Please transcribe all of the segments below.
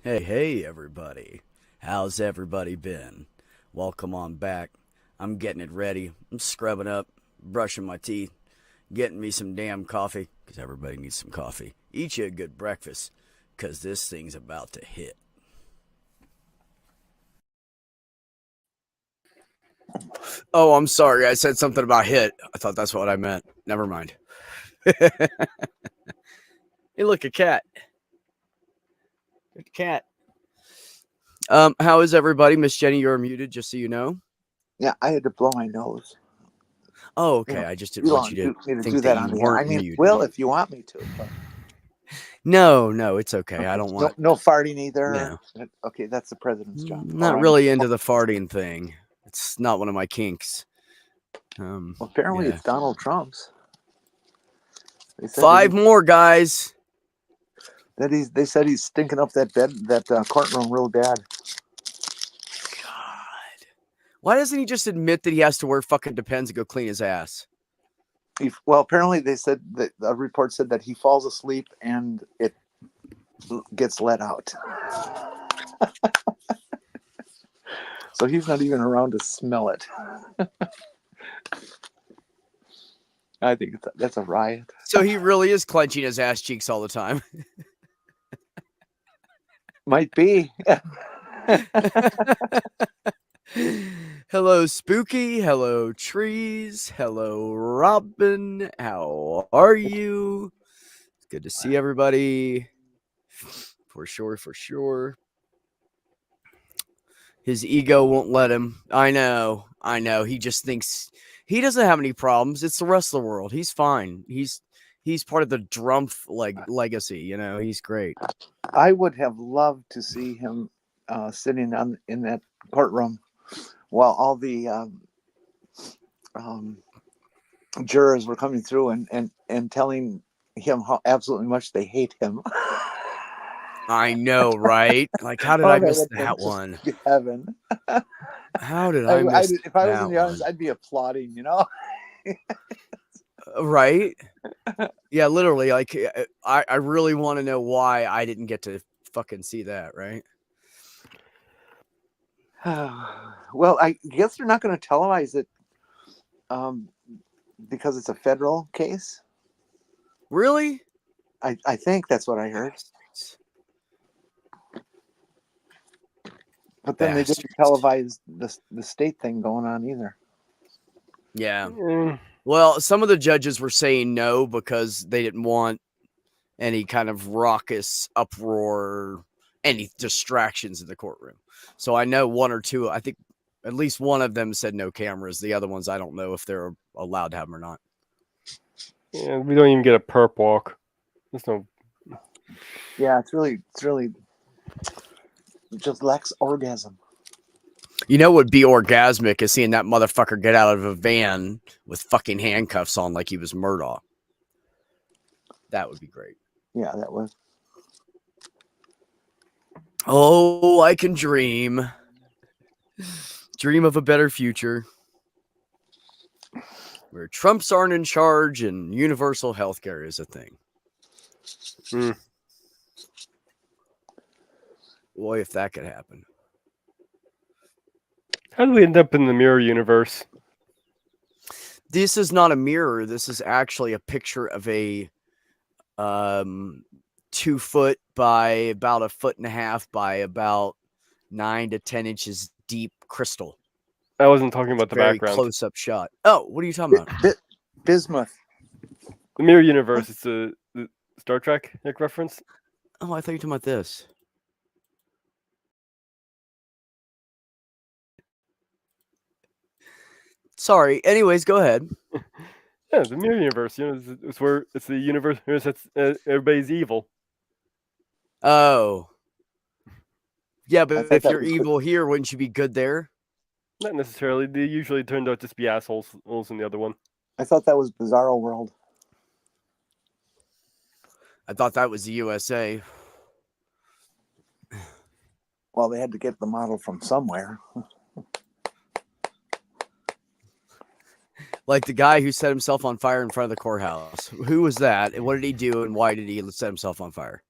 Hey, everybody. How's everybody been? Welcome on back. I'm getting it ready. I'm scrubbing up, brushing my teeth, getting me some damn coffee, because everybody needs some coffee. Eat you a good breakfast, because this thing's about to hit. Oh, I'm sorry. I said something about hit. I thought that's what I meant. Never mind. Hey, look, a cat. A cat. How is everybody? Miss Jenny, you're muted, just so you know. Yeah, I had to blow my nose. Oh, You okay. know, I just you didn't want don't you to do me to do think that that you on the air. I weren't mean, muted. will if you want me to, but No, it's okay. I okay. don't No, want, no farting either. no, Okay, that's the president's job. All not right. really into the farting thing. It's not one of my kinks. Well, apparently, Yeah. it's Donald Trump's. They said that Five more guys. he's. They said he's stinking up that bed, that courtroom, real bad. God. Why doesn't he just admit that he has to wear fucking Depends and go clean his ass? Well, apparently, they said that a report said that he falls asleep and it gets let out. So he's not even around to smell it. I think that's a riot. So he really is clenching his ass cheeks all the time. Might be. Hello, Spooky. Hello, Trees. Hello, Robin. How are you? It's good to see everybody. For sure, for sure. His ego won't let him. I know. He just thinks he doesn't have any problems. It's the rest of the world. He's fine. He's part of the Drumpf legacy. You know, he's great. I would have loved to see him sitting in that courtroom while all the um, jurors were coming through and telling him how absolutely much they hate him. I know, right? Like, how did Oh, I that miss would have been that just one? heaven. How did I miss If I was in that the audience, one? I'd be applauding. Right? Yeah, literally. Like, I really want to know why I didn't get to fucking see that. Right? Well, I guess they're not going to televise it um, because it's a federal case. Really? I think that's what I heard. Bastards. But then they didn't Bastards. televise the state thing going on either. Yeah. Mm, Well, some of the judges were saying no because they didn't want any kind of raucous uproar, any distractions in the courtroom. So I know one or two, I think at least one of them said no cameras. The other ones, I don't know if they're allowed to have them or not. yeah, we don't even get a perp walk. There's no. Yeah, it's really just lacks orgasm. You know what would be orgasmic is seeing that motherfucker get out of a van with fucking handcuffs on like he was Murdoch. That would be great. Yeah, that was. Oh, I can dream. Dream of a better future where Trumps aren't in charge and universal health care is a thing. Mm. Boy, if that could happen. How do we end up in the mirror universe? This is not a mirror. This is actually a picture of a 2 foot by about a foot and a half by about 9 to 10 inches deep crystal. I wasn't talking about the Very background. close up shot. Oh, what are you talking about? Bismuth. The mirror universe. It's the Star Trek reference. Oh, I thought you were talking about this. Sorry. Anyways, go ahead. Yeah, the mirror universe. You know, it's where it's the universe that's everybody's evil. Oh. Yeah, I but thought if that you're was evil here, wouldn't you be good there? Not necessarily. They usually turned out to just be assholes in the other one. I thought that was Bizarro World. I thought that was the USA. Well, they had to get the model from somewhere. Like the guy who set himself on fire in front of the courthouse. Who was that? And what did he do? And why did he set himself on fire?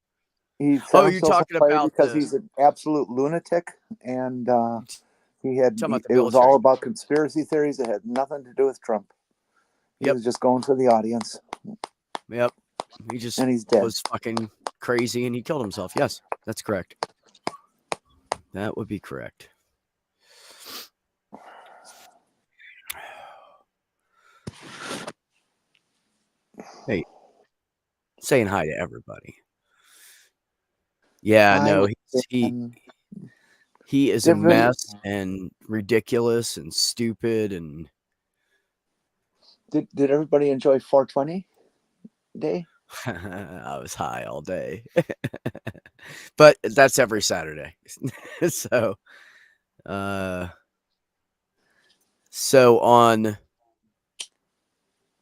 He set Oh, you're himself on talking fire about because the he's an absolute lunatic, and talking about the it was military. all about conspiracy theories. It had nothing to do with Trump. He Yep. was just going for the audience, Yep. He just and he's dead. was fucking crazy and he killed himself. Yes, that's correct. That would be correct. Hey, saying hi to everybody. Yeah, Hi, no, and he is a everybody- mess and ridiculous and stupid and Did everybody enjoy 420 day? I was high all day. But that's every Saturday. So on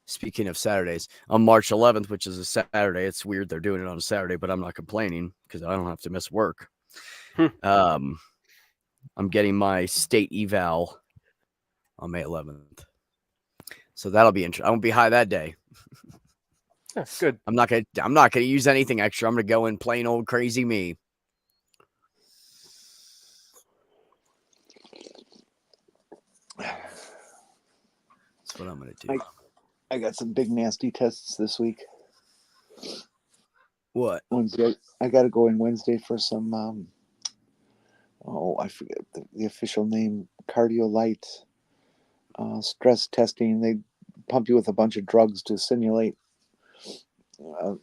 speaking of Saturdays, on March 11th, which is a Saturday, it's weird they're doing it on a Saturday, but I'm not complaining because I don't have to miss work. I'm getting my state eval on May 11th. So that'll be interesting. I won't be high that day. Yeah, good. I'm not gonna use anything extra. I'm gonna go in plain old crazy me. That's what I'm gonna do. I got some big nasty tests this week. What? Wednesday, I got to go in Wednesday for some. I forget the official name. Cardiolite stress testing. They pump you with a bunch of drugs to simulate that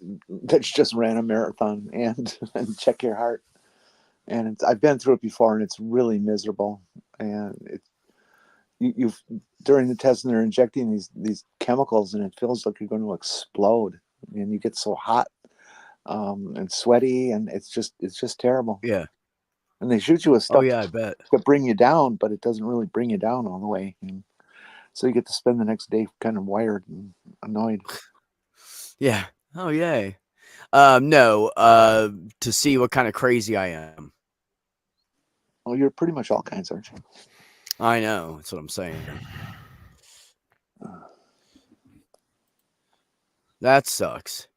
you just ran a marathon and check your heart. And I've been through it before, and it's really miserable. And you've during the test, and they're injecting these chemicals, and it feels like you're going to explode, and you get so hot and sweaty, and it's just terrible. Yeah. And they shoot you with stuff Oh yeah, I bet. to bring you down, but it doesn't really bring you down all the way. And so you get to spend the next day kind of wired and annoyed. Yeah. Oh yay. No. To see what kind of crazy I am. Well, you're pretty much all kinds, aren't you? I know. That's what I'm saying. That sucks.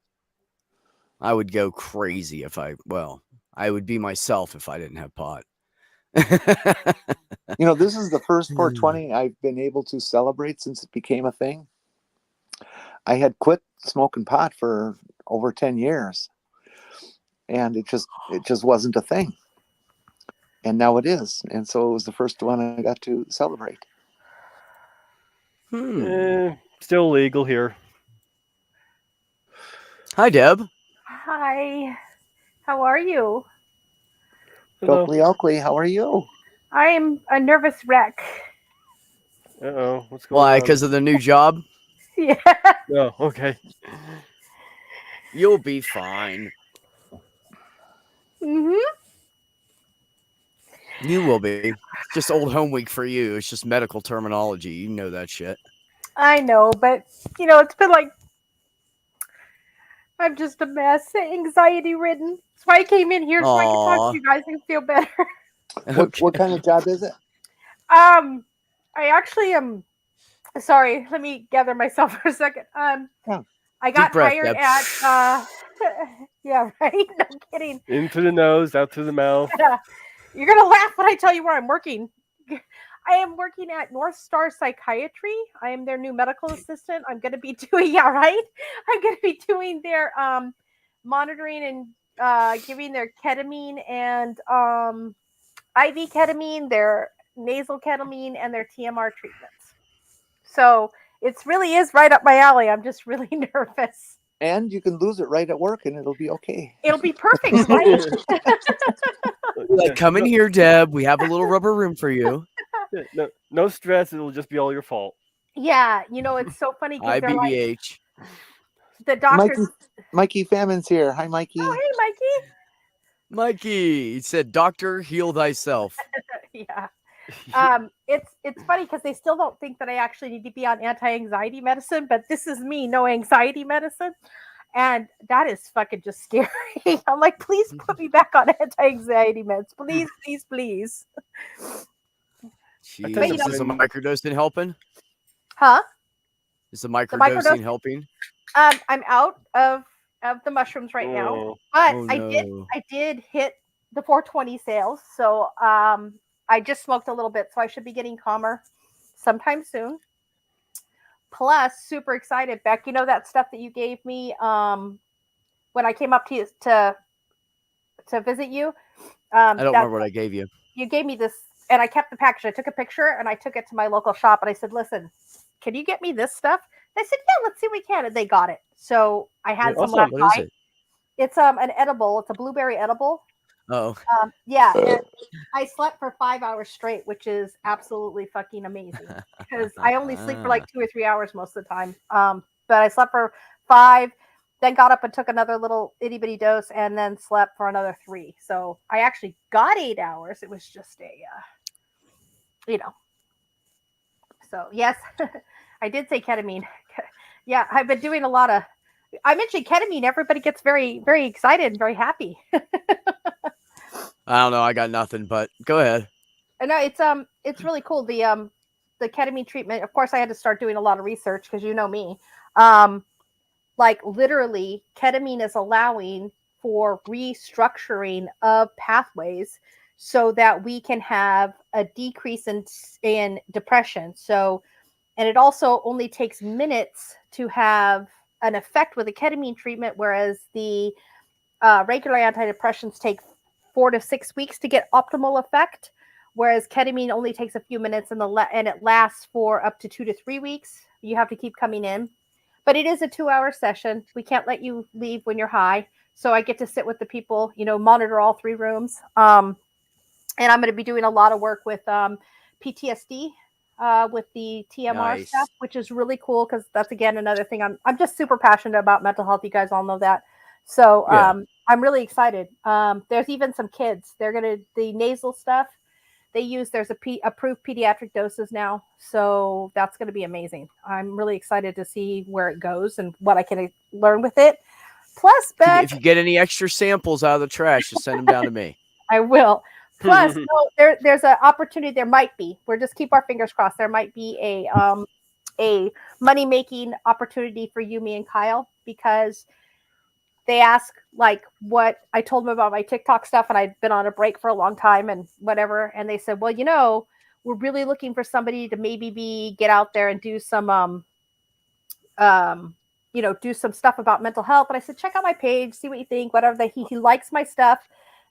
I would go crazy if I would be myself if I didn't have pot. You know, this is the first 420 I've been able to celebrate since it became a thing. I had quit smoking pot for over 10 years, and it just wasn't a thing. And now it is. And so it was the first one I got to celebrate. Still legal here. Hi, Deb. Hi. How are you? Hello. Oakley, how are you? I'm a nervous wreck. Uh-oh. What's going Why? on? Because of the new job? Yeah. Oh, okay. You'll be fine. Mhm. You will be. It's just old home week for you. It's just medical terminology. You know that shit. I know, but it's been like I'm just a mess, anxiety ridden. That's why I came in here so I could talk Aw. to you guys and feel better. What kind of job is it? I actually am. Sorry, let me gather myself for a second. Yeah. I got Deep breath, hired Deb. at. Yeah, right. No kidding. In through the nose, out through the mouth. You're gonna laugh when I tell you where I'm working. I am working at North Star Psychiatry. I am their new medical assistant. I'm going to be doing, I'm going to be doing their monitoring and giving their ketamine and IV ketamine, their nasal ketamine, and their TMR treatments. So it really is right up my alley. I'm just really nervous. And you can lose it right at work, and it'll be okay. It'll be perfect, right? Like, come in here, Deb. We have a little rubber room for you. No stress. It'll just be all your fault. Yeah, it's so funny because they're like, IBBH. the doctors. Mikey Famines here. Hi, Mikey. Oh, hey, Mikey. Mikey, he said, "Doctor, heal thyself." Yeah. It's funny because they still don't think that I actually need to be on anti-anxiety medicine, but this is me, no anxiety medicine. And that is fucking just scary. I'm like, please put me back on anti-anxiety meds. Please, please, please. Jesus, is the microdosing helping? Huh? Is the microdosing helping? I'm out of of the mushrooms right now. Oh, But Oh I no. did hit the 420 sales. So I just smoked a little bit, so I should be getting calmer sometime soon. Plus, super excited, Beck. You know that stuff that you gave me when I came up to you to visit you? I don't That remember what I gave you. you gave me this, and I kept the package. I took a picture and I took it to my local shop, and I said, "Listen, can you get me this stuff?" They said, "Yeah, let's see if we can," and they got it. So I had some awesome. last What is night. it? It's an edible. It's a blueberry edible. Oh, Yeah, and I slept for 5 hours straight, which is absolutely fucking amazing because I only sleep for like 2 or 3 hours most of the time. But I slept for 5, then got up and took another little itty bitty dose, and then slept for another 3. So I actually got 8 hours. It was just a, you know. So yes, I did say ketamine. Yeah, I've been doing a lot of. I mentioned ketamine. Everybody gets very, very excited and very happy. I don't know. I got nothing, but go ahead. No, it's really cool. The ketamine treatment. Of course, I had to start doing a lot of research because you know me. Like literally, ketamine is allowing for restructuring of pathways so that we can have a decrease in depression. So, and it also only takes minutes to have an effect with a ketamine treatment, whereas the regular antidepressants take 4 to 6 weeks to get optimal effect, whereas ketamine only takes a few minutes and it lasts for up to 2 to 3 weeks. You have to keep coming in, but it is a 2-hour session. We can't let you leave when you're high, so I get to sit with the people, monitor all 3 rooms. And I'm going to be doing a lot of work with PTSD. With the TMR Nice. stuff, which is really cool because that's again another thing. I'm just super passionate about mental health. You guys all know that. So Yeah. I'm really excited. There's even some kids. They're the nasal stuff they use. There's approved pediatric doses now, so that's going to be amazing. I'm really excited to see where it goes and what I can learn with it. Plus, Beck, If you get any extra samples out of the trash, just send them down to me. I will. Plus, there's an opportunity. There might be. We're just keep our fingers crossed. There might be a money making opportunity for you, me, and Kyle because they ask like what I told them about my TikTok stuff, and I'd been on a break for a long time and whatever. And they said, well, we're really looking for somebody to maybe get out there and do some do some stuff about mental health. And I said, check out my page, see what you think, whatever. He likes my stuff.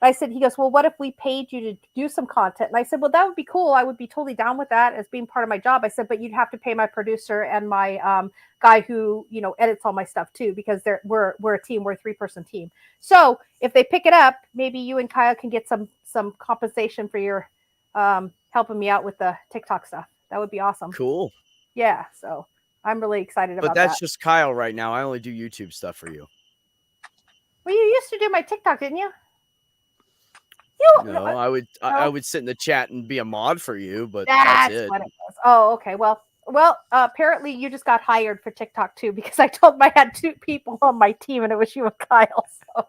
And I said, he goes, well, what if we paid you to do some content? And I said, well, that would be cool. I would be totally down with that as being part of my job. I said, but you'd have to pay my producer and my guy who, edits all my stuff too, because we're a team, we're a 3-person team. So if they pick it up, maybe you and Kyle can get some compensation for your helping me out with the TikTok stuff. That would be awesome. Cool. Yeah. So I'm really excited about But that. that's just Kyle right now. I only do YouTube stuff for you. Well, you used to do my TikTok, didn't you? No, I would sit in the chat and be a mod for you, but That's that's it. what it was. Oh, okay. Well, apparently you just got hired for TikTok too, because I told them I had 2 people on my team, and it was you and Kyle. So,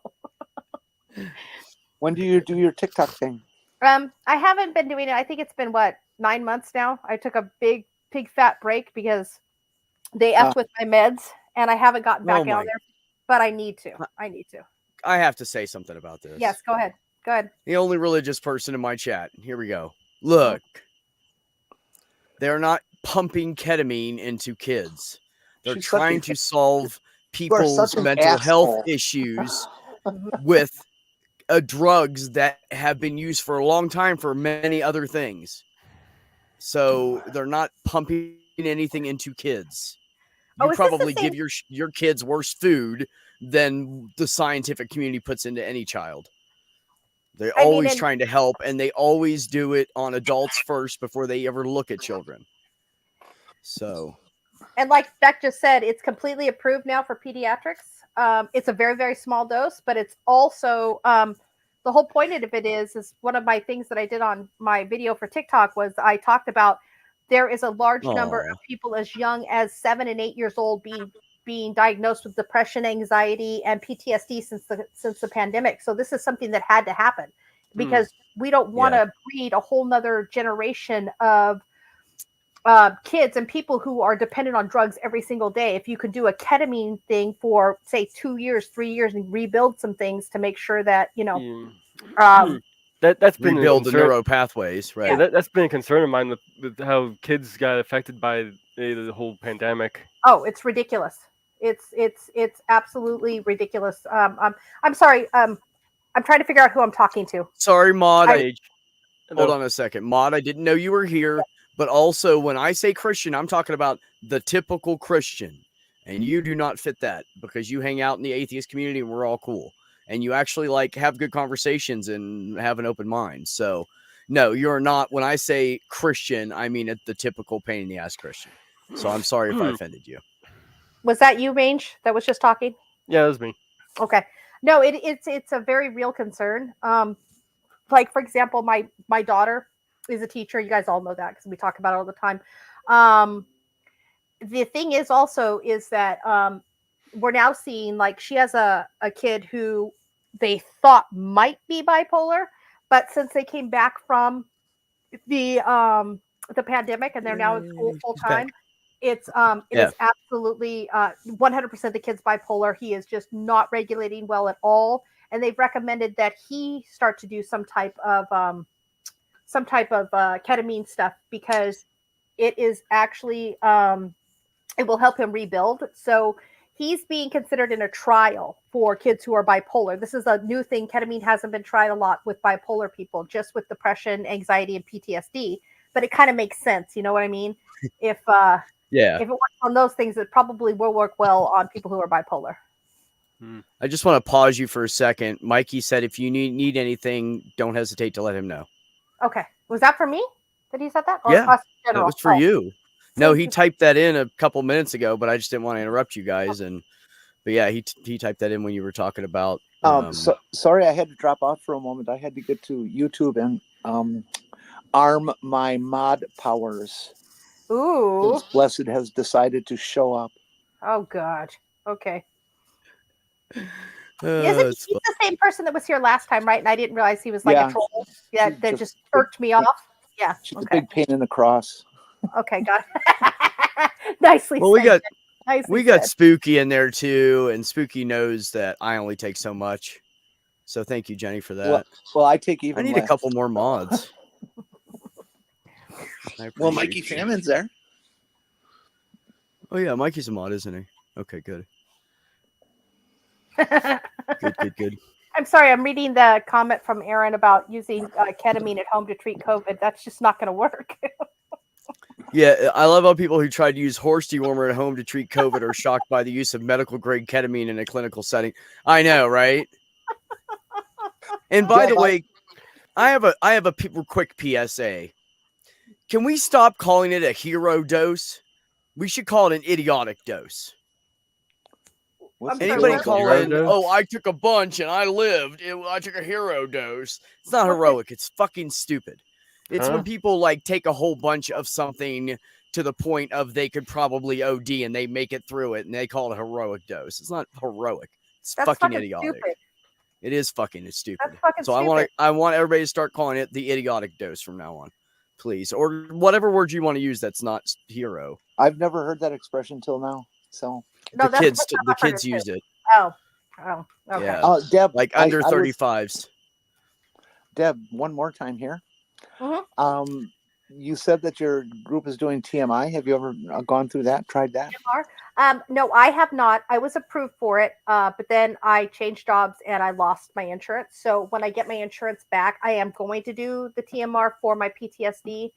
When do you do your TikTok thing? I haven't been doing it. I think it's been 9 months now. I took a big fat break because they effed with my meds, and I haven't gotten back out there. But I need to. I have to say something about this. Yes, go ahead. Go ahead. The only religious person in my chat. Here we go. Look, they're not pumping ketamine into kids. They're trying to solve people's mental health issues with drugs that have been used for a long time for many other things. So they're not pumping anything into kids. You probably give your kids worse food than the scientific community puts into any child. They're always trying to help, and they always do it on adults first before they ever look at children. So, and like Beck just said, it's completely approved now for pediatrics. It's a very, very small dose, but it's also the whole point of it is one of my things that I did on my video for TikTok was I talked about there is a large number of people as young as 7 and 8 years old being diagnosed with depression, anxiety, and PTSD since the pandemic. So this is something that had to happen because we don't want to breed a whole nother generation of kids and people who are dependent on drugs every single day, if you could do a ketamine thing for say 2 years, 3 years, and rebuild some things to make sure that um, That's been a Rebuild the concern. neural pathways, right? Yeah, that's been a concern of mine with how kids got affected by the whole pandemic. oh, it's ridiculous. It's absolutely ridiculous. I'm sorry. I'm trying to figure out who I'm talking to. Sorry, Maud. Age. Hold on a second. Maud, I didn't know you were here. But also, when I say Christian, I'm talking about the typical Christian. And you do not fit that because you hang out in the atheist community and we're all cool. And you actually like have good conversations and have an open mind. So, no, you're not. When I say Christian, I mean the typical pain in the ass Christian. So I'm sorry if I offended you. Was that you, Range, that was just talking? Yeah, that was me. Okay. No, it's a very real concern. Like, for example, my daughter is a teacher. You guys all know that because we talk about it all the time. The thing is also is that we're now seeing, like, she has a kid who they thought might be bipolar, but since they came back from the pandemic and they're now in school full time, it is absolutely 100% the kid's bipolar. He is just not regulating well at all, and they've recommended that he start to do some type of ketamine stuff because it is actually it will help him rebuild. So he's being considered in a trial for kids who are bipolar. This is a new thing. Ketamine hasn't been tried a lot with bipolar people, just with depression, anxiety, and PTSD. But it kind of makes sense. You know what I mean? If it works on those things, it probably will work well on people who are bipolar. I just want to pause you for a second. Mikey said if you need anything, don't hesitate to let him know. Okay. Was that for me? Did he said that? Or Yeah, us in that general? was for you. No, he typed that in a couple minutes ago, but I just didn't want to interrupt you guys. But yeah, he typed that in when you were talking about. Sorry, I had to drop off for a moment. I had to get to YouTube and arm my mod powers. Ooh. Since Blessed has decided to show up. Oh God. Okay. Isn't he's the same person that was here last time, right? And I didn't realize he was like a troll. Yeah, that just irked me off. Yeah. She's a big pain in the cross. Okay, got it. Nicely well, said. we got Spooky in there too, and Spooky knows that I only take so much. So thank you, Jenny, for that. Well, I take even. I need less. a couple more mods. Well, Mikey Fammon's there. Oh yeah, Mikey's a mod, isn't he? Okay, good. Good. I'm sorry, I'm reading the comment from Aaron about using ketamine at home to treat COVID. That's just not going to work. Yeah, I love how people who tried to use horse dewormer at home to treat COVID are shocked by the use of medical grade ketamine in a clinical setting. I know, right? And by the way, I have a quick PSA. Can we stop calling it a hero dose? We should call it an idiotic dose. Anybody call in, I took a bunch and I lived. I took a hero dose. It's not heroic. It's fucking stupid. It's when people like take a whole bunch of something to the point of they could probably OD and they make it through it and they call it a heroic dose. It's not heroic. It's fucking idiotic. Stupid. It is fucking stupid. That's fucking so stupid. I want everybody to start calling it the idiotic dose from now on, please, or whatever word you want to use. That's not hero. I've never heard that expression till now. So the kids used it. Oh, okay. Yeah. Deb, like under 35s. Deb, one more time here. Mm-hmm. You said that your group is doing TMI. Have you ever gone through that? Tried that? No, I have not. I was approved for it, but then I changed jobs and I lost my insurance. So when I get my insurance back, I am going to do the TMR for my PTSD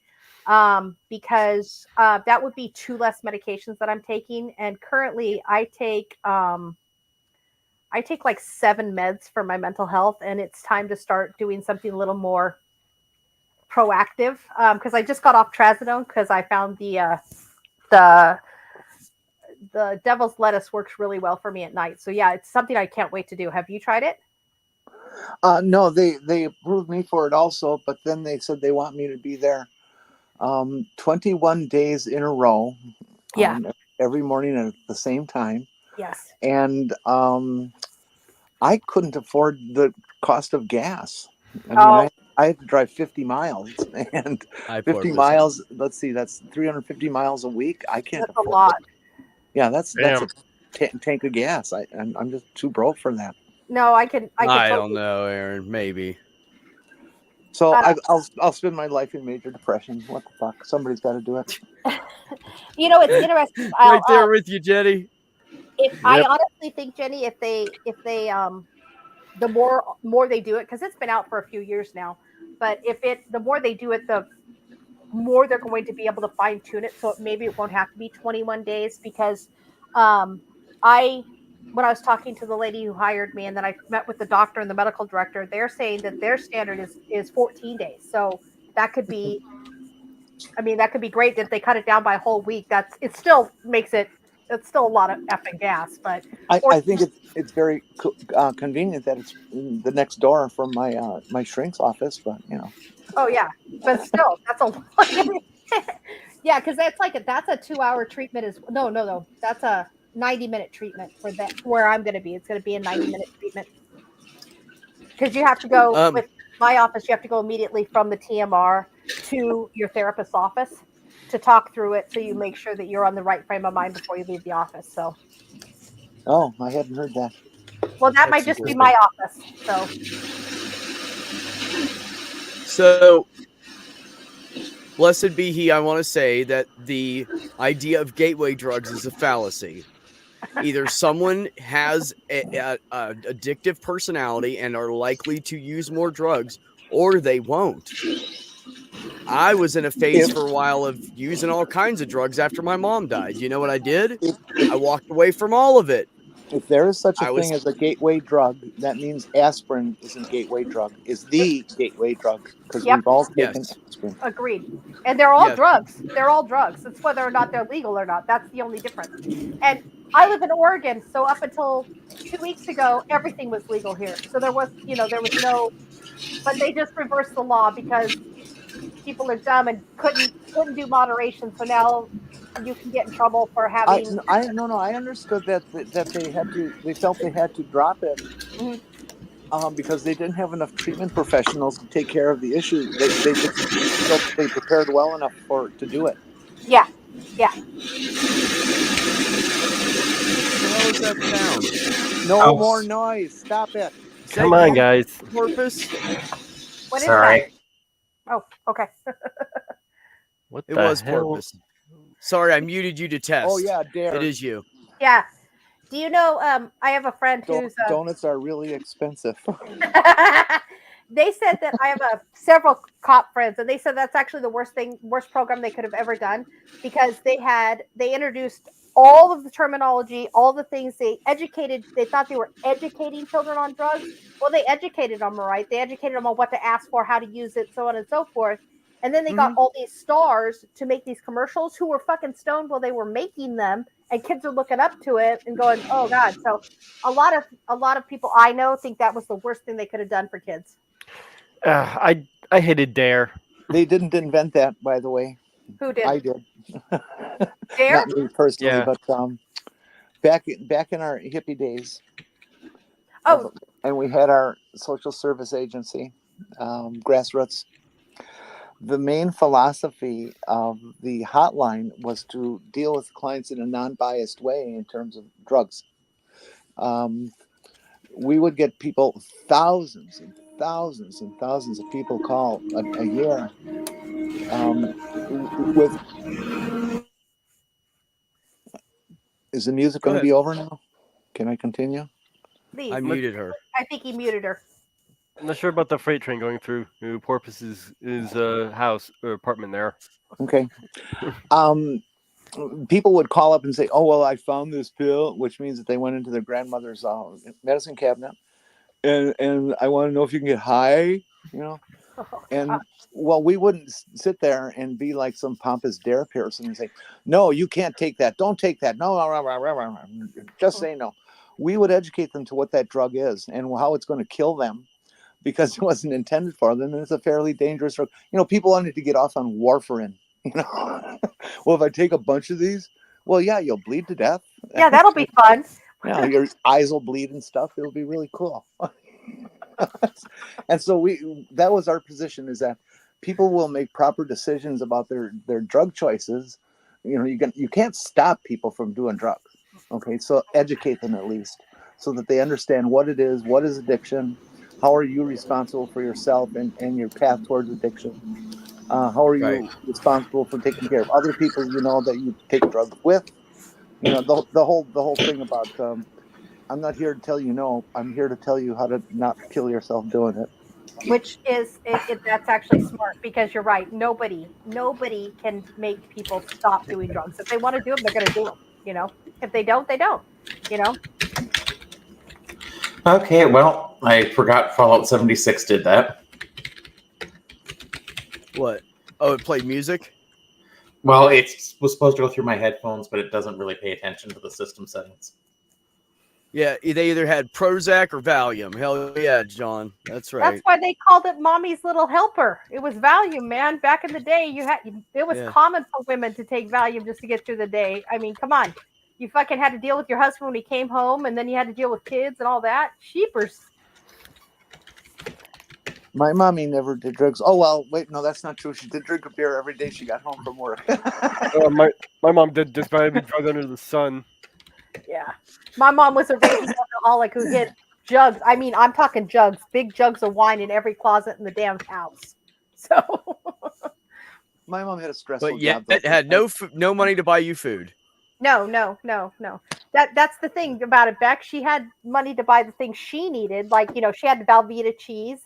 because that would be 2 less medications that I'm taking. And currently, I take like 7 meds for my mental health, and it's time to start doing something a little more proactive because I just got off trazodone because I found the devil's lettuce works really well for me at night. So yeah, it's something I can't wait to do. Have you tried it? No, they approved me for it also, but then they said they want me to be there 21 days in a row. Yeah. Every morning at the same time. Yes. And I couldn't afford the cost of gas. I have to drive 50 miles, and Hi, 50 Porpoise. miles. Let's see, that's 350 miles a week. I can't That's a afford lot. it. Yeah, that's Damn. a tank of gas. I'm just too broke for that. No, I can I don't totally. know, Aaron. Maybe. So Uh, I'll spend my life in major depression. What the fuck? Somebody's got to do it. You know, it's interesting. Right there with you, Jenny. I Yep. honestly think, Jenny, if they the more they do it, because it's been out for a few years now, but the more they do it, the more they're going to be able to fine tune it. So maybe it won't have to be 21 days because um, I, when I was talking to the lady who hired me, and then I met with the doctor and the medical director, they're saying that their standard is 14 days. So that could be, I mean, that could be great that they cut it down by a whole week. It still makes it's still a lot of effing gas, but I 14, think it's very convenient that it's the next door from my shrink's office, but oh yeah, but still, that's a lot. Yeah, because that's a 2 hour treatment. No, that's a 90-minute treatment for that where I'm going to be. It's going to be a 90-minute treatment because you have to go Um, with my office. You have to go immediately from the TMR to your therapist's office to talk through it, so you make sure that you're on the right frame of mind before you leave the office. So, oh, I hadn't heard that. well, that might That's just be interesting. my office. So, blessed be he, I want to say that the idea of gateway drugs is a fallacy. Either someone has a addictive personality and are likely to use more drugs, or they won't. I was in a phase If for a while of using all kinds of drugs after my mom died. You know what I did? if, I walked away from all of it. if there is such a I was thing as a gateway drug, that means aspirin is a gateway drug. Is the gateway drug because Yep, we've all taken yes, aspirin. agreed. And they're all yes. drugs. They're all drugs. It's whether or not they're legal or not. That's the only difference. And I live in Oregon, so up until 2 weeks ago, everything was legal here. So there was no, but they just reversed the law because people are dumb and couldn't do moderation. So now you can get in trouble for having. I no no I understood that they felt they had to drop it Mhm. because they didn't have enough treatment professionals to take care of the issue. They just felt that they prepared well enough to do it. Yeah, yeah. How is that sound? No Oh, more noise. Stop it. Is Come that on, you, guys. Porpoise? What is sorry. that? Oh, okay. What It the was hell? Porpoise. Sorry, I muted you to test. Oh yeah, Dare. It is you. Yeah. Do you know? I have a friend who's. Donuts are really expensive. They said that I have several cop friends, and they said that's actually the worst program they could have ever done because they introduced all of the terminology, all the things they thought they were educating children on drugs. Well, they educated them, right? They educated them on what to ask for, how to use it, so on and so forth. And then they got all these stars to make these commercials who were fucking stoned while they were making them, and kids are looking up to it and going, "Oh God!" So a lot of people I know think that was the worst thing they could have done for kids. I hated Dare. They didn't invent that, by the way. Who did? I did. Dare? Not me personally, Yeah. but back in our hippie days. Oh, And we had our social service agency, Grassroots. The main philosophy of the hotline was to deal with clients in a non-biased way in terms of drugs. We would get people, thousands and thousands and thousands of people call a year with. Is the music Go going to ahead. be over now? Can I continue? please. I muted her. I think he muted her. I'm not sure about the freight train going through Porpoise's house or apartment there. Okay. People would call up and say, "Oh well, I found this pill," which means that they went into their grandmother's medicine cabinet, and I want to know if you can get high, And well, we wouldn't sit there and be like some pompous Dare person and say, "No, you can't take that. Don't take that. No, just say no." We would educate them to what that drug is and how it's going to kill them, because it wasn't intended for them, and it's a fairly dangerous drug. People wanted to get off on warfarin. Well, if I take a bunch of these, well, yeah, you'll bleed to death. Yeah, that'll be fun. Yeah, your eyes will bleed and stuff. It'll be really cool. And so that was our position, is that people will make proper decisions about their drug choices. You can't stop people from doing drugs. Okay, so educate them at least so that they understand what it is, what is addiction, how are you responsible for yourself and your path towards addiction. How are you responsible for taking care of other people that you take drugs with? The whole thing about I'm not here to tell you no. I'm here to tell you how to not kill yourself doing it. Which is that's actually smart, because you're right. Nobody can make people stop doing drugs. If they want to do them, they're going to do them. If they don't, they don't. Okay, well, I forgot Fallout 76 did that. What? Oh, it played music? Well, it was supposed to go through my headphones, but it doesn't really pay attention to the system settings. Yeah, they either had Prozac or Valium. Hell yeah, John. That's right. That's why they called it Mommy's Little Helper. It was Valium, man. Back in the day, it was common for women to take Valium just to get through the day. I mean, come on. You fucking had to deal with your husband when he came home, and then you had to deal with kids and all that. Sheepers. My mommy never did drugs. Oh, well, wait, no, that's not true. She did drink a beer every day she got home from work. My mom did just about every drug under the sun. Yeah. My mom was a raging alcoholic who hid jugs. I mean, I'm talking jugs, big jugs of wine in every closet in the damn house. So. My mom had a stressful but yet job. But it had no money to buy you food. No. That's the thing about it, Beck. She had money to buy the things she needed. Like, she had the Velveeta cheese.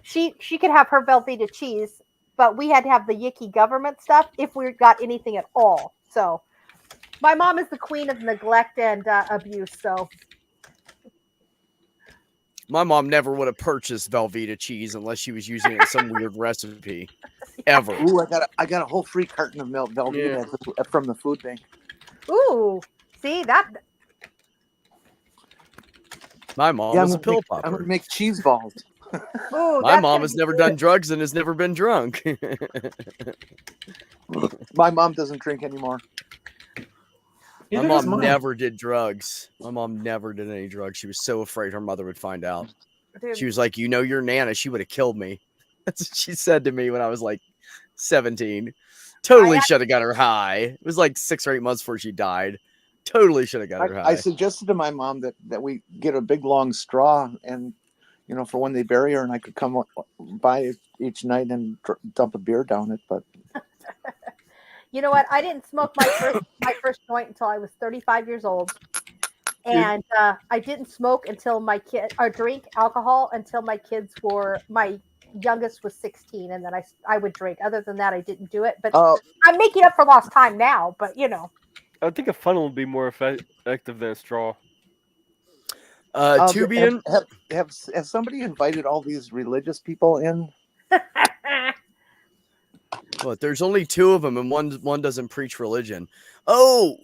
She could have her Velveeta cheese, but we had to have the Yicky government stuff if we got anything at all. So my mom is the queen of neglect and abuse. So my mom never would have purchased Velveeta cheese unless she was using it in some weird recipe. Ever. Ooh, I got a whole free carton of milk Velveeta from the food bank. Ooh, see that? My mom was a pill popper. I'm gonna make cheese balls. Ooh, my mom has never done drugs and has never been drunk. My mom doesn't drink anymore. My mom never did drugs. My mom never did any drugs. She was so afraid her mother would find out. Dude. She was like, your Nana, she would have killed me. That's what she said to me when I was like 17. Totally should have got her high. It was like 6 or 8 months before she died. Totally should have got her high. I suggested to my mom that we get a big long straw and for when they bury her, and I could come by each night and dump a beer down it. But you know what? I didn't smoke my first joint until I was 35 years old, and I didn't smoke until drink alcohol until my youngest was 16, and then I would drink. Other than that, I didn't do it. But I'm making up for lost time now. But I think a funnel would be more effective than a straw. Tubian, have somebody invited all these religious people in? But there's only 2 of them, and one doesn't preach religion. Oh,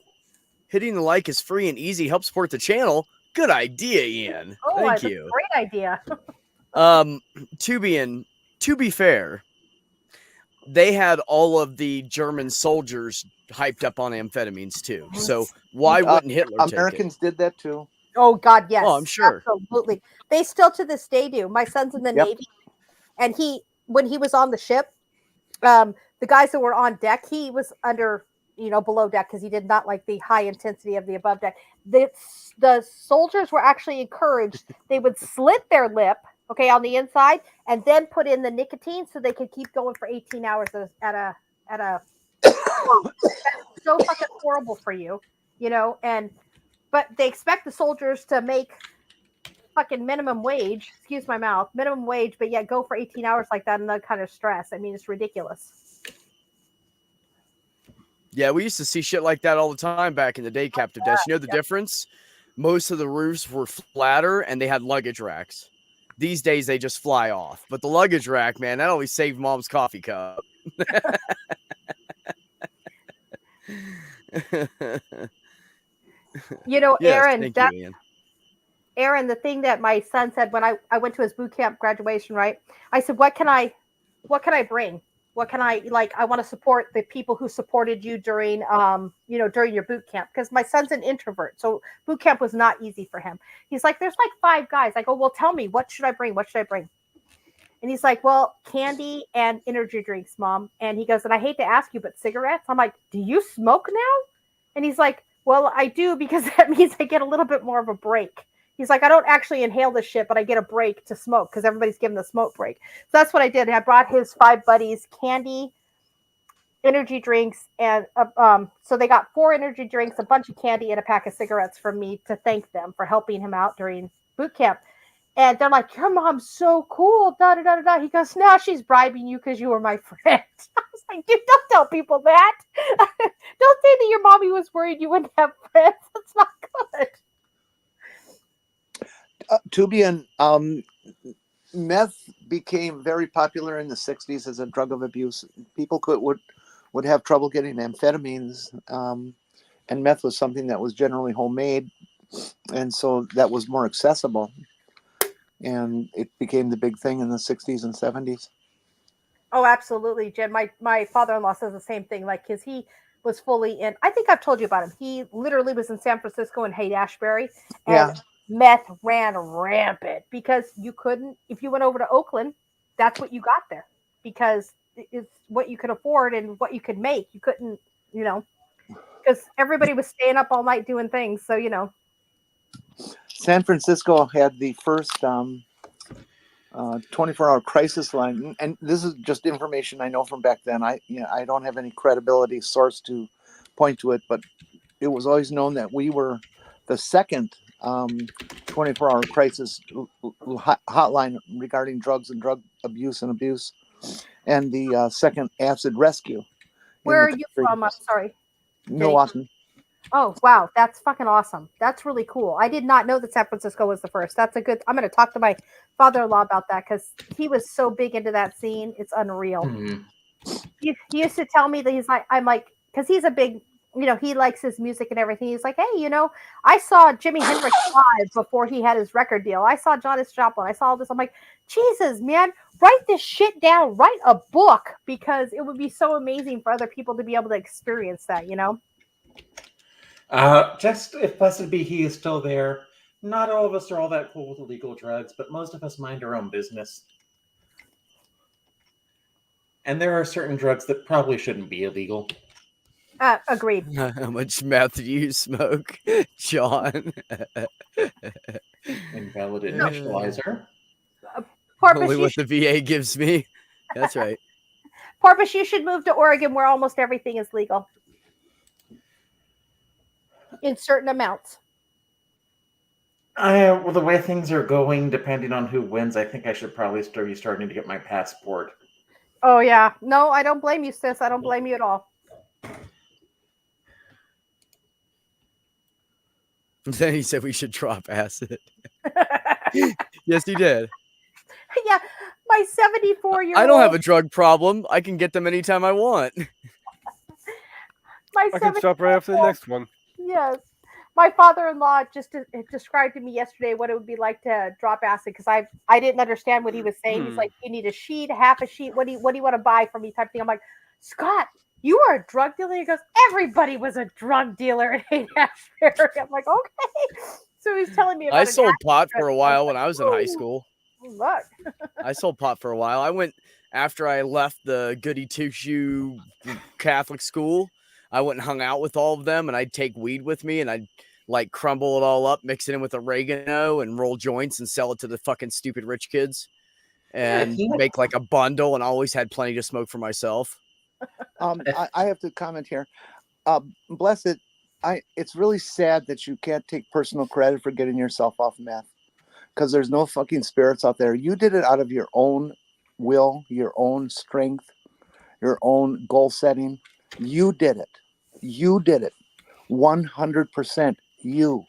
hitting the like is free and easy. Help support the channel. Good idea, Ian. Thank you. Great idea. Tubian, to be fair, they had all of the German soldiers hyped up on amphetamines too. So why wouldn't Hitler take it? Americans did that too. Oh God, yes. Oh, I'm sure. Absolutely. They still to this day do. My son's in the Navy, and when he was on the ship, the guys that were on deck, he was under, below deck because he did not like the high intensity of the above deck. The soldiers were actually encouraged. They would slit their lip, on the inside, and then put in the nicotine so they could keep going for 18 hours at a. That's so fucking horrible for you, But they expect the soldiers to make fucking minimum wage, but yet go for 18 hours like that in that kind of stress. I mean, it's ridiculous. Yeah, we used to see shit like that all the time back in the day, Captive Death. You know the difference? Most of the roofs were flatter and they had luggage racks. These days, they just fly off. But the luggage rack, man, that always saved Mom's coffee cup. Aaron, Aaron, the thing that my son said when I went to his boot camp graduation, right? I said, what can I bring? What can I like? I want to support the people who supported you during, during your boot camp. Because my son's an introvert, so boot camp was not easy for him. He's like, there's like 5 guys. I go, well, tell me, what should I bring? What should I bring? And he's like, well, candy and energy drinks, Mom. And he goes, and I hate to ask you, but cigarettes? I'm like, do you smoke now? And he's like, well, I do, because that means I get a little bit more of a break. He's like, I don't actually inhale this shit, but I get a break to smoke because everybody's giving the smoke break. So that's what I did. I brought his 5 buddies candy, energy drinks, and so they got 4 energy drinks, a bunch of candy, and a pack of cigarettes from me to thank them for helping him out during boot camp. And they're like, your mom's so cool, da da da da. He goes, now she's bribing you because you were my friend. I was like, dude, don't tell people that. Don't say that your mommy was worried you wouldn't have friends. That's not good. Tubian, meth became very popular in the 60s as a drug of abuse. People would have trouble getting amphetamines, and meth was something that was generally homemade, and so that was more accessible. And it became the big thing in the 60s and 70s. Oh, absolutely, Jen. My father-in-law says the same thing. Like, he was fully in. I think I've told you about him. He literally was in San Francisco and Haight-Ashbury, and meth ran rampant because you couldn't. If you went over to Oakland, that's what you got there because it's what you could afford and what you could make. You couldn't, because everybody was staying up all night doing things. So San Francisco had the first 24-hour crisis line, and this is just information I know from back then. I don't have any credibility source to point to it, but it was always known that we were the second 24-hour crisis hotline regarding drugs and drug abuse and abuse, and the second acid rescue. Where are you from? I'm sorry. Milwaukee. Oh, wow. That's fucking awesome. That's really cool. I did not know that San Francisco was the first. That's a good, I'm going to talk to my father-in-law about that because he was so big into that scene. It's unreal. Mm-hmm. He used to tell me that I'm like, because he's a big, he likes his music and everything. He's like, hey, I saw Jimi Hendrix live before he had his record deal. I saw Janis Joplin. I saw all this. I'm like, Jesus, man, write this shit down. Write a book because it would be so amazing for other people to be able to experience that, Just if Blessed Be He is still there, not all of us are all that cool with illegal drugs, but most of us mind our own business. And there are certain drugs that probably shouldn't be illegal. Agreed. How much meth do you smoke, John? Invalid initializer. Only what the VA gives me. That's right. Porpoise, you should move to Oregon where almost everything is legal. In certain amounts. Well, the way things are going, depending on who wins, I think I should probably be starting to get my passport. Oh, yeah. No, I don't blame you, sis. I don't blame you at all. Then he said we should drop acid. Yes, he did. Yeah, my 74-year-old. I don't have a drug problem. I can get them anytime I want. I can stop right after the next one. Yes. My father-in-law just described to me yesterday what it would be like to drop acid because I didn't understand what he was saying. He's like, you need a sheet, half a sheet. What do you want to buy from me type thing? I'm like, Scott, you are a drug dealer? He goes, everybody was a drug dealer at Haight-Ashbury. I'm like, okay. So he's telling me about I sold pot for a while when I was in high school. Look. I sold pot for a while. I went after I left the goody two-shoe Catholic school. I went and hung out with all of them, and I'd take weed with me, and I'd like crumble it all up, mix it in with oregano, and roll joints and sell it to the fucking stupid rich kids, and make like a bundle. And always had plenty to smoke for myself. I have to comment here. Blessed, it's really sad that you can't take personal credit for getting yourself off meth, because there's no fucking spirits out there. You did it out of your own will, your own strength, your own goal setting. You did it. You did it. 100% you.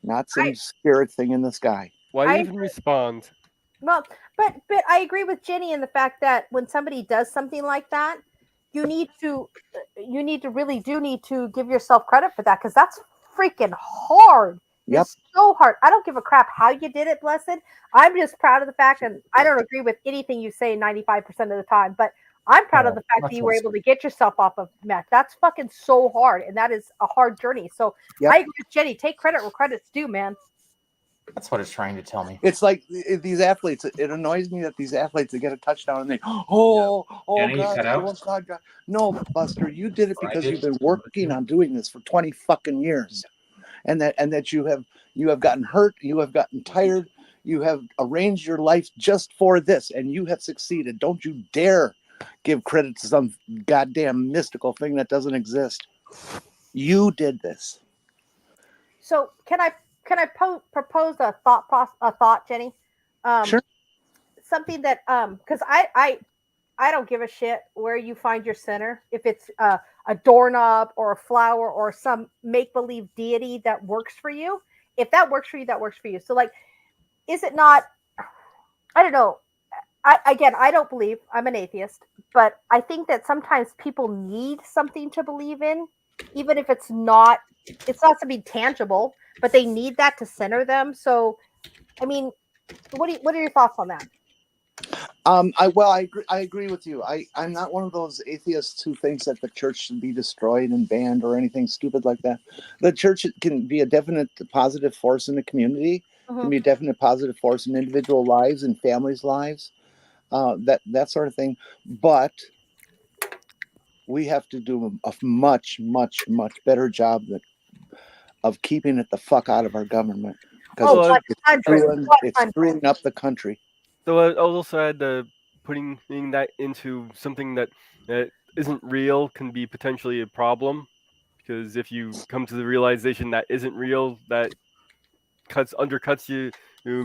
Not some spirit thing in the sky. Why even respond? Well, but I agree with Jenny in the fact that when somebody does something like that, you need to really give yourself credit for that because that's freaking hard. Yep. It's so hard. I don't give a crap how you did it, Blessed. I'm just proud of the fact, and I don't agree with anything you say 95% of the time, but I'm proud of Yeah, the fact that that's you were what's- able to get yourself off of meth. That's fucking so hard, and that is a hard journey. So Yep. I agree with Jenny. Take credit where credit's due, man. That's what it's trying to tell me. It's like these athletes. It annoys me that these athletes they get a touchdown and they, oh Jenny, you God, cut out? God. No, Buster, you did it because Friday. you've been working on doing this for 20 fucking years, and that you have gotten hurt, you have gotten tired, you have arranged your life just for this, and you have succeeded. Don't you dare give credit to some goddamn mystical thing that doesn't exist. You did this. So can I propose a thought, Jenny? Sure. Something that because I don't give a shit where you find your center, if it's a doorknob or a flower or some make believe deity that works for you. If that works for you, that works for you. So like, is it not? I don't know. I don't believe. I'm an atheist, but I think that sometimes people need something to believe in, even if it's not something tangible, but they need that to center them. So, I mean, what are your thoughts on that? I agree with you. I'm not one of those atheists who thinks that the church should be destroyed and banned or anything stupid like that. The church can be a definite positive force in the community, can be a definite positive force in individual lives and families' lives, that sort of thing. But we have to do a much, much, much better job of keeping it the fuck out of our government, because Oh, it's screwing up the country. So I also had putting that into something that isn't real can be potentially a problem, because if you come to the realization that isn't real, that undercuts you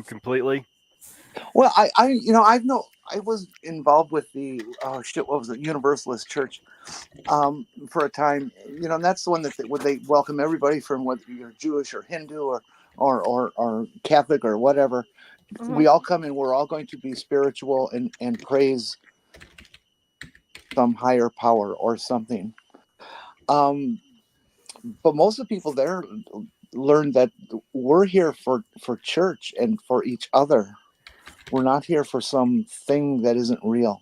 completely. Well, I was involved with the what was it, Universalist Church, for a time, and that's the one that they welcome everybody from, whether you're Jewish or Hindu or Catholic or whatever. We all come in. We're all going to be spiritual and praise some higher power or something. But most of the people there learn that we're here for church and for each other. We're not here for something that isn't real.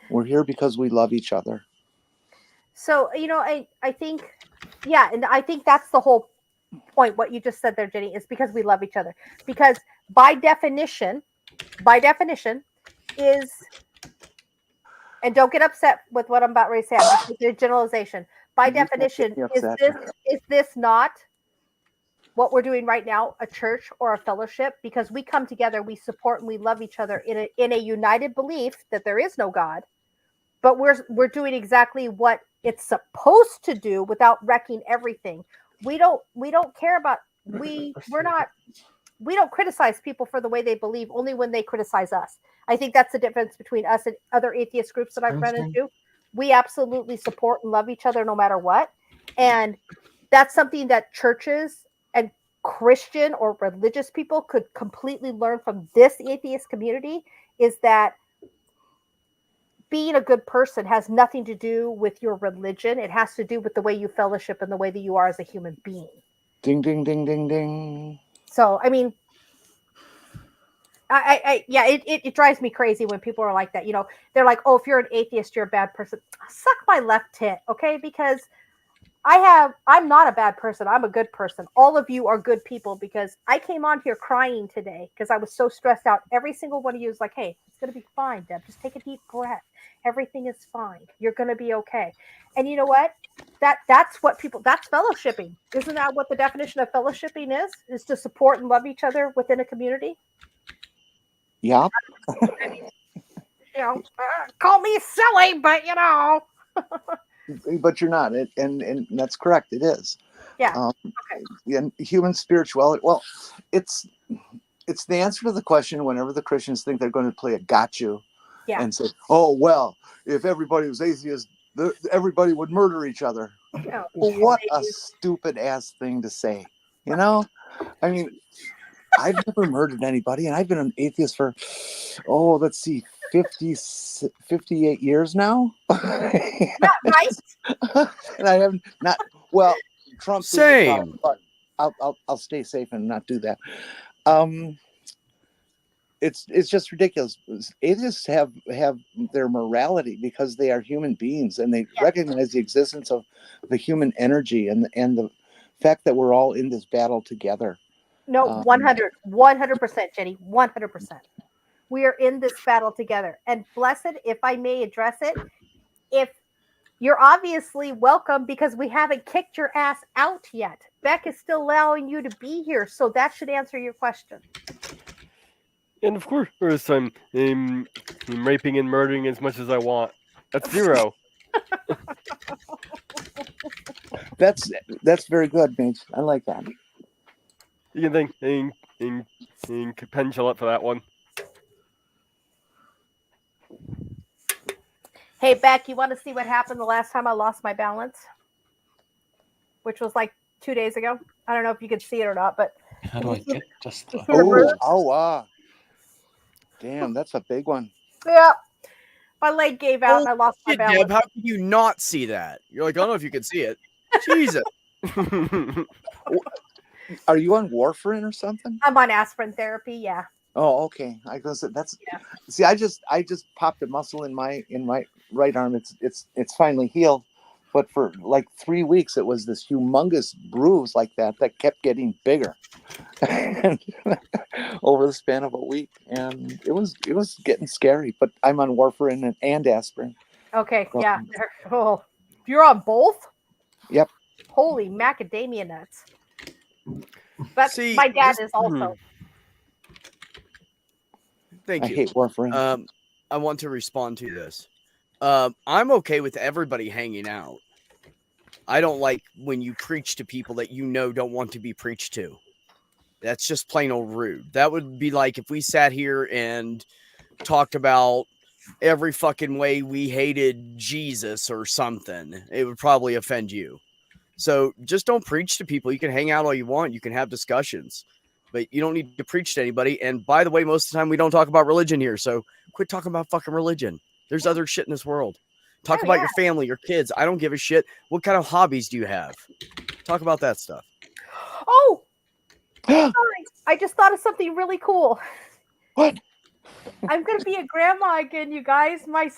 We're here because we love each other. So, I think, yeah, and I think that's the whole point. What you just said there, Jenny, is because we love each other. Because by definition is, and don't get upset with what I'm about to say, it's a generalization. By definition, is this not what we're doing right now, a church or a fellowship? Because we come together, we support and we love each other in a united belief that there is no God, but we're doing exactly what it's supposed to do without wrecking everything. We don't care about we don't criticize people for the way they believe, only when they criticize us. I think that's the difference between us and other atheist groups that I've run into. We absolutely support and love each other no matter what. And that's something that churches and Christian or religious people could completely learn from this atheist community, is that being a good person has nothing to do with your religion. It has to do with the way you fellowship and the way that you are as a human being. Ding, ding, ding, ding, ding. So, I mean, it drives me crazy when people are like that. They're like, oh, if you're an atheist, you're a bad person. Suck my left tit, okay? Because I'm not a bad person. I'm a good person. All of you are good people, because I came on here crying today because I was so stressed out. Every single one of you is like, hey, it's going to be fine, Deb. Just take a deep breath. Everything is fine. You're going to be okay. And you know what? That's fellowshipping. Isn't that what the definition of fellowshipping is to support and love each other within a community? Yeah. Call me silly, but But you're not, and that's correct. It is. Yeah. And human spirituality. Well, it's the answer to the question whenever the Christians think they're going to play a got you, and say, "Oh well, if everybody was atheist, everybody would murder each other." Yeah. Well, what a stupid ass thing to say. I mean, I've never murdered anybody, and I've been an atheist for, let's see, 58 years now. Yeah, right. And I have not. Well, Trump. Same. But I'll stay safe and not do that. it's just ridiculous. Atheists have their morality because they are human beings and they recognize the existence of the human energy and the fact that we're all in this battle together. No, 100%, Jenny, 100%. We are in this battle together. And Blessed, if I may address it, if you're obviously welcome because we haven't kicked your ass out yet. Beck is still allowing you to be here, so that should answer your question. And of course, I'm raping and murdering as much as I want. That's 0. That's very good, Mage. I like that. You can thank Pendulum for that one. Hey, Beck, you want to see what happened the last time I lost my balance? Which was like 2 days ago. I don't know if you could see it or not, but How do I get just the... Wow. Damn, that's a big one. yeah, my leg gave out and I lost my Shit, balance. Deb, how can you not see that? You're like, I don't know if you can see it. Jesus. Are you on warfarin or something? I'm on aspirin therapy, yeah. Oh, okay. I was gonna say that's. See, I just popped a muscle in my right arm. It's finally healed, but for like 3 weeks it was this humongous bruise like that kept getting bigger over the span of a week, and it was getting scary. But I'm on warfarin and aspirin. Okay, yeah. Oh, you're on both? Yep. Holy macadamia nuts. But See, my dad this- is also. Thank I you. hate warfarin. I want to respond to this. I'm okay with everybody hanging out. I don't like when you preach to people that you know don't want to be preached to. That's just plain old rude. That would be like if we sat here and talked about every fucking way we hated Jesus or something. It would probably offend you. So just don't preach to people. You can hang out all you want. You can have discussions, but you don't need to preach to anybody. And by the way, most of the time we don't talk about religion here. So quit talking about fucking religion. There's other shit in this world. Talk about your family, your kids. I don't give a shit. What kind of hobbies do you have? Talk about that stuff. Oh, sorry. I just thought of something really cool. What? I'm going to be a grandma again, you guys. My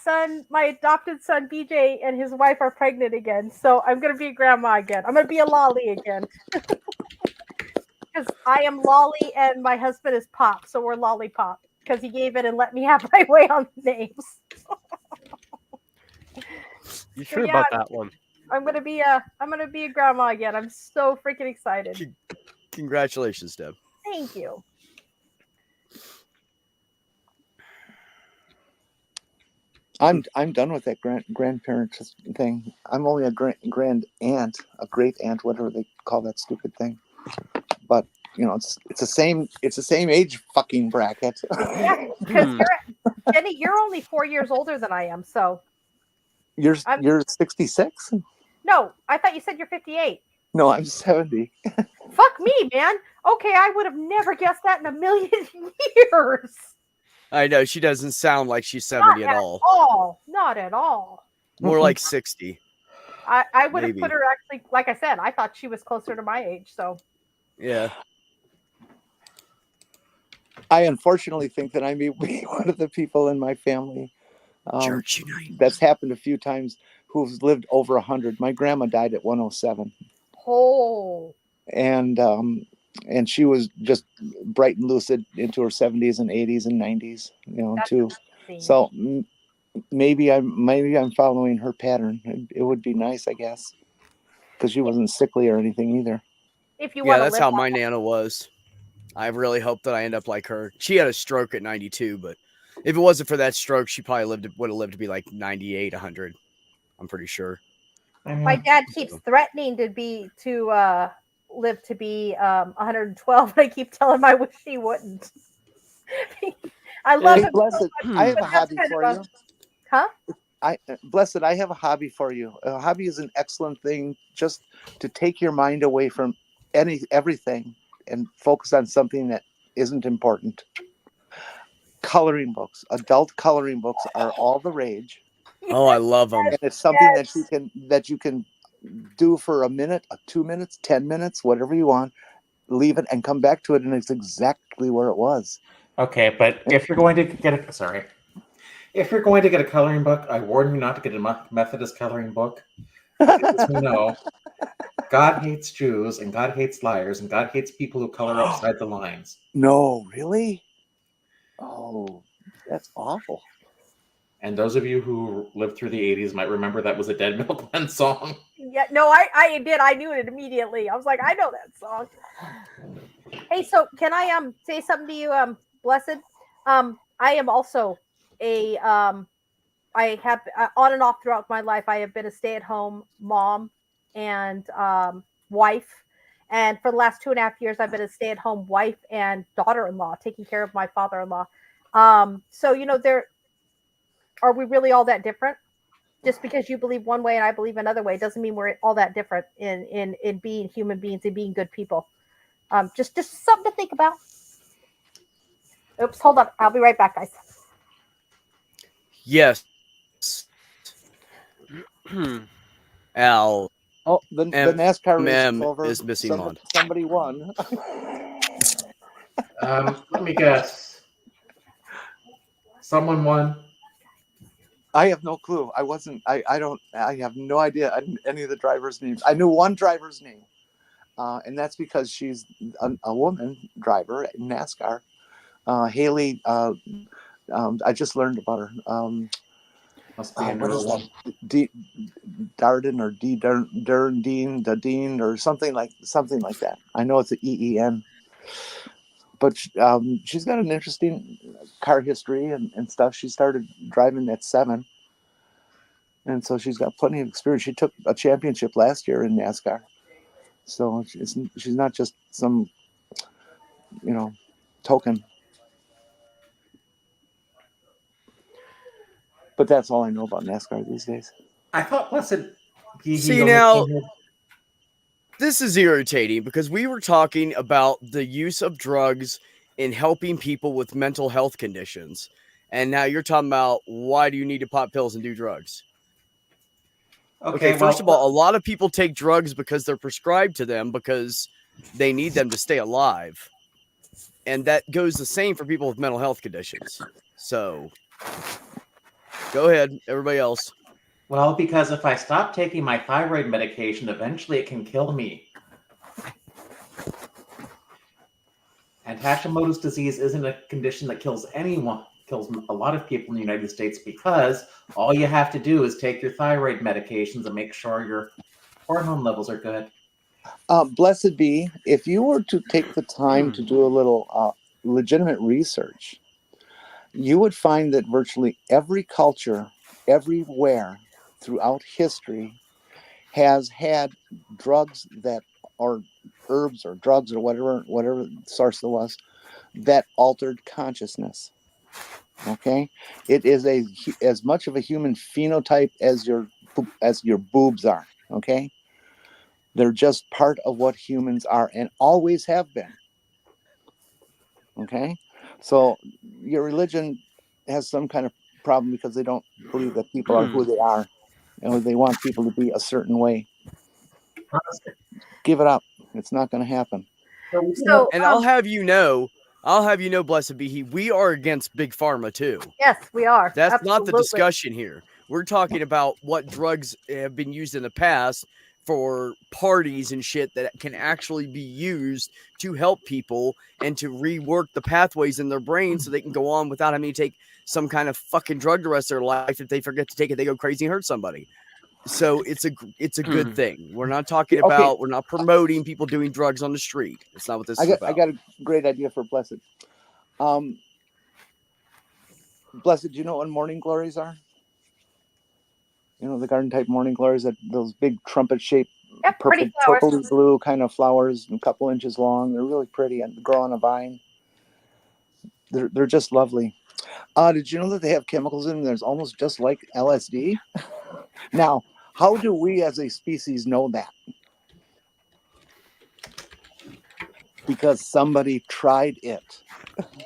adopted son, BJ, and his wife are pregnant again. So I'm going to be a grandma again. I'm going to be a lolly again. Because I am Lolly and my husband is Pop. So we're Lollipop. Because he gave it and let me have my way on the names. You sure about that one? I'm gonna be a grandma again. I'm so freaking excited. Congratulations, Deb. Thank you. I'm done with that grandparent thing. I'm only a grand aunt, a great aunt, whatever they call that stupid thing. But you know, it's the same age fucking bracket. Yeah, because Jenny, you're only 4 years older than I am. So You're 66? no, I thought you said you're 58. No, I'm 70. Fuck me, man. Okay, I would have never guessed that in a million years. I know she doesn't sound like she's 70 at all. Not at all. More like 60. I would have Maybe. put her actually, like I said, I thought she was closer to my age. So Yeah. I unfortunately think that I may be one of the people in my family Church Unite. that's happened a few times who's lived over 100. My grandma died at 107. oh, And she was just bright and lucid into her 70s and 80s and 90s, you know, that's too. amazing. So maybe I'm following her pattern. It would be nice, I guess, because she wasn't sickly or anything either. If you Yeah, want to that's live how long my Nana was. I really hope that I end up like her. She had a stroke at 92, but if it wasn't for that stroke, she probably would have lived to be like 98, 100. I'm pretty sure. My dad keeps threatening to live to be 112, and I keep telling him I wish he wouldn't. I love Hey, him. Blessed, So much, I have but a that's hobby kind for of you. Huh? Blessed, I have a hobby for you. A hobby is an excellent thing just to take your mind away from everything and focus on something that isn't important. Coloring books, adult coloring books are all the rage, Oh, I love them. and it's something that you can do for a minute, 2 minutes, 10 minutes, whatever you want. leave it and come back to it, and it's exactly where it was. Okay, but if you're going to get a coloring book, I warn you not to get a Methodist coloring book. As we know, God hates Jews, and God hates liars, and God hates people who color outside the lines. No, really? Oh, that's awful. And those of you who lived through the 80s might remember that was a Dead Milkmen song. Yeah, no, I did. I knew it immediately. I was like, I know that song. Hey, so can I say something to you, Blessed? I am also a I have on and off throughout my life. I have been a stay-at-home mom and wife, and for the last 2.5 years, I've been a stay-at-home wife and daughter-in-law, taking care of my father-in-law. So are we really all that different? Just because you believe one way and I believe another way doesn't mean we're all that different in being human beings and being good people. Just something to think about. Oops, hold on. I'll be right back, guys. Yes. Al Oh, the NASCAR race M is over. is missing one. Somebody won. Let me guess. Someone won. I have no clue. I have no idea any of the drivers' names. I knew one driver's name, and that's because she's a woman driver in NASCAR. Haley, I just learned about her. Must be a What is new that? Darden or Dean or something like that. I know it's an EEN. But she's got an interesting car history and stuff. She started driving at 7. And so she's got plenty of experience. She took a championship last year in NASCAR. So she's not just some, token. But that's all I know about NASCAR these days. I thought Blessed Be See, now, this is irritating because we were talking about the use of drugs in helping people with mental health conditions. And now you're talking about why do you need to pop pills and do drugs? Okay, first of all, a lot of people take drugs because they're prescribed to them because they need them to stay alive. And that goes the same for people with mental health conditions. So, go ahead, everybody else. Well, because if I stop taking my thyroid medication, eventually it can kill me. And Hashimoto's disease isn't a condition that kills anyone. Kills a lot of people in the United States because all you have to do is take your thyroid medications and make sure your hormone levels are good. Blessed be, if you were to take the time to do a little legitimate research, you would find that virtually every culture, everywhere throughout history, has had drugs or herbs or drugs or whatever source it was, that altered consciousness. Okay, it is as much of a human phenotype as your boobs are. Okay, they're just part of what humans are and always have been. Okay, so your religion has some kind of problem because they don't believe that people are who they are, and they want people to be a certain way. Give it up. It's not going to happen. So, and I'll have you know, Blessed be He, we are against Big Pharma too. Yes, we are. That's Absolutely. not the discussion here. We're talking about what drugs have been used in the past for parties and shit that can actually be used to help people and to rework the pathways in their brain so they can go on without having to take some kind of fucking drug the rest of their life. If they forget to take it, they go crazy and hurt somebody. So it's a good thing. We're not talking about, we're not promoting people doing drugs on the street. It's not what this is about. I got a great idea for Blessed. Blessed, do you know what morning glories are? You know, the garden type morning glories, those big trumpet shaped, purpley blue kind of flowers, a couple inches long. They're really pretty and grow on a vine. They're just lovely. Did you know that they have chemicals in them that's almost just like LSD? Now, how do we as a species know that? Because somebody tried it.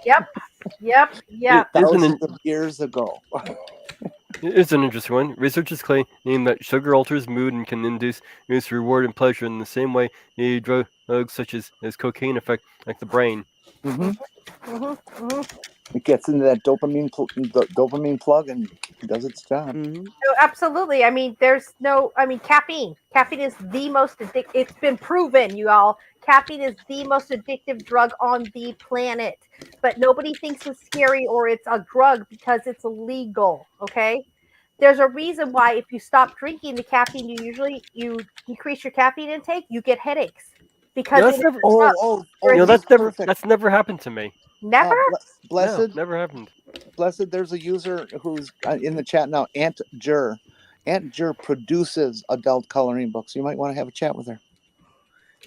Yep. Thousands of years ago. It's an interesting one. Researchers claim that sugar alters mood and can induce reward and pleasure in the same way a drug such as cocaine affect like the brain. Hmm. Mhm. It gets into that dopamine plug and does its job. Mhm. Oh, absolutely. I mean, caffeine. Caffeine is the most addictive. It's been proven, you all. Caffeine is the most addictive drug on the planet. But nobody thinks it's scary or it's a drug because it's illegal. Okay. There's a reason why if you stop drinking the caffeine, you decrease your caffeine intake, you get headaches because that's it is never. a drug. You're You know, This is that's perfect. never happened to me. never. No, Blessed, never happened. Blessed. There's a user who's in the chat now. Aunt Jur. Aunt Jur produces adult coloring books. You might want to have a chat with her.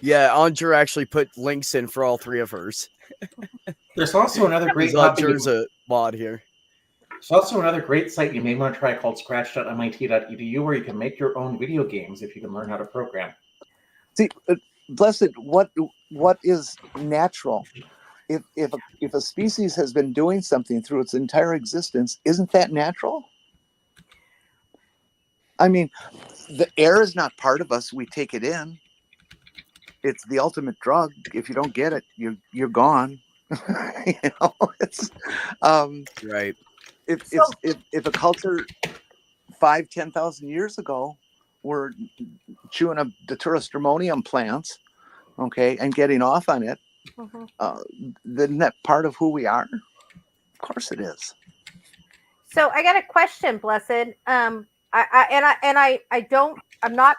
Yeah, Andrew actually put links in for all 3 of hers. There's also another great hobby. Andrew's a mod here. There's also another great site you may want to try called scratch.mit.edu, where you can make your own video games if you can learn how to program. See, Blessed, what is natural? If a species has been doing something through its entire existence, isn't that natural? I mean, the air is not part of us. We take it in. It's the ultimate drug. If you don't get it, you're gone. It's Right. if a culture 5,000-10,000 years ago were chewing up Deuterostromonium plants, okay, and getting off on it, isn't that part of who we are? Of course it is. So I got a question, Blessed. I'm not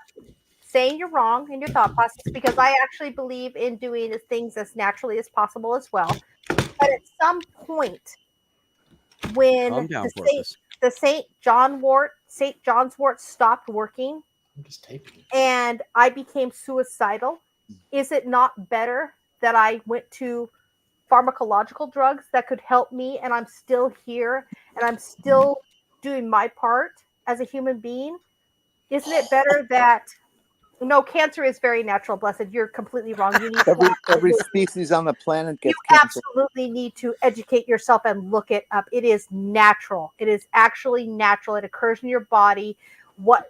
saying you're wrong in your thought process because I actually believe in doing things as naturally as possible as well. But at some point, when Calm down, the St. John's wort stopped working, I'm just typing. and I became suicidal, is it not better that I went to pharmacological drugs that could help me, and I'm still here and I'm still doing my part as a human being? Isn't it better that no, cancer is very natural, Blessed. You're completely wrong. You need Every species on the planet gets you cancer. absolutely need to educate yourself and look it up. It is natural. It is actually natural. It occurs in your body. What?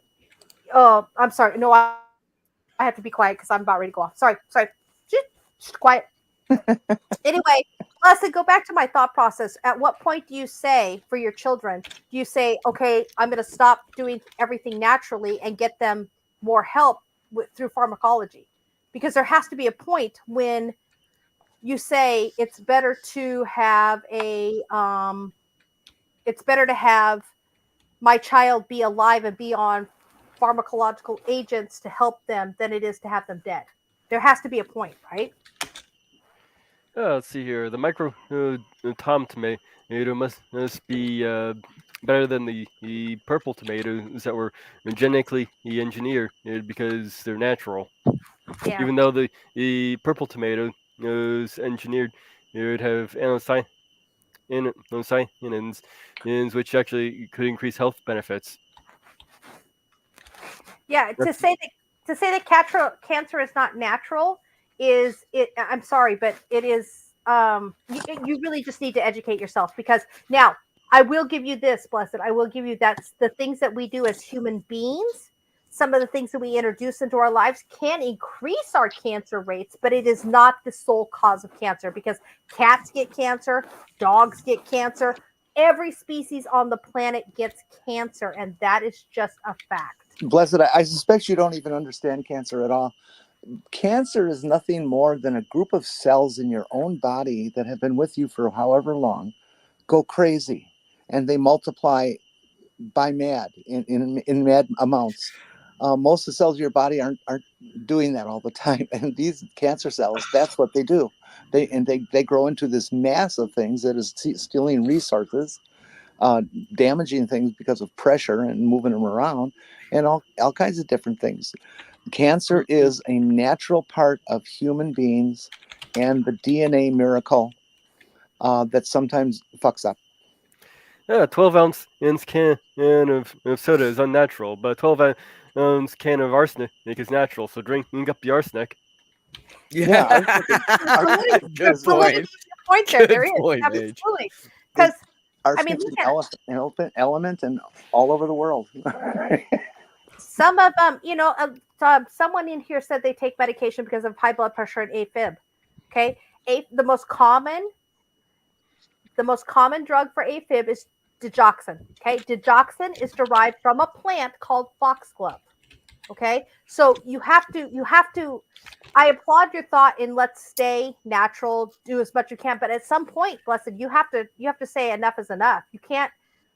Oh, I'm sorry. No, I have to be quiet because I'm about ready to go off. Sorry. Just quiet. Anyway, Blessed, go back to my thought process. At what point do you say for your children, do you say, okay, I'm going to stop doing everything naturally and get them more help through pharmacology? Because there has to be a point when you say it's better to have my child be alive and be on pharmacological agents to help them than it is to have them dead. There has to be a point, right? Let's see here. The micro tom tomato must be better than the purple tomatoes that were genetically engineered because they're natural. Yeah. Even though the purple tomato is engineered, it would have anthocyanins, which actually could increase health benefits. Yeah, to say that cancer is not natural is it. I'm sorry, but it is. You really just need to educate yourself, because now I will give you this, Blessed. I will give you that's the things that we do as human beings. Some of the things that we introduce into our lives can increase our cancer rates, but it is not the sole cause of cancer, because cats get cancer, dogs get cancer. Every species on the planet gets cancer, and that is just a fact. Blessed, I suspect you don't even understand cancer at all. Cancer is nothing more than a group of cells in your own body that have been with you for however long, go crazy, and they multiply by mad in mad amounts. Most of the cells of your body aren't doing that all the time, and these cancer cells, that's what they do. They grow into this mass of things that is stealing resources, damaging things because of pressure and moving them around, and all kinds of different things. Cancer is a natural part of human beings and the DNA miracle that sometimes fucks up. 12-ounce can of soda is unnatural, but 12-ounce can of arsenic is natural. So drink up the arsenic. Yeah, Good point. Point there. There is point, Mage. absolutely, because Arsenic's an element and all over the world. Some of them, someone in here said they take medication because of high blood pressure and AFib. Okay, the most common drug for AFib is digoxin. Okay, digoxin is derived from a plant called foxglove. Okay, so you have to. I applaud your thought in let's stay natural, do as much you can, but at some point, Blessed, you have to say enough is enough. You can't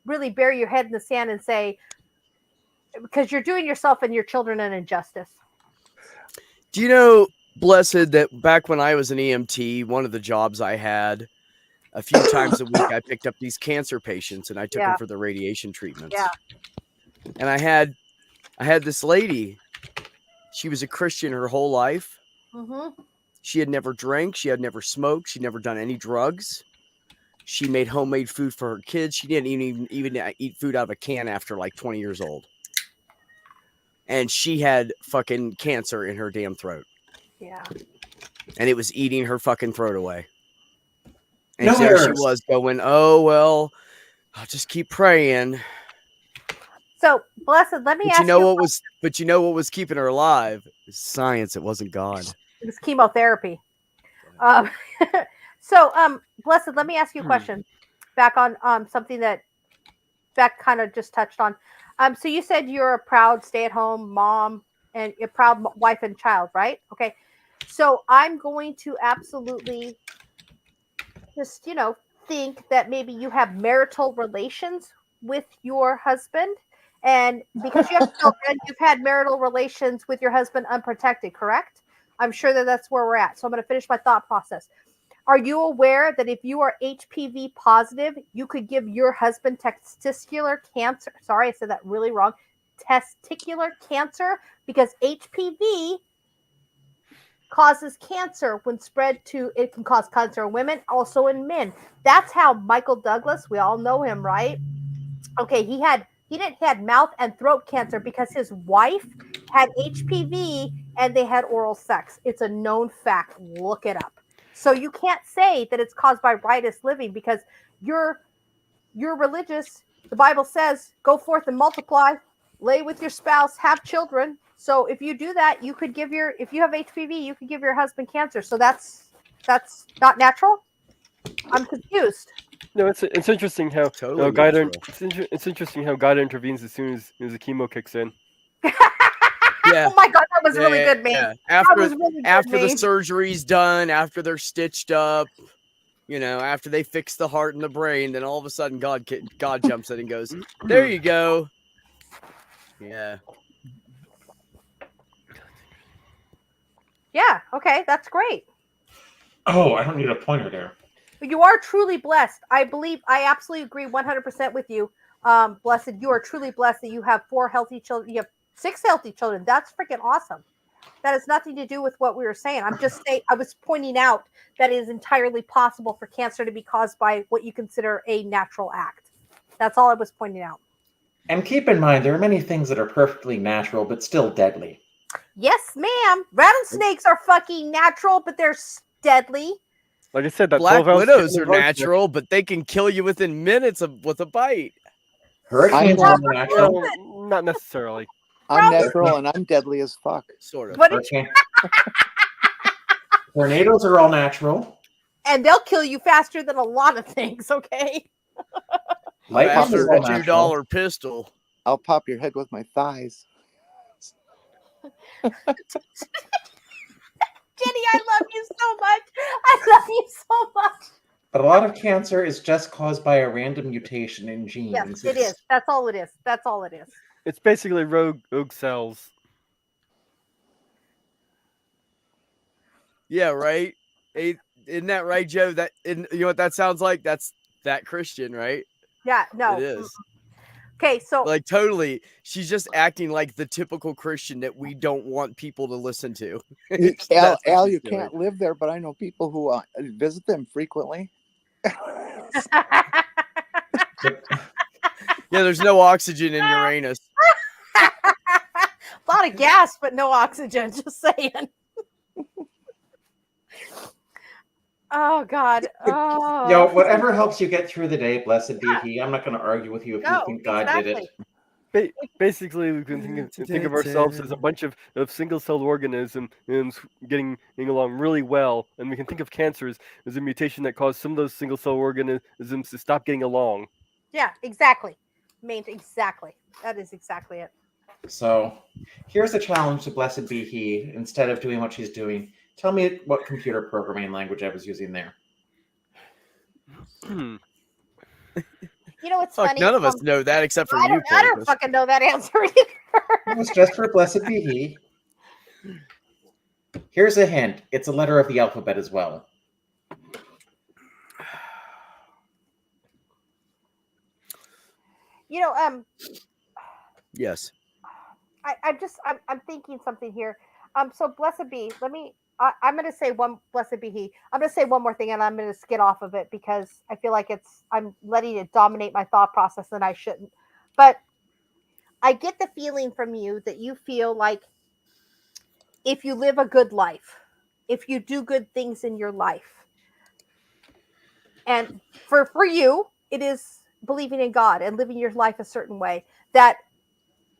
really bury your head in the sand and say, because you're doing yourself and your children an injustice. Do you know, Blessed, that back when I was an EMT, one of the jobs I had, a few times a week, I picked up these cancer patients and I took them for the radiation treatments. Yeah. And I had this lady. She was a Christian her whole life. Mm-hmm. She had never drank. She had never smoked. She'd never done any drugs. She made homemade food for her kids. She didn't even eat food out of a can after like 20 years old. And she had fucking cancer in her damn throat. Yeah. And it was eating her fucking throat away. And No there she errors. was going, oh, well, I'll just keep praying. So, Blessed, let me But ask you know what was keeping her alive? Science. It wasn't God. It was chemotherapy. Blessed, let me ask you a question. Back on something that Beck kind of just touched on. So you said you're a proud stay-at-home mom and a proud wife and child, right? Okay. So I'm going to absolutely just, think that maybe you have marital relations with your husband. And because you have children, you've had marital relations with your husband unprotected, correct? I'm sure that's where we're at. So I'm going to finish my thought process. Are you aware that if you are HPV positive, you could give your husband testicular cancer? Sorry, I said that really wrong. Testicular cancer, because HPV causes cancer when spread to, it can cause cancer in women, also in men. That's how Michael Douglas, we all know him, right? Okay, he had mouth and throat cancer because his wife had HPV and they had oral sex. It's a known fact. Look it up. So you can't say that it's caused by riotous living because you're religious. The Bible says, go forth and multiply, lay with your spouse, have children. So if you do that, if you have HPV, you could give your husband cancer. So that's not natural. I'm confused. No, it's interesting how Totally God. natural. It's interesting how God intervenes as soon as the chemo kicks in. Yeah. Oh my God, that was really good, man. Yeah. That was really good, After the man. surgery's done, after they're stitched up, after they fix the heart and the brain, then all of a sudden God jumps in and goes, "There you go." Yeah. Yeah. Okay, that's great. Oh, I don't need a pointer there. You are truly blessed. I absolutely agree 100% with you. Blessed, you are truly blessed that you have 4 healthy children. You have 6 healthy children. That's freaking awesome. That has nothing to do with what we were saying. I was pointing out that it is entirely possible for cancer to be caused by what you consider a natural act. That's all I was pointing out. And keep in mind, there are many things that are perfectly natural, but still deadly. Yes, ma'am. Rattlesnakes are fucking natural, but they're deadly. Like I said, that Black 12-ounce widows chicken are roast natural, but they can kill you within minutes with a bite. Hurricanes I'm are neck- natural. Well, not necessarily. I'm natural and I'm deadly as fuck. Sort of. What did you, Tornadoes are all natural. and they'll kill you faster than a lot of things, okay? Lightning Faster is than all a natural. $2 pistol. I'll pop your head with my thighs. Jenny, I love you so much. I love you so much. But a lot of cancer is just caused by a random mutation in genes. Yes, it is. That's all it is. That's all it is. It's basically rogue cells. Yeah, right? Isn't that right, Joe? You know what that sounds like? That's that Christian, right? Yeah, no. It is. Okay, so Like, totally. She's just acting like the typical Christian that we don't want people to listen to. Al, That's what she's you doing. can't live there, but I know people who visit them frequently. Yeah, there's no oxygen in Uranus. a lot of gas, but no oxygen. Just saying. Oh God. Oh. Yo, whatever helps you get through the day, blessed be He. I'm not going to argue with you if No, you think God did it. Basically, we can think of ourselves as a bunch of single-celled organisms getting along really well, and we can think of cancer as a mutation that caused some of those single-cell organisms to stop getting along. Yeah, exactly. Exactly. That is exactly it. So here's a challenge to Blessed Be He. Instead of doing what she's doing, tell me what computer programming language I was using there. You know, it's Fuck, funny. none of us know that except for you, I don't Porpoise. fucking know that answer either. It was just for Blessed Be He. Here's a hint. It's a letter of the alphabet as well. You know, Yes. I'm thinking something here. So blessed be. I'm going to say one. Blessed be he. I'm going to say one more thing, and I'm going to skid off of it because I feel like I'm letting it dominate my thought process, and I shouldn't. But I get the feeling from you that you feel like if you live a good life, if you do good things in your life, and for you, it is believing in God and living your life a certain way, that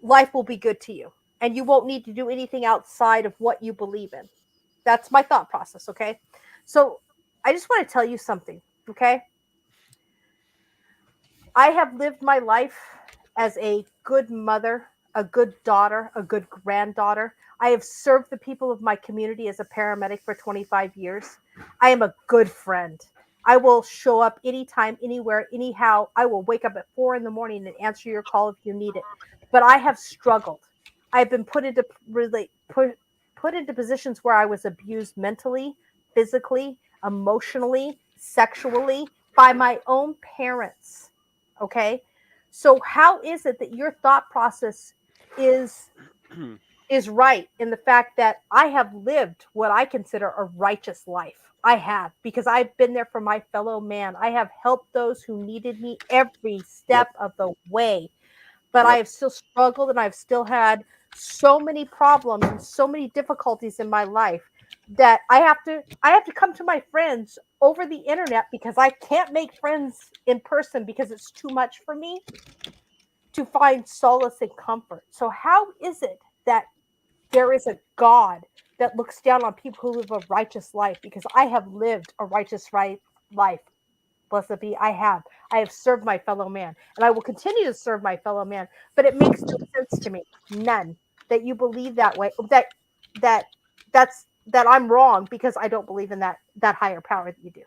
life will be good to you, and you won't need to do anything outside of what you believe in. That's my thought process, okay? So I just want to tell you something, okay? I have lived my life as a good mother, a good daughter, a good granddaughter. I have served the people of my community as a paramedic for 25 years. I am a good friend. I will show up anytime, anywhere, anyhow. I will wake up at 4 a.m. and answer your call if you need it. But I have struggled. I've been put into positions where I was abused mentally, physically, emotionally, sexually by my own parents. Okay? So how is it that your thought process is right in the fact that I have lived what I consider a righteous life? I have, because I've been there for my fellow man. I have helped those who needed me every step of the way. But I have still struggled, and I've still had so many problems and so many difficulties in my life that I have to come to my friends over the internet because I can't make friends in person because it's too much for me to find solace and comfort. So how is it that there is a God that looks down on people who live a righteous life? Because I have lived a righteous life. Blessed be, I have served my fellow man, and I will continue to serve my fellow man. But it makes no sense to me, none, that you believe that way. That I'm wrong because I don't believe in that higher power that you do.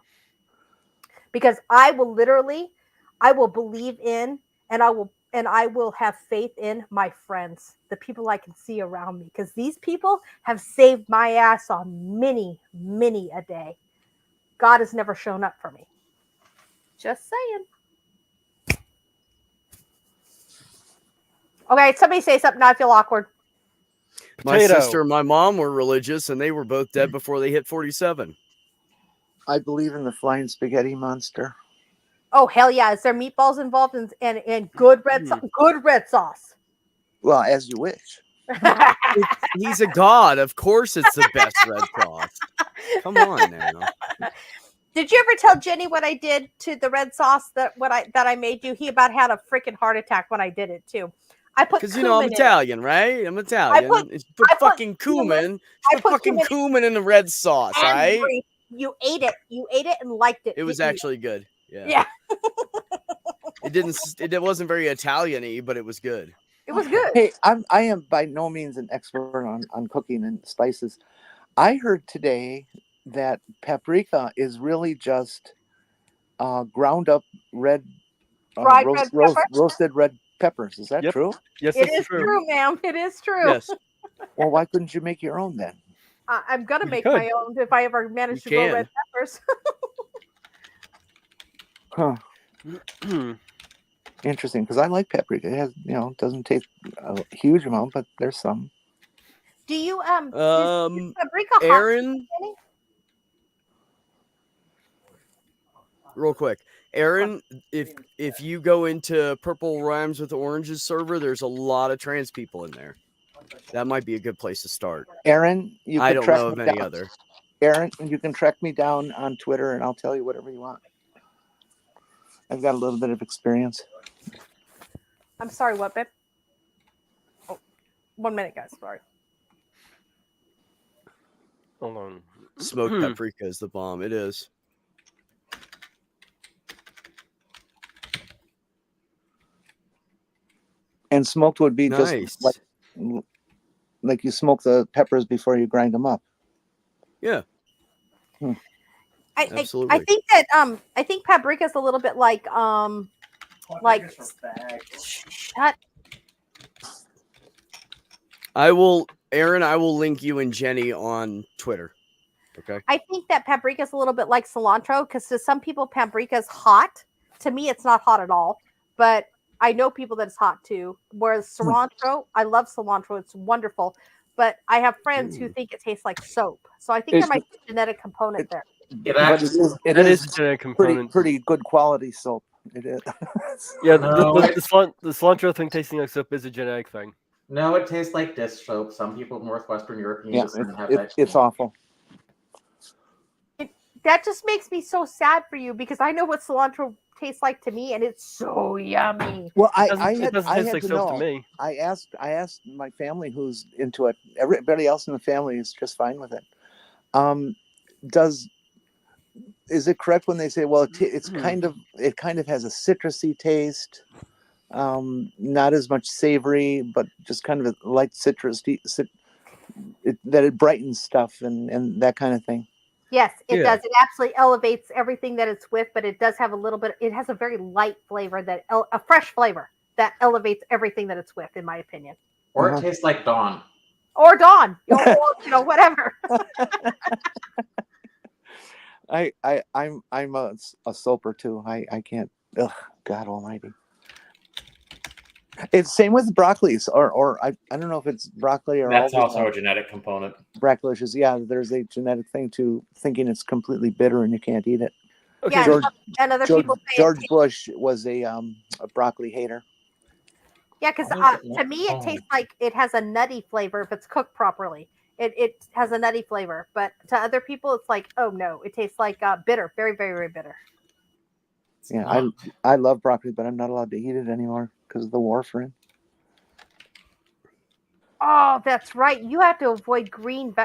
Because I will believe in, and I will have faith in my friends, the people I can see around me, because these people have saved my ass on many a day. God has never shown up for me. Just saying. Okay, somebody say something. I feel awkward. My Potato. sister and my mom were religious, and they were both dead before they hit 47. I believe in the flying spaghetti monster. Oh hell yeah! Is there meatballs involved and good red sauce? Good red sauce. Well, as you wish. He's a god. Of course, it's the best red sauce. Come on now. Did you ever tell Jenny what I did to the red sauce that I made you? He about had a freaking heart attack when I did it too. I put because I'm Italian, right? I'm Italian. I put fucking cumin. I put fucking cumin in the red sauce, right? You ate it. You ate it and liked it. It was actually good. Yeah. Yeah. It wasn't very Italian-y, but it was good. It was good. Hey, I am by no means an expert on cooking and spices. I heard today that paprika is really just ground up red, roasted red peppers. Is that true? Yes, it is true, ma'am. It is true. Yes. Well, why couldn't you make your own then? I'm gonna make my own if I ever manage to grow red peppers. Huh. Interesting, because I like paprika. It has, doesn't taste a huge amount, but there's some. Do you paprika Aaron? Real quick, Aaron, if you go into Purple Rhymes with Oranges server, there's a lot of trans people in there. That might be a good place to start. Aaron, I don't know of any other. Aaron, you can track me down on Twitter, and I'll tell you whatever you want. I've got a little bit of experience. I'm sorry, what, babe? 1 minute, guys. Sorry. Hold on. Smoked paprika is the bomb. It is. And smoked would be Nice. just like you smoke the peppers before you grind them up. Yeah. I Absolutely. think that I think paprika is a little bit like shut. Aaron, I will link you and Jenny on Twitter. Okay. I think that paprika is a little bit like cilantro because to some people paprika is hot. To me, it's not hot at all. But I know people that it's hot too. Whereas cilantro, I love cilantro; it's wonderful. But I have friends who think it tastes like soap. So I think there might be a genetic component there. It But actually, it That is is a genetic pretty component. pretty good quality soap. It is. Yeah, No, the cilantro thing tasting like soap is a genetic thing. no, it tastes like dish soap. Some people in Northwestern European Yeah, descent have that. it's awful. That just makes me so sad for you because I know what cilantro tastes like to me, and it's so yummy. Well, It doesn't, I it had doesn't I taste had like to soap know. to me. I asked my family who's into it. Everybody else in the family is just fine with it. Is it correct when they say, well, it kind of has a citrusy taste, not as much savory, but just kind of a light citrus, that it brightens stuff and that kind of thing. Yes, it Yeah. does. It absolutely elevates everything that it's with, but it does have a little bit. It has a very light flavor a fresh flavor that elevates everything that it's with, in my opinion. Or Uh-huh. it tastes like Dawn. Or Dawn, or whatever. I'm a soaper too. I can't. Ugh, God Almighty. It's same with broccolis, or I don't know if it's broccoli or That's all the also a genetic component. broccolicious. Yeah, there's a genetic thing to thinking it's completely bitter and you can't eat it. Okay, Yeah, George- and other George, people say George Bush was a broccoli hater. yeah, because I don't to me it know. tastes like it has a nutty flavor if it's cooked properly. It has a nutty flavor, but to other people it's like, oh no, it tastes like bitter, very, very, very bitter. Yeah, I love broccoli, but I'm not allowed to eat it anymore because of the warfarin. Oh, that's right. You have to avoid greens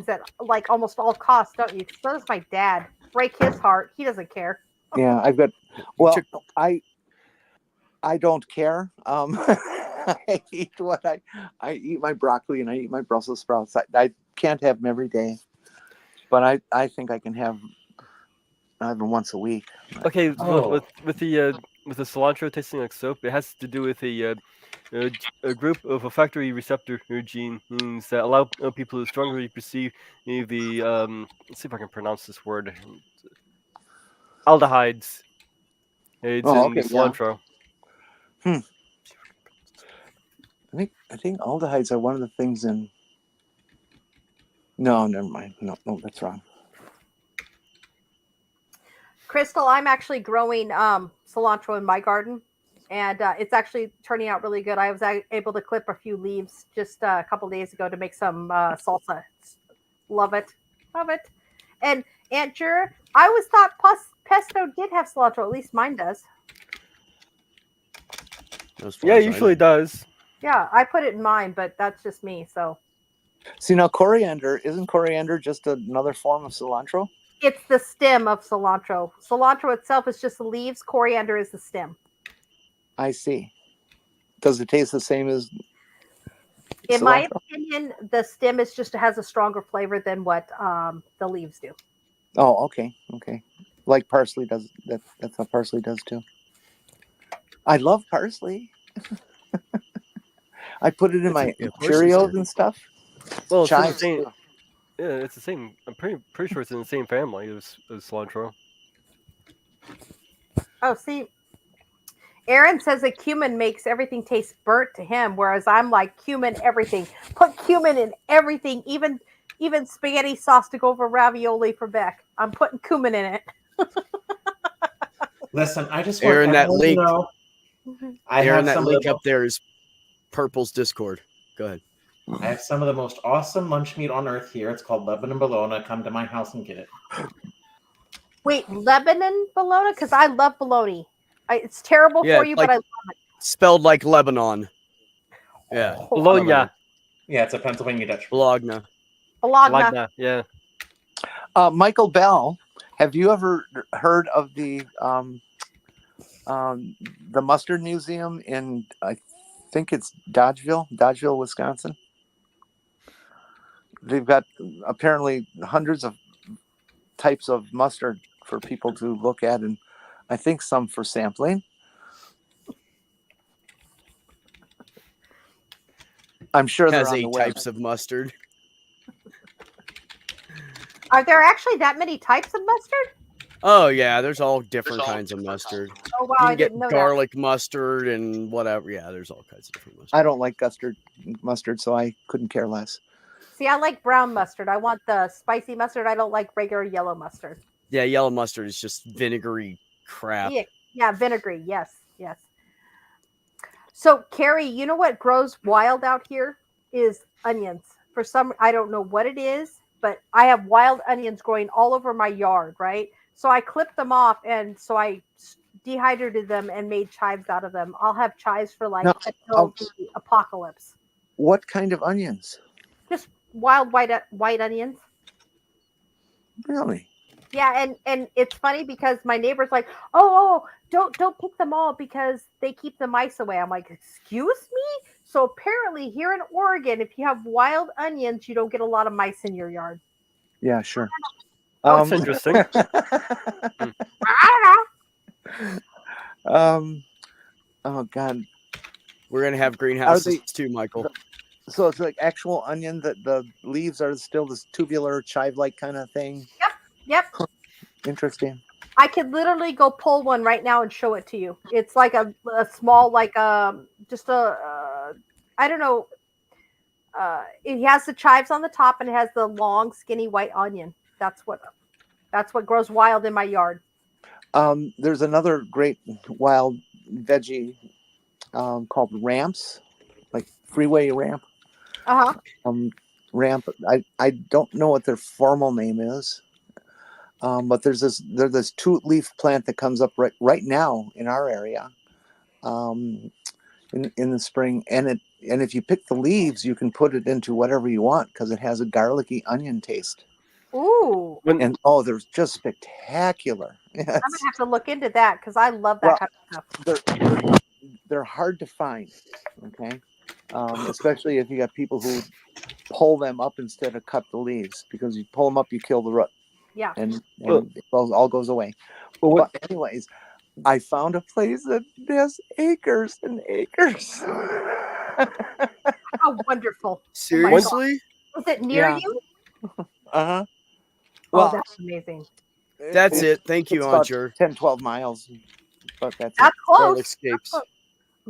at like almost all costs, don't you? So does my dad. Break his heart. He doesn't care. Yeah, I've got. Well, I don't care. I eat I eat my broccoli and I eat my Brussels sprouts. I can't have them every day, but I think I can have them once a week. okay. Oh. With the cilantro tasting like soap, it has to do with a group of olfactory receptor genes that allow people to strongly perceive the let's see if I can pronounce this word, aldehydes. It's Oh, in the okay, yeah. cilantro. I think aldehydes are one of the things in. No, never mind. No, that's wrong. Crystal, I'm actually growing cilantro in my garden, and it's actually turning out really good. I was able to clip a few leaves just a couple days ago to make some salsa. Love it. And Aunt Jura, I always thought pesto did have cilantro. At least mine does. As far Yeah, as it I usually know. does. Yeah, I put it in mine, but that's just me. So See, now isn't coriander just another form of cilantro? it's the stem of cilantro. Cilantro itself is just the leaves. Coriander is the stem. I see. Does it taste the same as In my cilantro? opinion, the stem is just has a stronger flavor than what the leaves do. Oh, okay. Like parsley does. That's what parsley does too. I love parsley. I put it in my parsley's Cheerios good. and stuff. Well, it's in the Chives, same. too. Yeah, it's the same. I'm pretty sure it's in the same family as cilantro. Oh, see, Aaron says that cumin makes everything taste burnt to him, whereas I'm like cumin everything. Put cumin in everything, even spaghetti sauce to go over ravioli for Beck. I'm putting cumin in it. Listen, I just Aaron, want that everyone to link- know I Aaron, have that some link of the, up there is Purple's Discord. Go ahead. I have some of the most awesome lunch meat on earth here. It's called Lebanon bologna. Come to my house and get it. Wait, Lebanon bologna? Because I love bologna. It's terrible Yeah, for you, like- but I Spelled like Lebanon. Yeah. love it. Bologna. Yeah, it's a Pennsylvania Dutch. Bologna. Bologna. Lagna, yeah. Michael Bell, have you ever heard of the Mustard Museum in, I think it's Dodgeville, Wisconsin? They've got apparently hundreds of types of mustard for people to look at, and I think some for sampling. I'm sure they're Has on the 8 web. types of mustard. Are there actually that many types of mustard? Oh yeah, there's all different kinds of mustard. Oh wow, You I can get didn't know garlic mustard and whatever. Yeah, there's all kinds of different mustard. I don't like mustard, so I couldn't care less. that. See, I like brown mustard. I want the spicy mustard. I don't like regular yellow mustard. Yeah, yellow mustard is just vinegary crap. Yeah, vinegary. Yes, yes. So, Carrie, you know what grows wild out here is onions. For some, I don't know what it is, but I have wild onions growing all over my yard, right? So I clipped them off, and so I dehydrated them and made chives out of them. I'll have chives for like until the apocalypse. What kind of onions? Just wild white onions. Really? Yeah, and it's funny because my neighbor's like, oh, don't pick them all because they keep the mice away. I'm like, excuse me? So apparently here in Oregon, if you have wild onions, you don't get a lot of mice in your yard. Yeah, sure. That's interesting. I don't know. Oh God. We're gonna have greenhouses they- too, Michael. So it's like actual onion that the leaves are still this tubular chive-like kind of thing. Yep. Interesting. I could literally go pull one right now and show it to you. It's like a small, like just a, I don't know. It has the chives on the top and it has the long, skinny white onion. That's what grows wild in my yard. There's another great wild veggie called ramps, like freeway ramp. Ramp. I don't know what their formal name is. But there's this 2-leaf plant that comes up right now in our area, in the spring, and if you pick the leaves, you can put it into whatever you want because it has a garlicky onion taste. Ooh. And they're just spectacular. I'm gonna have to look into that because I love that kind of stuff. They're hard to find, okay, especially if you got people who pull them up instead of cut the leaves, because you pull them up, you kill the root. Yeah. And it all goes away. But anyways, I found a place that has acres and acres. How wonderful. Seriously? Is it near Yeah. you? Uh-huh. Oh, Well, that's amazing. That's it. Thank you, it's about Ancher. 10-12 miles. But that's That's it. Garlic close. scapes. Well,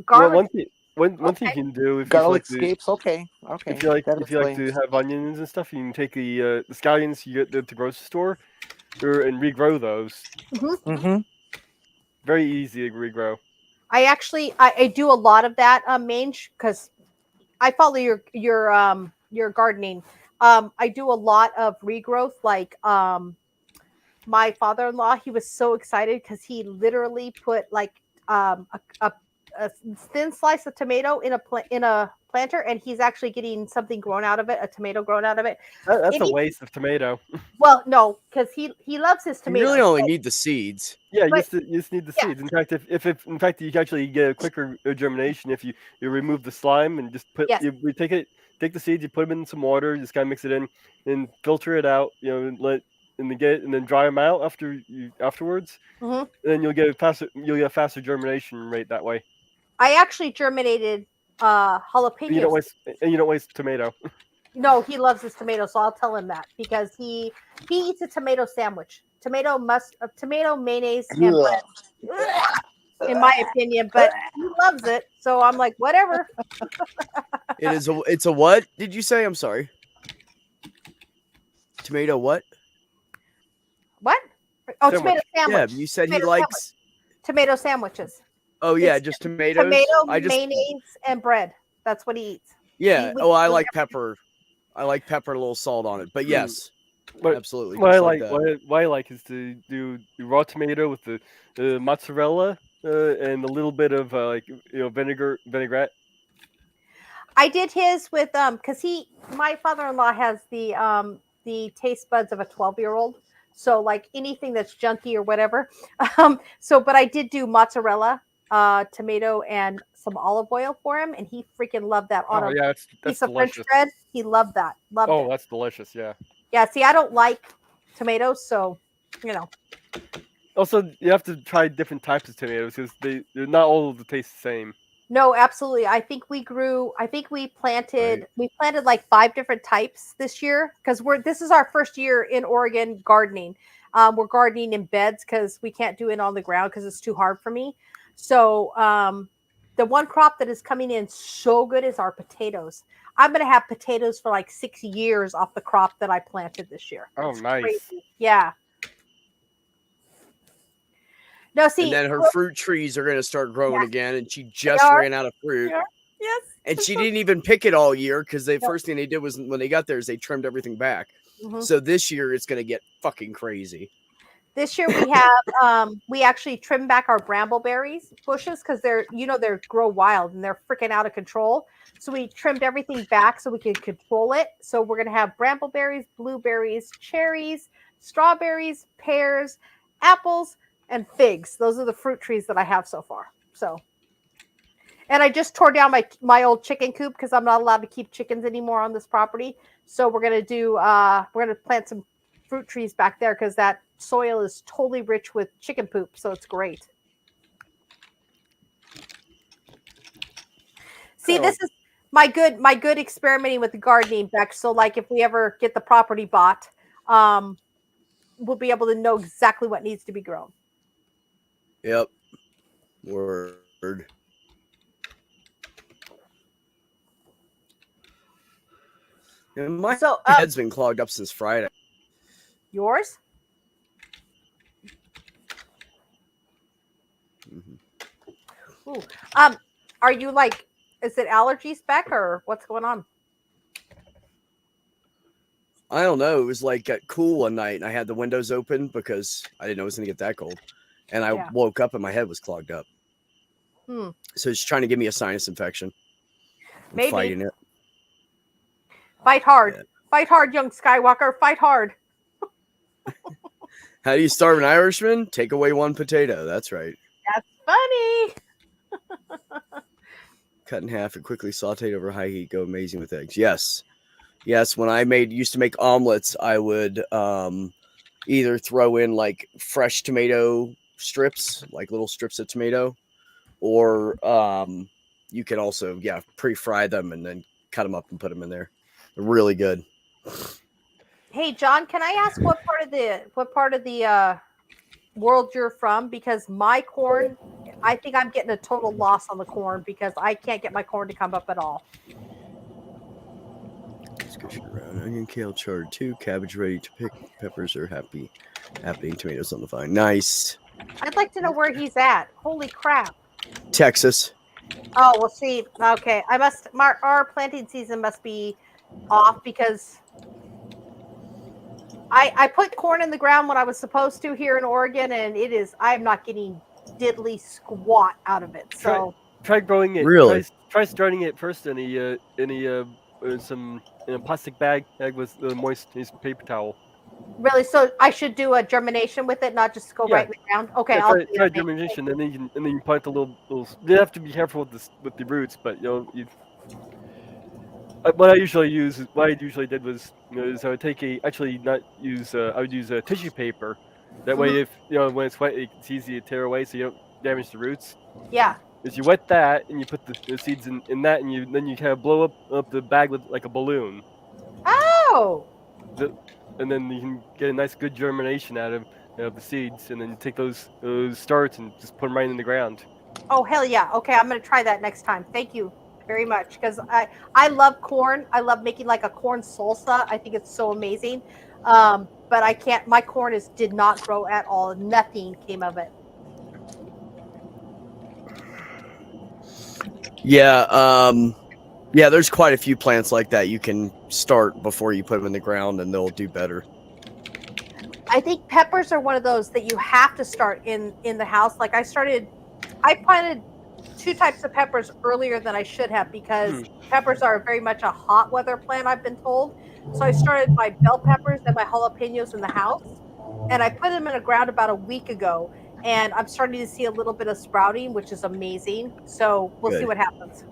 Garlic. one thing you can do if Garlic you like to, scapes, okay. if you like that if you like explains. to have onions and stuff, you can take the scallions you get at the grocery store, and regrow those. Mhm. Very easy to regrow. I do a lot of that, Mange, because I follow your gardening. I do a lot of regrowth. Like my father-in-law, he was so excited because he literally put like a thin slice of tomato in a planter, and he's actually getting something grown out of it, a tomato grown out of it. That's a waste of tomato. Well, no, because he loves his You tomatoes. really only need the seeds. Yeah, you But- just need the yeah. seeds. In fact, if in fact you can actually get a quicker germination if you remove the slime and just put Yes. you take the seeds, you put them in some water, just kind of mix it in, and filter it out. And then dry them out afterwards. Mhm. And then you'll get a faster germination rate that way. I actually germinated jalapenos. And you don't waste tomato. No, he loves his tomato, so I'll tell him that because he eats a tomato sandwich, tomato mayonnaise, and bread. In my opinion, but he loves it, so I'm like, whatever. It's a what? Did you say? I'm sorry. Tomato what? What? Oh, Sandwich. tomato sandwich. Yeah, you said he Tomato likes. tomato sandwiches. Oh yeah, It's just tomatoes. Tomato, I just mayonnaise, and bread. That's what he eats. yeah. we- Oh, I we like pepper. I like pepper, a little salt on it. But yes, But absolutely. what I just like, that. what I like is to do the raw tomato with the mozzarella and a little bit of vinaigrette. I did his with because my father-in-law has the taste buds of a 12-year-old. So like anything that's junky or whatever. But I did do mozzarella, tomato, and some olive oil for him, and he freaking loved that on Oh a yeah, that's piece of delicious. French bread. He loved that. Loved Oh, it. that's delicious. Yeah. Yeah. See, I don't like tomatoes, so you know. Also, you have to try different types of tomatoes because they're not all the taste the same. No, absolutely. I think we planted like 5 different types this year because this is our first year in Oregon gardening. We're gardening in beds because we can't do it on the ground because it's too hard for me. So the one crop that is coming in so good is our potatoes. I'm going to have potatoes for like 6 years off the crop that I planted this year. Oh, It's nice. crazy. Yeah. No, see, And then her fruit trees are going to start growing again, and she just are. ran out of fruit. yes. And it's she so- didn't even pick it all year because the No. first thing they did was when they got there is they trimmed everything back. Mhm. So this year it's going to get fucking crazy. This year we have we actually trimmed back our brambleberries bushes because they're grow wild and they're freaking out of control. So we trimmed everything back so we could control it. So we're gonna have brambleberries, blueberries, cherries, strawberries, pears, apples, and figs. Those are the fruit trees that I have so far. So, and I just tore down my old chicken coop because I'm not allowed to keep chickens anymore on this property. So we're gonna plant some fruit trees back there because that soil is totally rich with chicken poop, so it's great. See, this is my good experimenting with the gardening, Beck. So like if we ever get the property bought, we'll be able to know exactly what needs to be grown. Yep. Word. And my head's been clogged up since Friday. Yours? Mm-hmm. Ooh. Are you like, is it allergies, Beck, or what's going on? I don't know. It was like got cool one night and I had the windows open because I didn't know it was going to get that cold. And I woke up and my head was clogged up. So it's trying to give me a sinus infection. I'm fighting it. Fight hard. Yeah. Fight hard, young Skywalker. Fight hard. How do you starve an Irishman? Take away one potato. That's right. That's funny. Cut in half and quickly sauteed over high heat. Go amazing with eggs. Yes. When I used to make omelets, I would either throw in like fresh tomato strips, like little strips of tomato, or you can also pre-fry them and then cut them up and put them in there. They're really good. Hey John, can I ask what part of the world you're from? Because my corn, I think I'm getting a total loss on the corn because I can't get my corn to come up at all. Around. Onion, kale, chard 2, cabbage ready to pick. Peppers are happening. Tomatoes on the vine. Nice. I'd like to know where he's at. Holy crap. Texas. Oh, we'll see. Okay, our planting season must be off because I put corn in the ground when I was supposed to here in Oregon, and I'm not getting diddly squat out of it. So try growing it. Really? Try starting it first in a plastic bag with a moist paper towel. Really? So I should do a germination with it, not just go right in the ground? Okay, yeah, I'll try germination, and then you plant the little. You have to be careful with the roots, but what I usually did was is I would I would use tissue paper. That way, if when it's wet, it's easy to tear away, so you don't damage the roots. Yeah. Is you wet that and you put the seeds in that, and then you kind of blow up the bag with like a balloon. Oh. And then you can get a nice good germination out of the seeds, and then you take those starts and just put them right in the ground. Oh hell yeah! Okay, I'm gonna try that next time. Thank you very much because I love corn. I love making like a corn salsa. I think it's so amazing. But I can't. My corn did not grow at all. Nothing came of it. Yeah, there's quite a few plants like that you can start before you put them in the ground and they'll do better. I think peppers are one of those that you have to start in the house. Like I planted 2 types of peppers earlier than I should have because peppers are very much a hot weather plant, I've been told. So I started my bell peppers and my jalapenos in the house, and I put them in the ground about a week ago, and I'm starting to see a little bit of sprouting, which is amazing. So we'll see Good. what happens.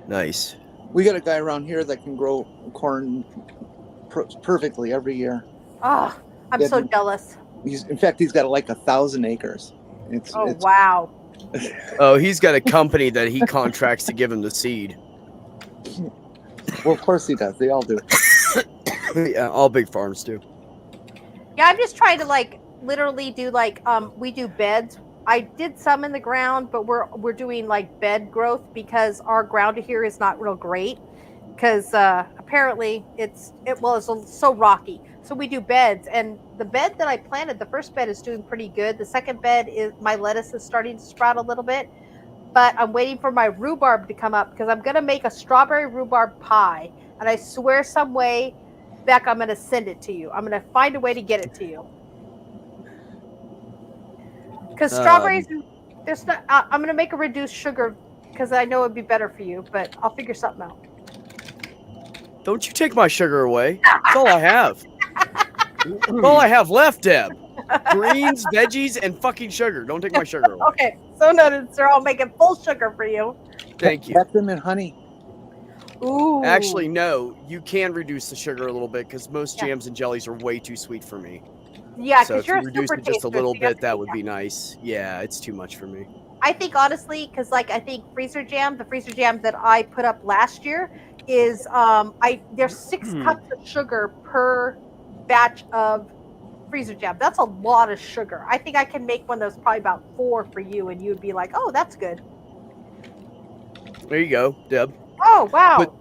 Nice. We got a guy around here that can grow corn perfectly every year. Oh, I'm so jealous. In fact, he's got like 1,000 acres. It's wow. Oh, he's got a company that he contracts to give him the seed. Well, of course he does. They all do. Yeah, all big farms do. Yeah, I'm just trying to like literally do like we do beds. I did some in the ground, but we're doing like bed growth because our ground here is not real great because apparently it's so rocky. So we do beds, and the bed that I planted, the first bed is doing pretty good. The second bed is my lettuce is starting to sprout a little bit, but I'm waiting for my rhubarb to come up because I'm gonna make a strawberry rhubarb pie, and I swear some way, Beck, I'm gonna send it to you. I'm gonna find a way to get it to you. Because strawberries, there's not. I'm gonna make a reduced sugar because I know it'd be better for you, but I'll figure something out. Don't you take my sugar away. That's all I have. That's all I have left, Deb. Greens, veggies, and fucking sugar. Don't take my sugar away. Okay, so noted, sir. I'll make it full sugar for you. Thank you. Pep them in honey. Ooh. Actually, no. You can reduce the sugar a little bit because most jams and jellies are way too sweet for me. Yeah, So because if you're you a reduce super it just a taster, little so you have bit, to that do would be nice. Yeah, it's too much for me. I think honestly, because like I think the freezer jam that I put up last year is there's 6 cups of sugar per batch of freezer jam. That's a lot of sugar. I think I can make one that's probably about 4 for you, and you'd be like, oh, that's good. There you go, Deb. Oh wow.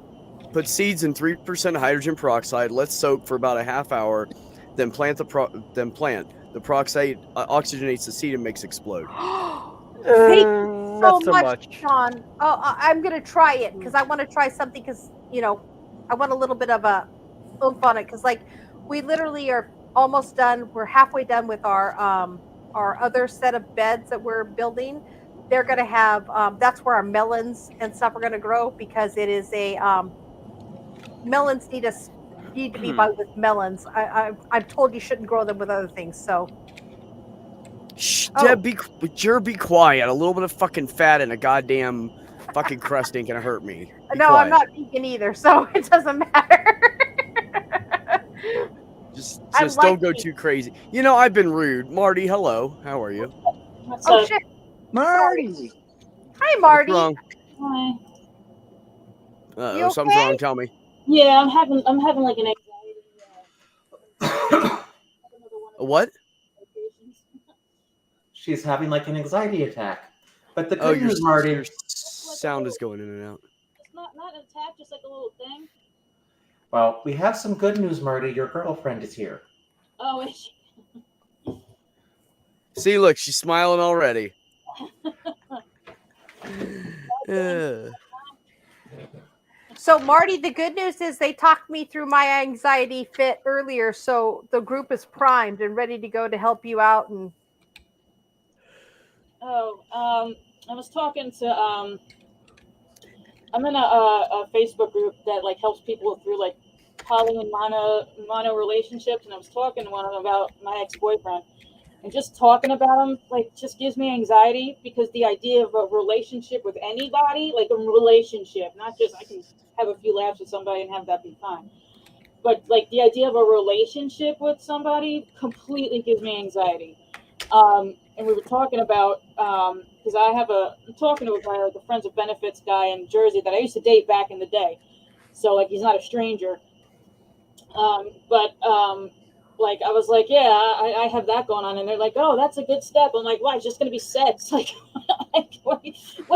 Put seeds in 3% hydrogen peroxide. Let soak for about a half hour. Then plant. The peroxide oxygenates the seed and makes it explode. Thank you so Not so much, much. Sean. Oh, I'm gonna try it because I want to try something because I want a little bit of a oomph on it because like we literally are almost done. We're halfway done with our other set of beds that we're building. They're gonna have that's where our melons and stuff are gonna grow because it is a melons need to be bought with melons. I'm told you shouldn't grow them with other things. So Shh, Deb, be quiet. A little bit of fucking fat in a goddamn fucking crust ain't gonna hurt me. Be no, quiet. I'm not vegan either, so it doesn't matter. Just like don't go too crazy. I've been rude. Marty, hello. How are you? What's Oh up? shit! Marty. Hi, Marty. What's wrong? Hi. You Something's okay? wrong. Tell me. Yeah, I'm having like an anxiety. A what? She's having like an anxiety attack. But the Oh, good news, Marty. your sound is going in and out. It's not an attack, just like a little thing. Well, we have some good news, Marty. Your girlfriend is here. Oh, is she? See, look, she's smiling already. Yeah. So, Marty, the good news is they talked me through my anxiety fit earlier, so the group is primed and ready to go to help you out. And I was talking to I'm in a Facebook group that like helps people through like poly and mono relationships, and I was talking to one of them about my ex-boyfriend, and just talking about him like just gives me anxiety because the idea of a relationship with anybody, like a relationship, not just I can have a few laughs with somebody and have that be fine, but like the idea of a relationship with somebody completely gives me anxiety. And we were talking about because I'm talking to a guy, like a friends of benefits guy in Jersey that I used to date back in the day, so like he's not a stranger. Like I was like, yeah, I have that going on, and they're like, oh, that's a good step. I'm like, why? It's just gonna be sex. Like, what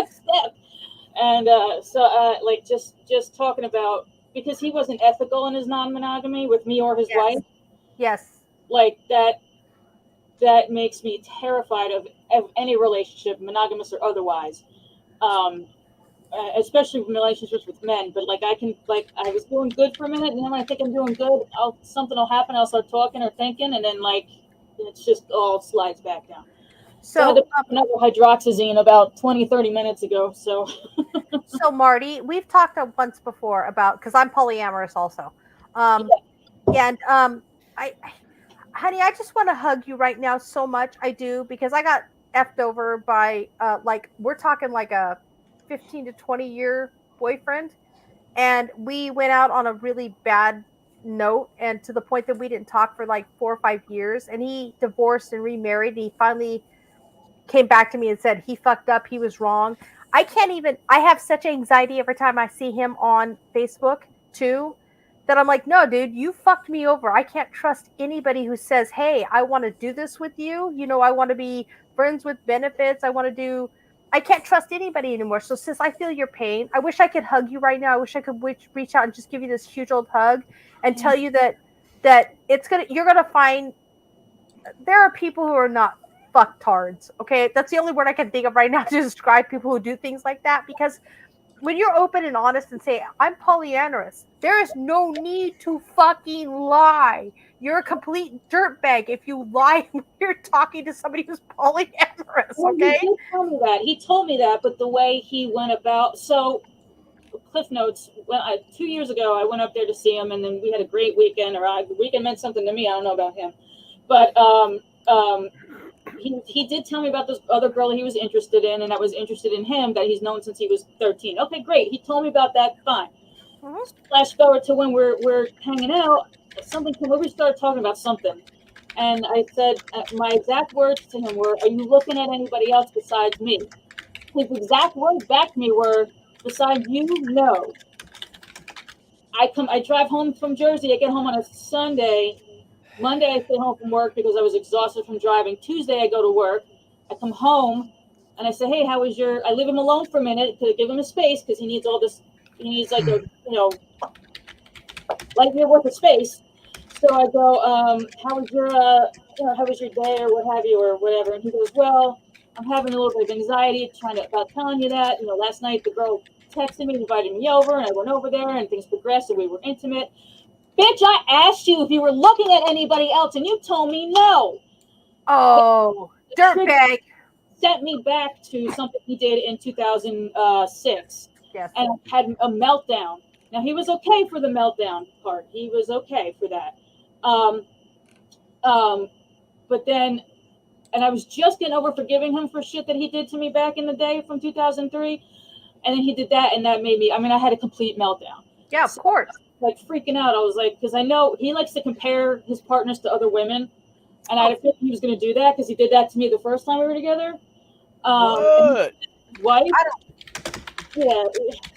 step? And like just talking about because he wasn't ethical in his non-monogamy with me or his wife. yes, Like that makes me terrified of any relationship, monogamous or otherwise. Especially relationships with men, but like I was doing good for a minute, and then when I think I'm doing good, something will happen. I'll start talking or thinking, and then like it's just all slides back down. I had So, to put another hydroxyzine about 20-30 minutes ago. So so Marty, we've talked once before about, because I'm polyamorous also, and honey, I just want to hug you right now so much. I do, because I got effed over by like, we're talking like a 15 to 20-year boyfriend, and we went out on a really bad note, and to the point that we didn't talk for like 4 or 5 years, and he divorced and remarried, and he finally came back to me and said he fucked up, he was wrong. I can't even, I have such anxiety every time I see him on Facebook too, that I'm like, no, dude, you fucked me over. I can't trust anybody who says, hey, I want to do this with you. You know, I want to be friends with benefits. I can't trust anybody anymore. So, sis, I feel your pain. I wish I could hug you right now. I wish I could reach out and just give you this huge old hug and tell you that you're gonna find there are people who are not fucktards. Okay, that's the only word I can think of right now to describe people who do things like that. Because when you're open and honest and say, I'm polyamorous, there is no need to fucking lie. You're a complete dirtbag if you lie when you're talking to somebody who's polyamorous. Well, Okay. he did tell me that. He told me that, but the way he went about, so Cliff Notes. 2 years ago, I went up there to see him, and then we had a great weekend. The weekend meant something to me. I don't know about him, but he did tell me about this other girl he was interested in, and that was interested in him, that he's known since he was 13. Okay, great. He told me about that. Fine. Mhm. Flash forward to when we're hanging out. Something came over. We started talking about something, and I said, my exact words to him were, "Are you looking at anybody else besides me?" His exact words back to me were, "Besides you, no." I drive home from Jersey. I get home on a Sunday. Monday, I stay home from work because I was exhausted from driving. Tuesday, I go to work. I come home and I say, "Hey, how was your?" I leave him alone for a minute to give him a space because he needs all this. He needs like a light year worth of space. So I go, "How was your how was your day or what have you or whatever?" And he goes, "Well, I'm having a little bit of anxiety about telling you that. Last night the girl texted me, invited me over, and I went over there, and things progressed, and we were intimate." Bitch, I asked you if you were looking at anybody else, and you told me no. Oh, dirtbag. Sent me back to something he did in 2006, Yes. and I had a meltdown. Now, he was okay for the meltdown part. He was okay for that. But then, and I was just getting over forgiving him for shit that he did to me back in the day from 2003. And then he did that, and that made me, I had a complete meltdown. Yeah, of course. Like freaking out. I was like, because I know he likes to compare his partners to other women. And I had a feeling he was going to do that because he did that to me the first time we were together. What? Wife? Yeah.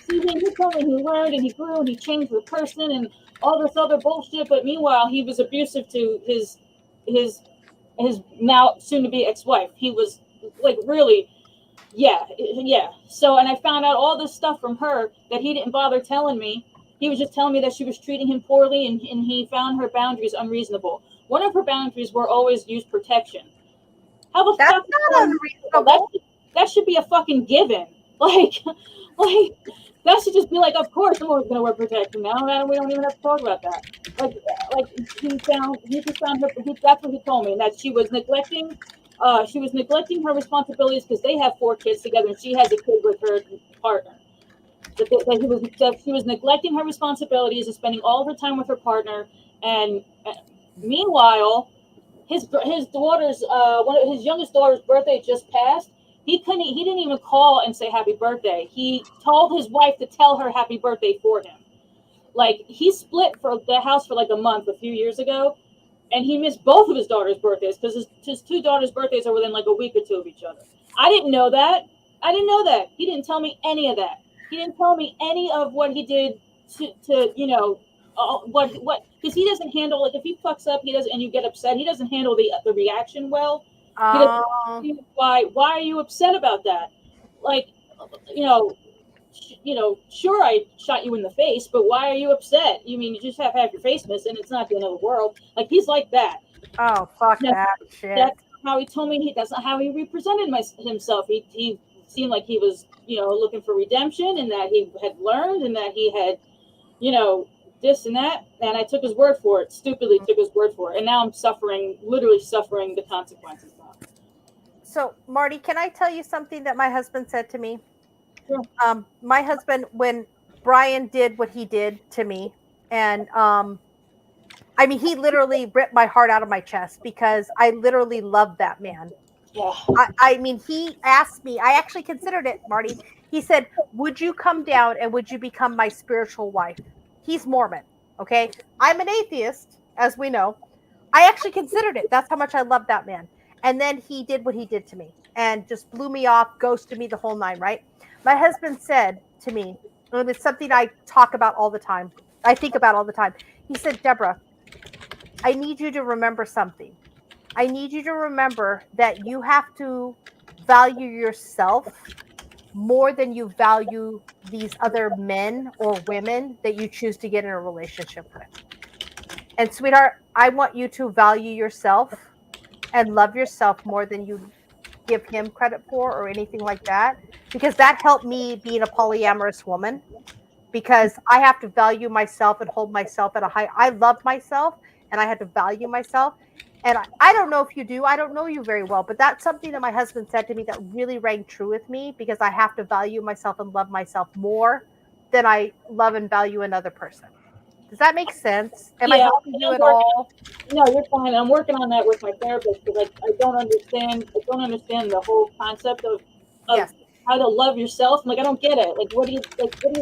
See, he told me he learned and he grew and he changed the person and all this other bullshit. But meanwhile, he was abusive to his now soon-to-be ex-wife. He was like really, yeah. So, and I found out all this stuff from her that he didn't bother telling me. He was just telling me that she was treating him poorly and he found her boundaries unreasonable. One of her boundaries were always use protection. How the That's fuck? not unreasonable. That should be a fucking given. Like that should just be like, of course I'm always gonna wear protection now, and we don't even have to talk about that. Like he just found her. That's what he told me, and that she was neglecting her responsibilities because they have 4 kids together, and she has a kid with her partner. That she was neglecting her responsibilities and spending all of her time with her partner, and meanwhile, his daughter's one of his youngest daughter's birthday just passed. He didn't even call and say happy birthday. He told his wife to tell her happy birthday for him. Like, he split for the house for like a month a few years ago, and he missed both of his daughter's birthdays because his 2 daughters' birthdays are within like a week or 2 of each other. I didn't know that. He didn't tell me any of that. He didn't tell me any of what he did to what because he doesn't handle, like, if he fucks up, he doesn't, and you get upset, he doesn't handle the reaction well. Why are you upset about that? Like, sure, I shot you in the face, but why are you upset? You mean you just have your face missing? It's not the end of the world. Like, he's like that. Oh, fuck that shit. That's how he told me. That's not how he represented himself. He seemed like he was, looking for redemption, and that he had learned, and that he had, this and that. And I took his word for it. Stupidly took his word for it. And now I'm literally suffering the consequences of it. So, Marty, can I tell you something that my husband said to me? Sure. My husband, when Brian did what he did to me, and I mean, he literally ripped my heart out of my chest because I literally loved that man. Yeah. I mean, he asked me, I actually considered it, Marty. He said, would you come down and would you become my spiritual wife? He's Mormon, okay? I'm an atheist, as we know. I actually considered it. That's how much I love that man. And then he did what he did to me and just blew me off, ghosted me the whole nine, right? My husband said to me, and it's something I talk about all the time, I think about all the time. He said, Deborah, I need you to remember something. I need you to remember that you have to value yourself more than you value these other men or women that you choose to get in a relationship with. And sweetheart, I want you to value yourself and love yourself more than you give him credit for or anything like that, because that helped me being a polyamorous woman, because I have to value myself and hold myself at a high. I love myself and I had to value myself. And I don't know if you do. I don't know you very well, but that's something that my husband said to me that really rang true with me, because I have to value myself and love myself more than I love and value another person. Does that make sense? Am I Yeah, helping you I'm at working- all? No, you're fine. I'm working on that with my therapist because I don't understand. I don't understand the whole concept of Yes. how to love yourself. I'm like, I don't get it. Like, what do you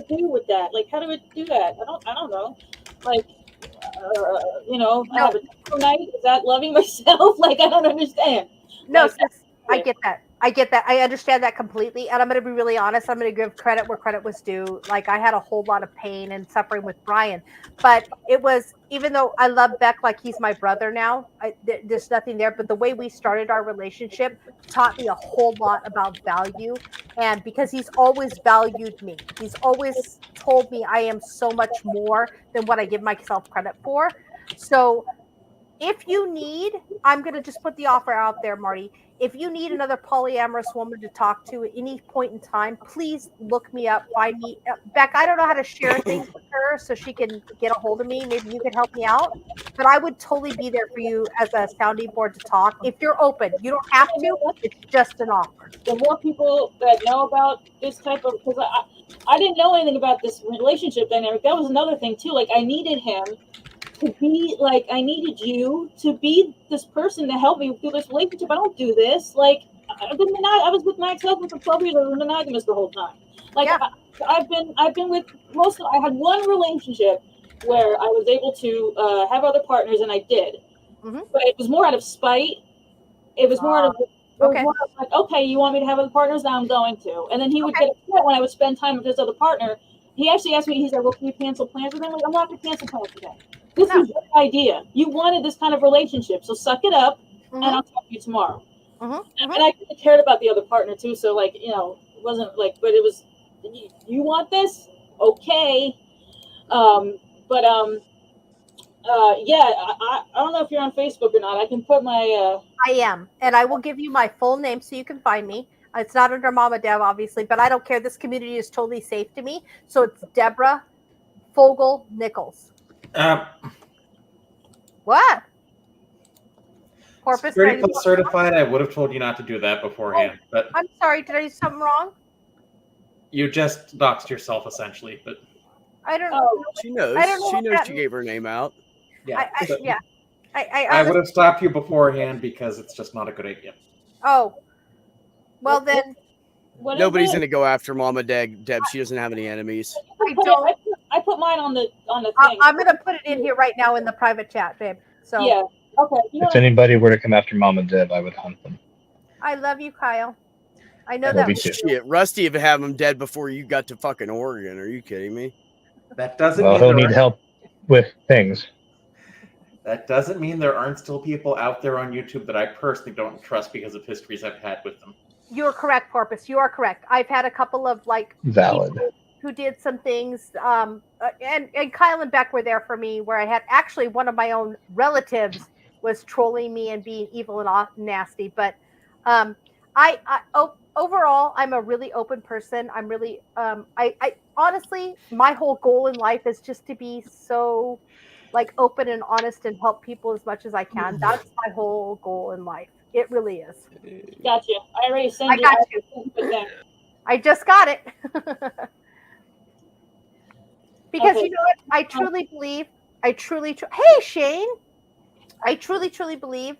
do with that? Like, how do we do that? I don't know. Like, you know, I have a taco night. Is that loving myself? Like, I don't understand. No, Like, sis, I get that. I get that. I understand that completely. And I'm going to be really honest. I'm going to give credit where credit was due. Like, I had a whole lot of pain and suffering with Brian, but it was, even though I love Beck like he's my brother now, there's nothing there. But the way we started our relationship taught me a whole lot about value. And because he's always valued me, he's always told me I am so much more than what I give myself credit for. So if you need, I'm going to just put the offer out there, Marty. If you need another polyamorous woman to talk to at any point in time, please look me up, find me. Beck, I don't know how to share things with her so she can get a hold of me. Maybe you could help me out. But I would totally be there for you as a sounding board to talk. If you're open, you don't have to. It's just an offer. the more people that know about this type of, because I didn't know anything about this relationship dynamic. That was another thing too. Like, I needed him to be like, I needed you to be this person to help me through this relationship. I don't do this. Like, I was with my ex-husband for 12 years. I was monogamous the whole time. Like, Yeah. I've been with most of, I had one relationship where I was able to have other partners, and I did. Mhm. But it was more out of spite. It was more out of, okay. more of like, okay, you want me to have other partners? Now I'm going to. And then he would get upset when I would spend time with his other partner. He actually asked me, he said, well, can you cancel plans with him? I'm not going to cancel plans with him. This No. was your idea. You wanted this kind of relationship. So suck it up, and Mhm. I'll talk to you tomorrow. Mhm. And I cared about the other partner too. So, like, you know, it wasn't like, but it was, you want this? Okay. Yeah, I don't know if you're on Facebook or not. I can put my, I am. And I will give you my full name so you can find me. It's not under Mama Deb, obviously, but I don't care. This community is totally safe to me. So it's Deborah Fogel Nichols. What? Corpus, Security can I- Plus certified. I would have told you not to do that beforehand, but I'm sorry. Did I do something wrong? you just doxed yourself essentially. But I don't Oh. know. She knows. I don't know She what knows that she gave her name out. yeah, but yeah. I I would have stopped you beforehand because it's just not a good idea. Oh. Well, then. what is Nobody's it? going to go after Mama Deb. She doesn't have any enemies. I put mine on the thing. I'm going to put it in here right now in the private chat, babe. So Yeah. Okay. You know If anybody were to come after Mom and Deb, I would hunt them. I love you, Kyle. I know Love that. you too. Shit, Rusty would have him dead before you got to fucking Oregon. Are you kidding me? That doesn't Well, mean he'll there need aren't- help with things. That doesn't mean there aren't still people out there on YouTube that I personally don't trust because of histories I've had with them. You're correct, Corpus. You are correct. I've had a couple of like Valid. people who did some things. And Kyle and Beck were there for me, where I had actually one of my own relatives was trolling me and being evil and nasty. But overall, I'm a really open person. I'm really I honestly, my whole goal in life is just to be so like open and honest and help people as much as I can. That's my whole goal in life. It really is. Gotcha. I already sent I you. got you. Thing. I just got it. Because Okay. you know what? I truly believe. Hey, Shane. I truly believe,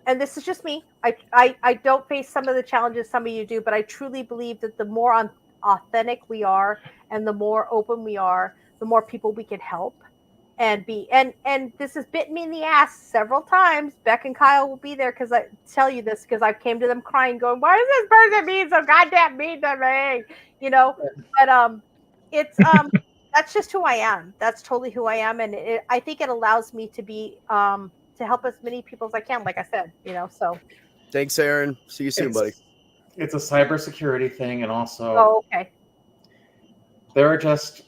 and this is just me. I don't face some of the challenges some of you do, but I truly believe that the more authentic we are and the more open we are, the more people we can help and be. And this has bitten me in the ass several times. Beck and Kyle will be there because I tell you this because I came to them crying, going, "Why is this person being so goddamn mean to me?" You know, but it's that's just who I am. That's totally who I am, and I think it allows me to be to help as many people as I can. Like I said, you know. So. Thanks, Aaron. See you soon, buddy. It's a cybersecurity thing, and also Oh, okay. there are just.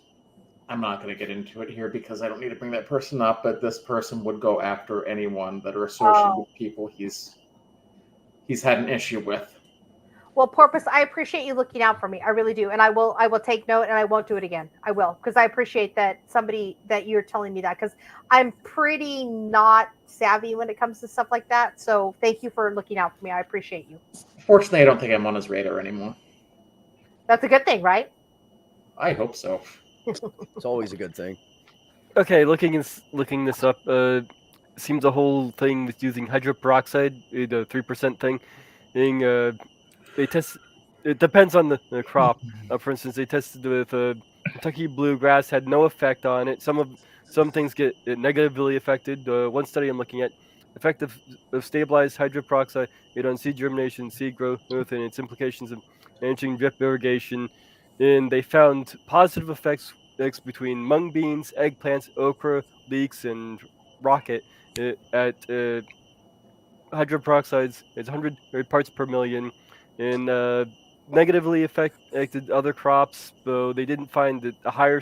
I'm not going to get into it here because I don't need to bring that person up. But this person would go after anyone that are associated with people he's had an issue with. Well, Porpoise, I appreciate you looking out for me. I really do, and I will take note, and I won't do it again. I will, because I appreciate that that you're telling me that, because I'm pretty not savvy when it comes to stuff like that. So thank you for looking out for me. I appreciate you. Fortunately, I don't think I'm on his radar anymore. That's a good thing, right? I hope so. It's always a good thing. Okay, looking this up, seems the whole thing with using hydroperoxide, the 3% thing, they test. It depends on the crop. For instance, they tested with Kentucky bluegrass, had no effect on it. Some things get negatively affected. One study I'm looking at, effect of stabilized hydroperoxide on seed germination, seed growth, and its implications of managing drip irrigation, and they found positive effects between mung beans, eggplants, okra, leeks, and rocket at hydroperoxides. It's 100 parts per million, and negatively affected other crops, though they didn't find that the higher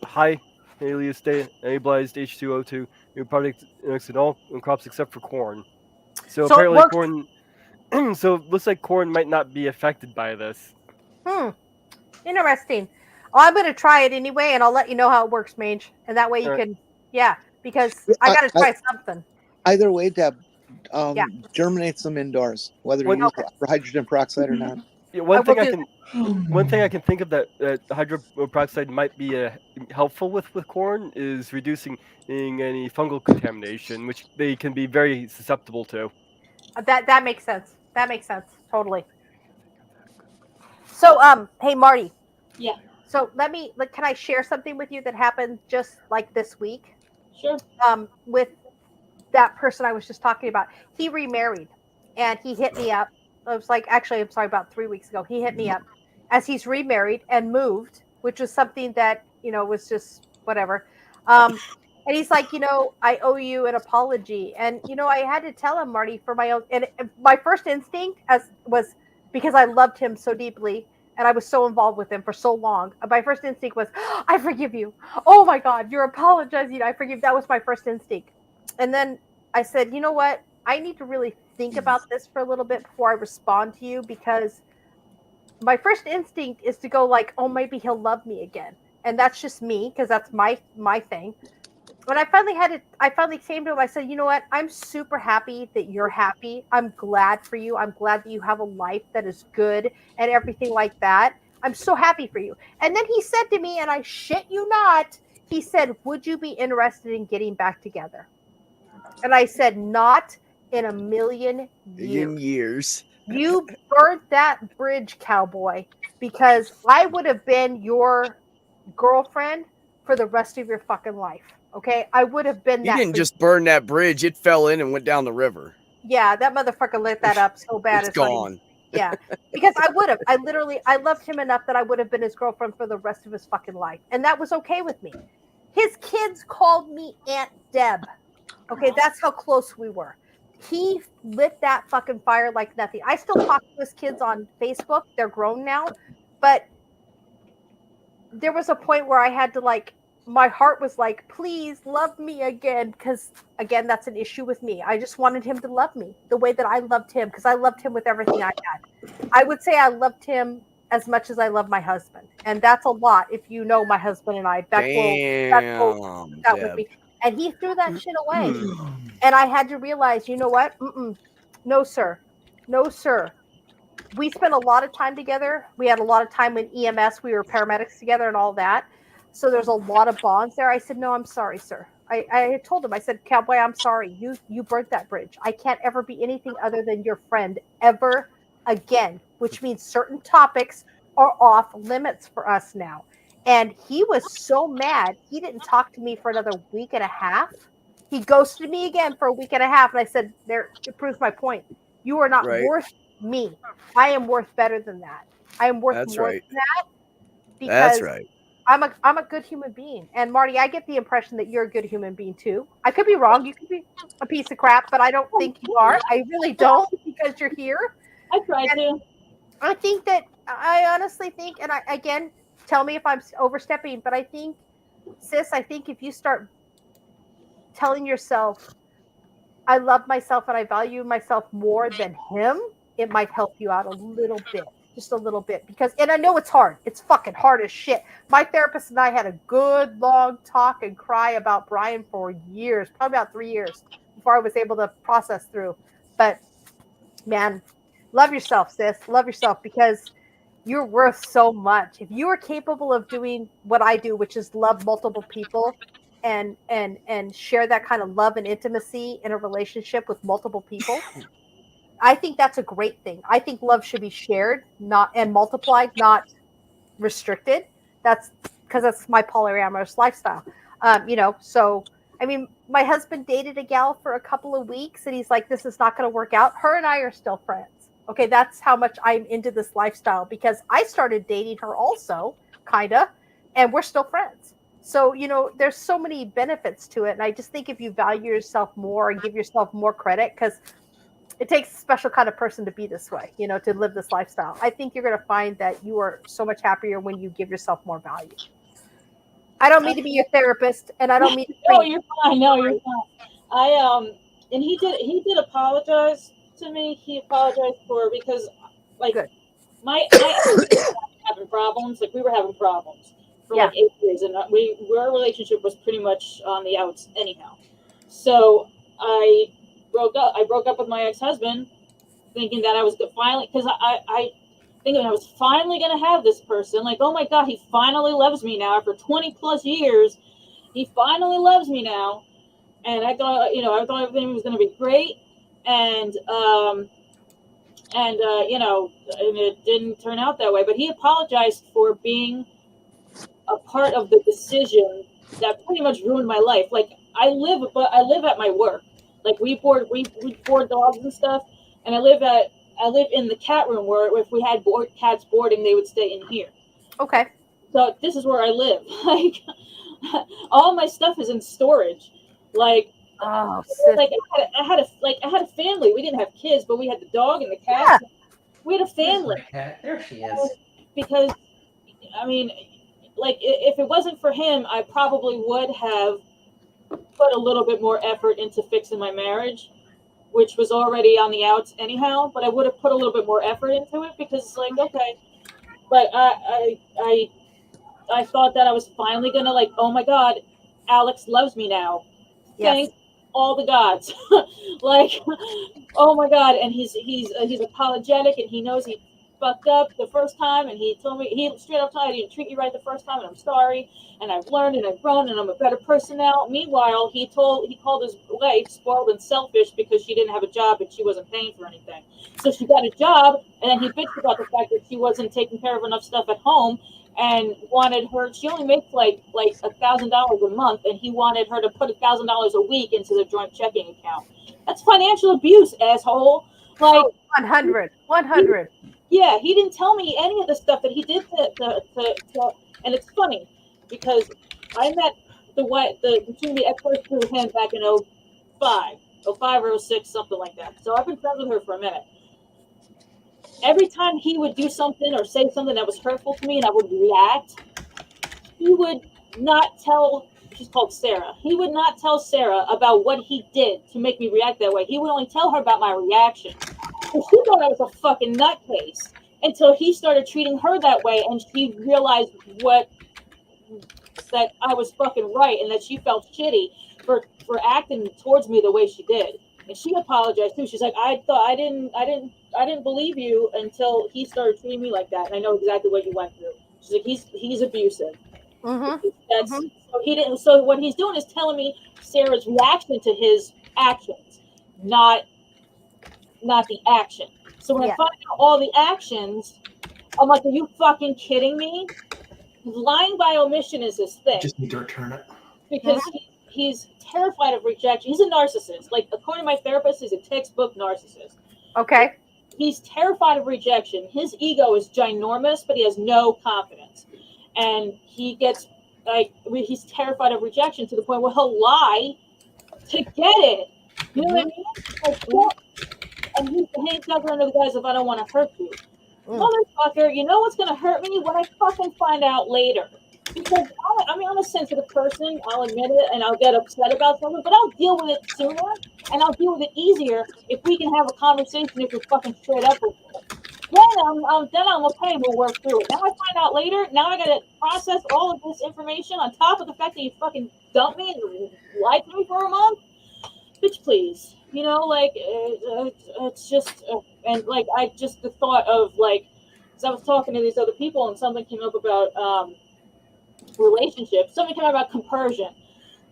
high stabilized H2O2 product in all crops except for corn. So So it apparently works. corn. So it looks like corn might not be affected by this. Interesting. Well, I'm going to try it anyway, and I'll let you know how it works, Mage, and that way you can, because I got to try something. Either way, Deb, Yeah. germinate them indoors, whether What- you use hydrogen peroxide or not. Yeah, I will do one thing I can think of that hydroperoxide might be helpful with corn is reducing any fungal contamination, which they can be very susceptible to. That makes sense. That makes sense. Totally. So, hey, Marty. Yeah. So can I share something with you that happened just like this week? Sure. With that person I was just talking about. He remarried, and he hit me up. I was like, actually, I'm sorry, about 3 weeks ago. He hit me up as he's remarried and moved, which was something that, was just whatever. And he's like, I owe you an apology. And, I had to tell him, Marty, for my own, and my first instinct was because I loved him so deeply and I was so involved with him for so long. My first instinct was, I forgive you. Oh my God, you're apologizing. I forgive. That was my first instinct. And then I said, you know what? I need to really think about this for a little bit before I respond to you, because my first instinct is to go like, oh, maybe he'll love me again. And that's just me, because that's my thing. When I finally came to him, I said, you know what? I'm super happy that you're happy. I'm glad for you. I'm glad that you have a life that is good and everything like that. I'm so happy for you. And then he said to me, and I shit you not, he said, would you be interested in getting back together? And I said, not in a million years. You burnt that bridge, cowboy, because I would have been your girlfriend for the rest of your fucking life. Okay, I would have been. You didn't just burn that bridge; it fell in and went down the river. Yeah, that motherfucker lit that up so bad. It's gone. Yeah, because I would have. I loved him enough that I would have been his girlfriend for the rest of his fucking life, and that was okay with me. His kids called me Aunt Deb. Okay, that's how close we were. He lit that fucking fire like nothing. I still talk to his kids on Facebook. They're grown now, but there was a point where I had to my heart was like, please love me again. Because again, that's an issue with me. I just wanted him to love me the way that I loved him, because I loved him with everything I had. I would say I loved him as much as I love my husband. And that's a lot. If you know my husband and I, Beck will with me. And he threw that shit away. And I had to realize, you know what? No, sir. No, sir. We spent a lot of time together. We had a lot of time in EMS. We were paramedics together and all that. So there's a lot of bonds there. I said, no, I'm sorry, sir. I told him, I said, Cowboy, I'm sorry. You burnt that bridge. I can't ever be anything other than your friend ever again, which means certain topics are off limits for us now. And he was so mad. He didn't talk to me for another week and a half. He ghosted me again for a week and a half. And I said, there, it proves my point. You are not Right. worth me. I am worth better than that. I am worth That's more right. than that. Because That's right. I'm a good human being. And Marty, I get the impression that you're a good human being too. I could be wrong. You could be a piece of crap, but I don't think you are. I really don't, because you're here. I try to. I think that I honestly think, and again, tell me if I'm overstepping, but I think, sis, I think if you start telling yourself, I love myself and I value myself more than him, it might help you out a little bit, just a little bit. Because, and I know it's hard. It's fucking hard as shit. My therapist and I had a good long talk and cry about Brian for years, probably about 3 years before I was able to process through. But man, love yourself, sis. Love yourself, because you're worth so much. If you are capable of doing what I do, which is love multiple people and share that kind of love and intimacy in a relationship with multiple people, I think that's a great thing. I think love should be shared, not and multiplied, not restricted. That's because that's my polyamorous lifestyle. So I mean, my husband dated a gal for a couple of weeks, and he's like, "This is not going to work out." Her and I are still friends. Okay, that's how much I'm into this lifestyle, because I started dating her also, kinda, and we're still friends. So, there's so many benefits to it. And I just think if you value yourself more and give yourself more credit, because it takes a special kind of person to be this way, to live this lifestyle. I think you're going to find that you are so much happier when you give yourself more value. I don't mean to be your therapist, and I don't mean to No, you're fine. No, you're fine. And he did apologize to me. He apologized because, like, Good. my having problems. Like, we were having problems for Yeah. like 8 years, and our relationship was pretty much on the outs anyhow. So I broke up with my ex-husband, thinking that I was finally, because I thinking I was finally gonna have this person. Like, oh my God, he finally loves me now after 20 plus years. He finally loves me now, and I thought everything was gonna be great, and and it didn't turn out that way. But he apologized for being a part of the decision that pretty much ruined my life. Like, I live at my work. Like, we board dogs and stuff, and I live in the cat room, where if we had cats boarding, they would stay in here. Okay. So this is where I live. Like, all my stuff is in storage. Like, Oh, sis. like I had a family. We didn't have kids, but we had the dog and the cat. Yeah. We had a family. Cat. There she is. Because, I mean, like, if it wasn't for him, I probably would have put a little bit more effort into fixing my marriage, which was already on the outs anyhow. But I would have put a little bit more effort into it, because, like, okay. But I thought that I was finally gonna, like, oh my God, Alex loves me now. Yes. Thank all the gods. Like, oh my God. And he's apologetic, and he knows he fucked up the first time, and he told me, he straight up told me, I didn't treat you right the first time, and I'm sorry, and I've learned and I've grown, and I'm a better person now. Meanwhile, he called his wife spoiled and selfish because she didn't have a job and she wasn't paying for anything. So she got a job, and then he bitched about the fact that she wasn't taking care of enough stuff at home, and wanted her. She only makes like $1,000 a month, and he wanted her to put $1,000 a week into the joint checking account. That's financial abuse, asshole. Like, 100. yeah, he didn't tell me any of the stuff that he did to and it's funny, because I met the ex-wife through him back in 05 or 06, something like that. So I've been friends with her for a minute. Every time he would do something or say something that was hurtful to me, and I would react, he would not tell, she's called Sarah, he would not tell Sarah about what he did to make me react that way. He would only tell her about my reaction. And she thought I was a fucking nutcase until he started treating her that way, and she realized that I was fucking right, and that she felt shitty for for acting towards me the way she did. And she apologized too. She's like, I didn't believe you until he started treating me like that, and I know exactly what you went through. She's like, he's abusive. That's so he didn't. So what he's doing is telling me Sarah's reaction to his actions, not the action. So when I find out all the actions, I'm like, are you fucking kidding me? Lying by omission is his thing. Just need to return it. Because he's terrified of rejection. He's a narcissist. Like, according to my therapist, he's a textbook narcissist. Okay. He's terrified of rejection. His ego is ginormous, but he has no confidence. And he gets, like, he's terrified of rejection to the point where he'll lie to get it. You know what I mean? Like, and he does it under the guise of, I don't want to hurt you. Motherfucker, you know what's going to hurt me? When I fucking find out later. Because I'm a sensitive person, I'll admit it, and I'll get upset about something, but I'll deal with it sooner, and I'll deal with it easier if we can have a conversation if you're fucking straight up with me. Then I'm okay and we'll work through it. Now I find out later, now I gotta process all of this information on top of the fact that you fucking dumped me and lied to me for a month? Bitch, please. You know, like, it's just, and like, the thought of, like, because I was talking to these other people and something came up about, relationships. Something came out about compersion,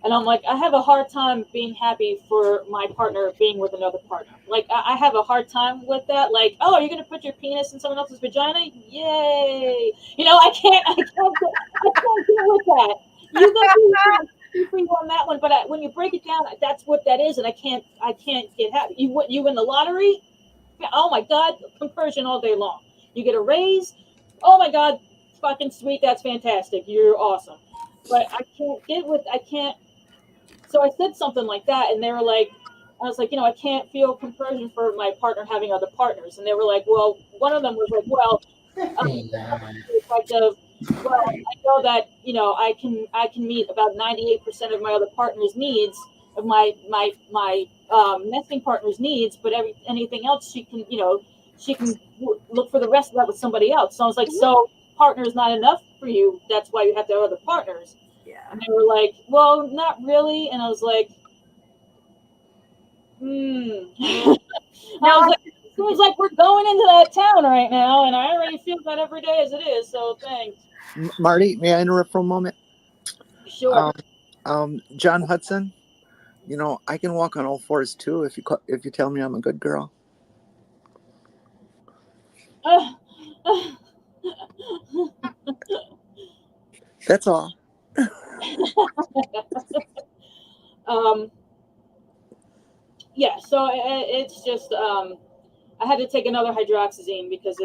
and I'm like, I have a hard time being happy for my partner being with another partner. Like, I have a hard time with that. Like, oh, you're gonna put your penis in someone else's vagina? Yay! You know, I can't deal with that. You go for you on that one, but when you break it down, that's what that is, and I can't get happy. You win the lottery? Oh my God, compersion all day long. You get a raise? Oh my God. Fucking sweet, that's fantastic, you're awesome. But I can't. So I said something like that, and they were like, I was like, you know, I can't feel compersion for my partner having other partners. And they were like, well, one of them was like, well, well, I know that, you know, I can meet about 98% of my other partner's needs, of my nesting partner's needs, but anything else she can look for the rest of that with somebody else. So I was like, so partner is not enough for you, that's why you have to have other partners. And they were like, well, not really. And I was like, I was like, it seems like we're going into that town right now, and I already feel that every day as it is, so thanks. Marty, may I interrupt for a moment? Sure. John Hudson, you know, I can walk on all fours too if you tell me I'm a good girl. That's all. Yeah, so it's just I had to take another hydroxyzine because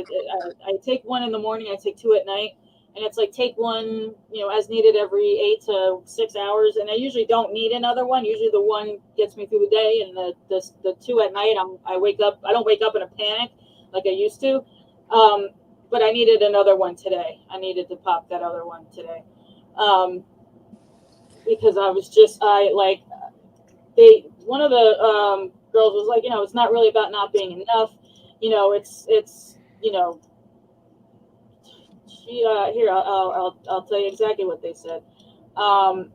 I take one in the morning, I take two at night, and it's like take one, you know, as needed every 8 to 6 hours, and I usually don't need another one. Usually the one gets me through the day, and the two at night, I don't wake up in a panic like I used to. But I needed another one today. I needed to pop that other one today. Because I was just, one of the girls was like, you know, it's not really about not being enough. You know, it's you know, she, here, I'll tell you exactly what they said. Because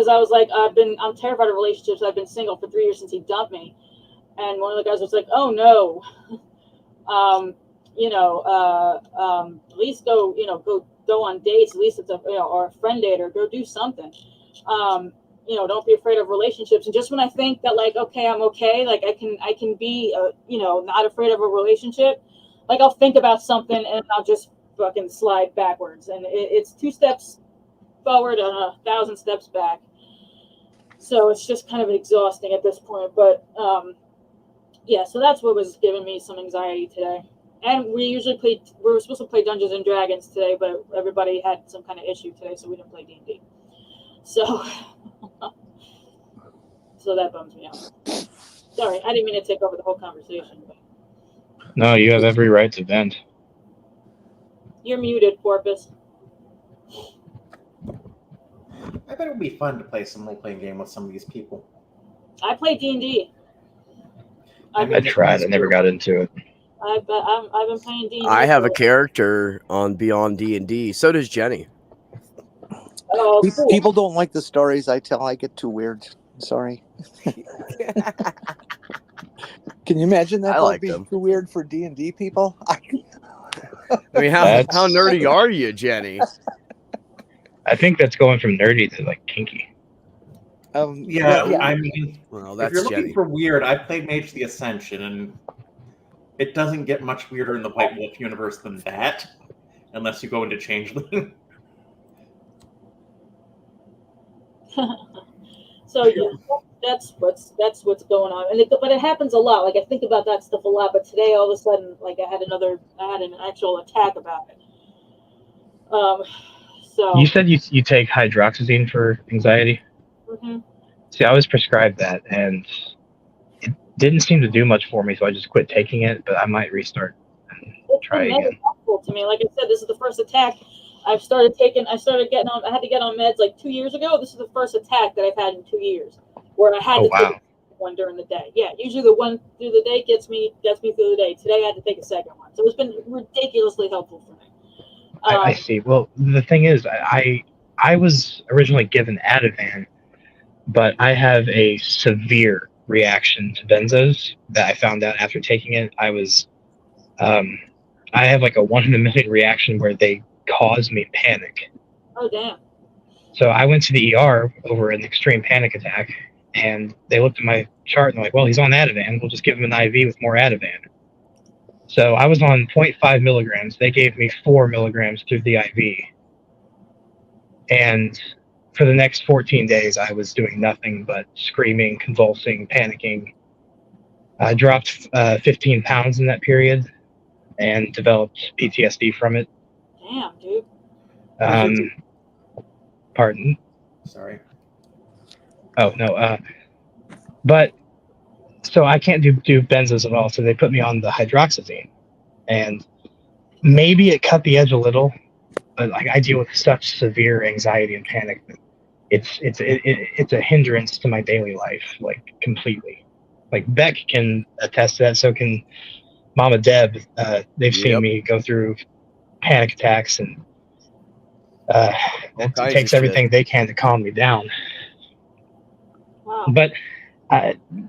I was like, I'm terrified of relationships. I've been single for 3 years since he dumped me. And one of the guys was like, oh no. At least go on dates, at least it's or a friend date, or go do something. Don't be afraid of relationships. And just when I think that, like, okay, I'm okay, like I can be, not afraid of a relationship, like I'll think about something and I'll just fucking slide backwards. And it's 2 steps forward and 1,000 steps back. So it's just kind of exhausting at this point. But, yeah, so that's what was giving me some anxiety today. And we were supposed to play Dungeons and Dragons today, but everybody had some kind of issue today, so we didn't play D&D. So, so that bums me out. Sorry, I didn't mean to take over the whole conversation. But... No, you have every right to vent. You're muted, Porpoise. I bet it would be fun to play some role-playing game with some of these people. I play D&D. I tried. I never got into it. I've been playing D&D. I have a character on Beyond D&D. So does Jenny. Fool. People don't like the stories I tell. I get too weird. Sorry. Can you imagine that? I That would like be them. too weird for D&D people. I mean, how That's- nerdy are you, Jenny? I think that's going from nerdy to like kinky. Yeah, I mean, Well, if that's you're looking Jenny. for weird, I played Mage the Ascension, and it doesn't get much weirder in the White Wolf universe than that, unless you go into Changeling. So yeah, that's what's going on, but it happens a lot. Like I think about that stuff a lot, but today all of a sudden, like I had an actual attack about it. So You said you take hydroxyzine for anxiety. hmm See, I was prescribed that, and it didn't seem to do much for me, so I just quit taking it. But I might restart and it's try been again. helpful to me. Like I said, this is the first attack I had to get on meds like 2 years ago. This is the first attack that I've had in 2 years where I had Oh to wow! take one during the day. Yeah, usually the one through the day gets me through the day. Today I had to take a second one, so it's been ridiculously helpful for me. I see. Well, the thing is, I was originally given Ativan, but I have a severe reaction to benzos that I found out after taking it. I have like a 1 in a million reaction where they cause me panic. Oh damn! So I went to the ER over an extreme panic attack, and they looked at my chart and they're like, well, he's on Ativan. We'll just give him an IV with more Ativan. So I was on 0.5 milligrams. They gave me 4 milligrams through the IV. And for the next 14 days, I was doing nothing but screaming, convulsing, panicking. I dropped 15 pounds in that period and developed PTSD from it. Damn, dude. Pardon? Sorry. Oh, no. But so I can't do benzos at all. So they put me on the hydroxyzine, and maybe it cut the edge a little, but like I deal with such severe anxiety and panic that it's a hindrance to my daily life, like completely. Like Beck can attest to that. So can Mama Deb. They've seen me go through panic attacks, and it takes everything they can to calm me down. Wow. But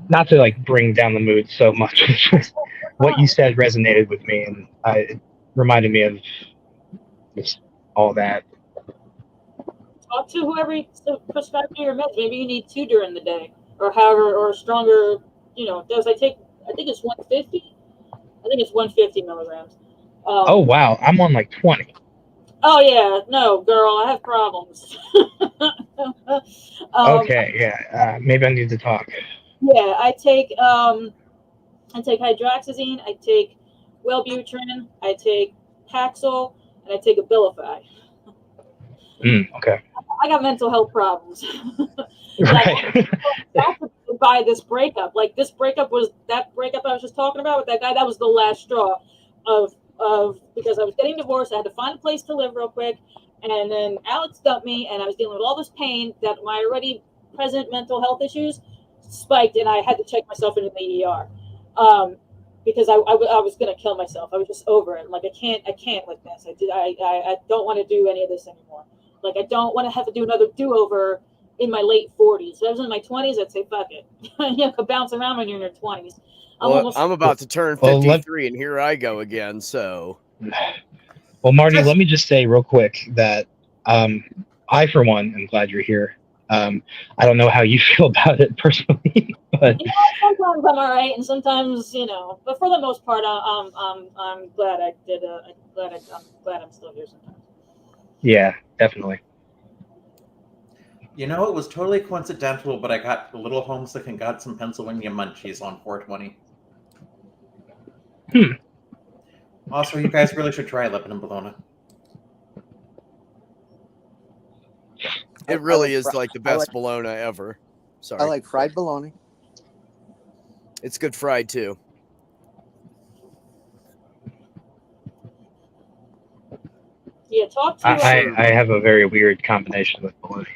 not to like bring down the mood so much. What you said resonated with me, and it reminded me of just all that. Talk to whoever prescribed you your meds. Maybe you need 2 during the day, or however, or stronger. Dose. I think it's 150. I think it's 150 milligrams. Oh wow, I'm on like 20. Oh yeah, no, girl, I have problems. Okay, yeah, maybe I need to talk. Yeah, I take hydroxyzine, I take Wellbutrin, I take Paxil, and I take Abilify. Okay. I got mental health problems. Right. By this breakup, like this breakup was that breakup I was just talking about with that guy. That was the last straw of because I was getting divorced. I had to find a place to live real quick, and then Alex dumped me, and I was dealing with all this pain that my already present mental health issues spiked, and I had to check myself into the ER because I was gonna kill myself. I was just over it. Like I can't with this. I don't want to do any of this anymore. Like I don't want to have to do another do-over in my late 40s. If I was in my 20s, I'd say fuck it. You could bounce around when you're in your 20s. I'm about to turn 53, and here I go again. So, well, Marty, let me just say real quick that I, for one, am glad you're here. I don't know how you feel about it personally, but sometimes I'm all right, and sometimes but for the most part, I'm glad I did. I'm glad I'm still here sometimes. Yeah, definitely. It was totally coincidental, but I got a little homesick and got some Pennsylvania munchies on 420. Also, you guys really should try Lebanon bologna. it really is like the best bologna ever. Sorry. I like fried bologna. It's good fried too. Yeah, talk to. I have a very weird combination with bologna.